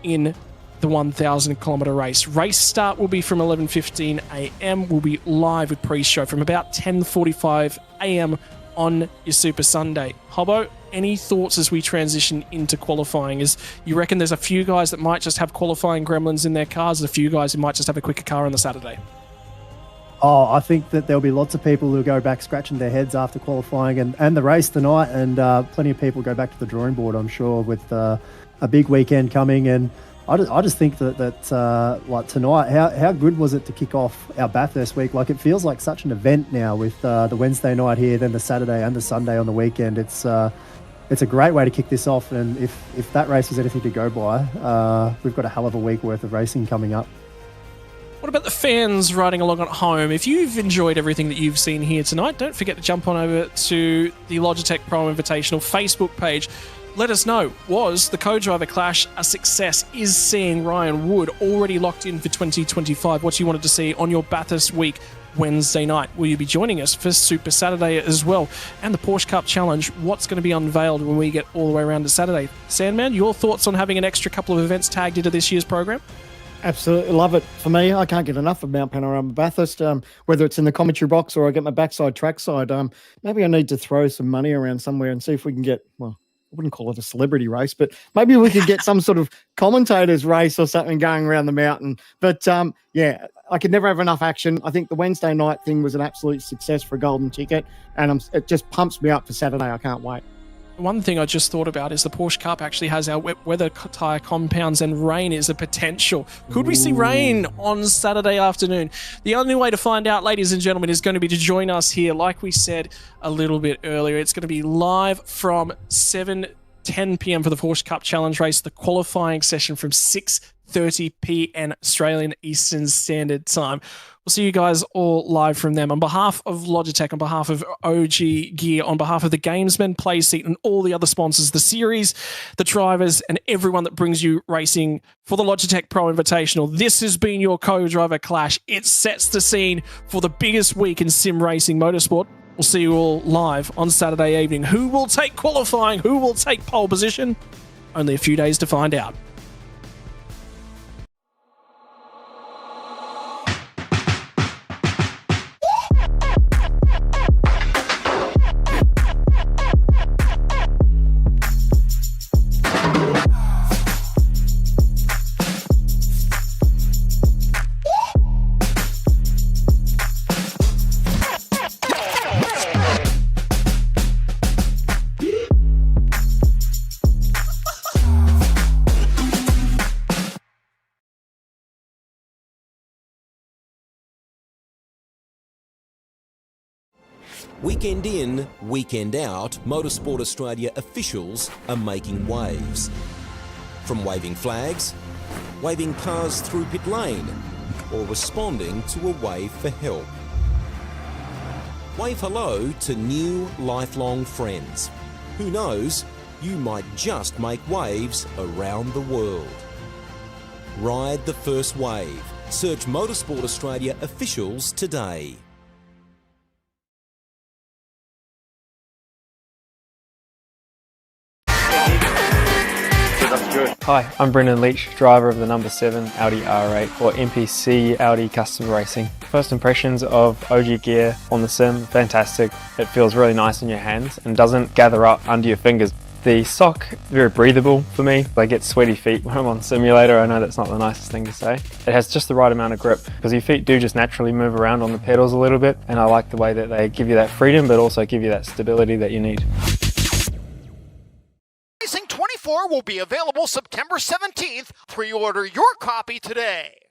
[SPEAKER 6] in the 1,000 kilometer race. Race start will be from 11:15 a.m. We'll be live with pre-show from about 10:45 a.m. on your Super Sunday. Hobbo, any thoughts as we transition into qualifying? Is you reckon there's a few guys that might just have qualifying gremlins in their cars, a few guys who might just have a quicker car on the Saturday?
[SPEAKER 7] Oh, I think that there'll be lots of people who go back scratching their heads after qualifying and the race tonight, and plenty of people go back to the drawing board, I'm sure, with a big weekend coming. And I just think that like tonight, how good was it to kick off our Bathurst week? Like, it feels like such an event now with the Wednesday night here, then the Saturday and the Sunday on the weekend. It's a great way to kick this off, and if that race is anything to go by, we've got a hell of a week worth of racing coming up.
[SPEAKER 6] What about the fans riding along at home? If you've enjoyed everything that you've seen here tonight, don't forget to jump on over to the Logitech Pro Invitational Facebook page. Let us know, was the co-driver clash a success? Is seeing Ryan Wood already locked in for 2025 what you wanted to see on your Bathurst week Wednesday night? Will you be joining us for Super Saturday as well? And the Porsche Cup Challenge, what's going to be unveiled when we get all the way around to Saturday? Sandman, your thoughts on having an extra couple of events tagged into this year's program?
[SPEAKER 8] Absolutely love it. For me, I can't get enough of Mount Panorama Bathurst, whether it's in the commentary box or I get my backside trackside. Maybe I need to throw some money around somewhere and see if we can get, well, I wouldn't call it a celebrity race, but maybe we could get some sort of commentators race or something going around the mountain. But yeah, I could never have enough action. I think the Wednesday night thing was an absolute success for a golden ticket, and it just pumps me up for Saturday. I can't wait.
[SPEAKER 6] One thing I just thought about is the Porsche Cup actually has our wet weather tyre compounds, and rain is a potential. Could we see rain on Saturday afternoon? The only way to find out, ladies and gentlemen, is going to be to join us here. Like we said a little bit earlier, it's going to be live from 7:10 p.m. for the Porsche Cup Challenge race, the qualifying session from 6:30 p.m. Australian Eastern Standard Time. We'll see you guys all live from them. On behalf of Logitech, on behalf of OG Gear, on behalf of the Gamesmen, Playseat, and all the other sponsors, the series, the drivers, and everyone that brings you racing for the Logitech Pro Invitational, this has been your co-driver clash. It sets the scene for the biggest week in sim racing motorsport. We'll see you all live on Saturday evening. Who will take qualifying? Who will take pole position? Only a few days to find out.
[SPEAKER 4] Weekend in, weekend out, Motorsport Australia officials are making waves. From waving flags, waving cars through pit lane, or responding to a wave for help. Wave hello to new lifelong friends. Who knows, you might just make waves around the world. Ride the first wave. Search Motorsport Australia officials today.
[SPEAKER 5] Hi, I'm Brendan Leach, driver of the number 7 Audi R8 or MPC Audi Custom Racing. First impressions of OG Gear on the sim, fantastic. It feels really nice in your hands and doesn't gather up under your fingers. The sock, very breathable for me. I get sweaty feet when I'm on simulator. I know that's not the nicest thing to say. It has just the right amount of grip because your feet do just naturally move around on the pedals a little bit, and I like the way that they give you that freedom but also give you that stability that you need.
[SPEAKER 9] 4 will be available September 17th. Pre-order your copy today.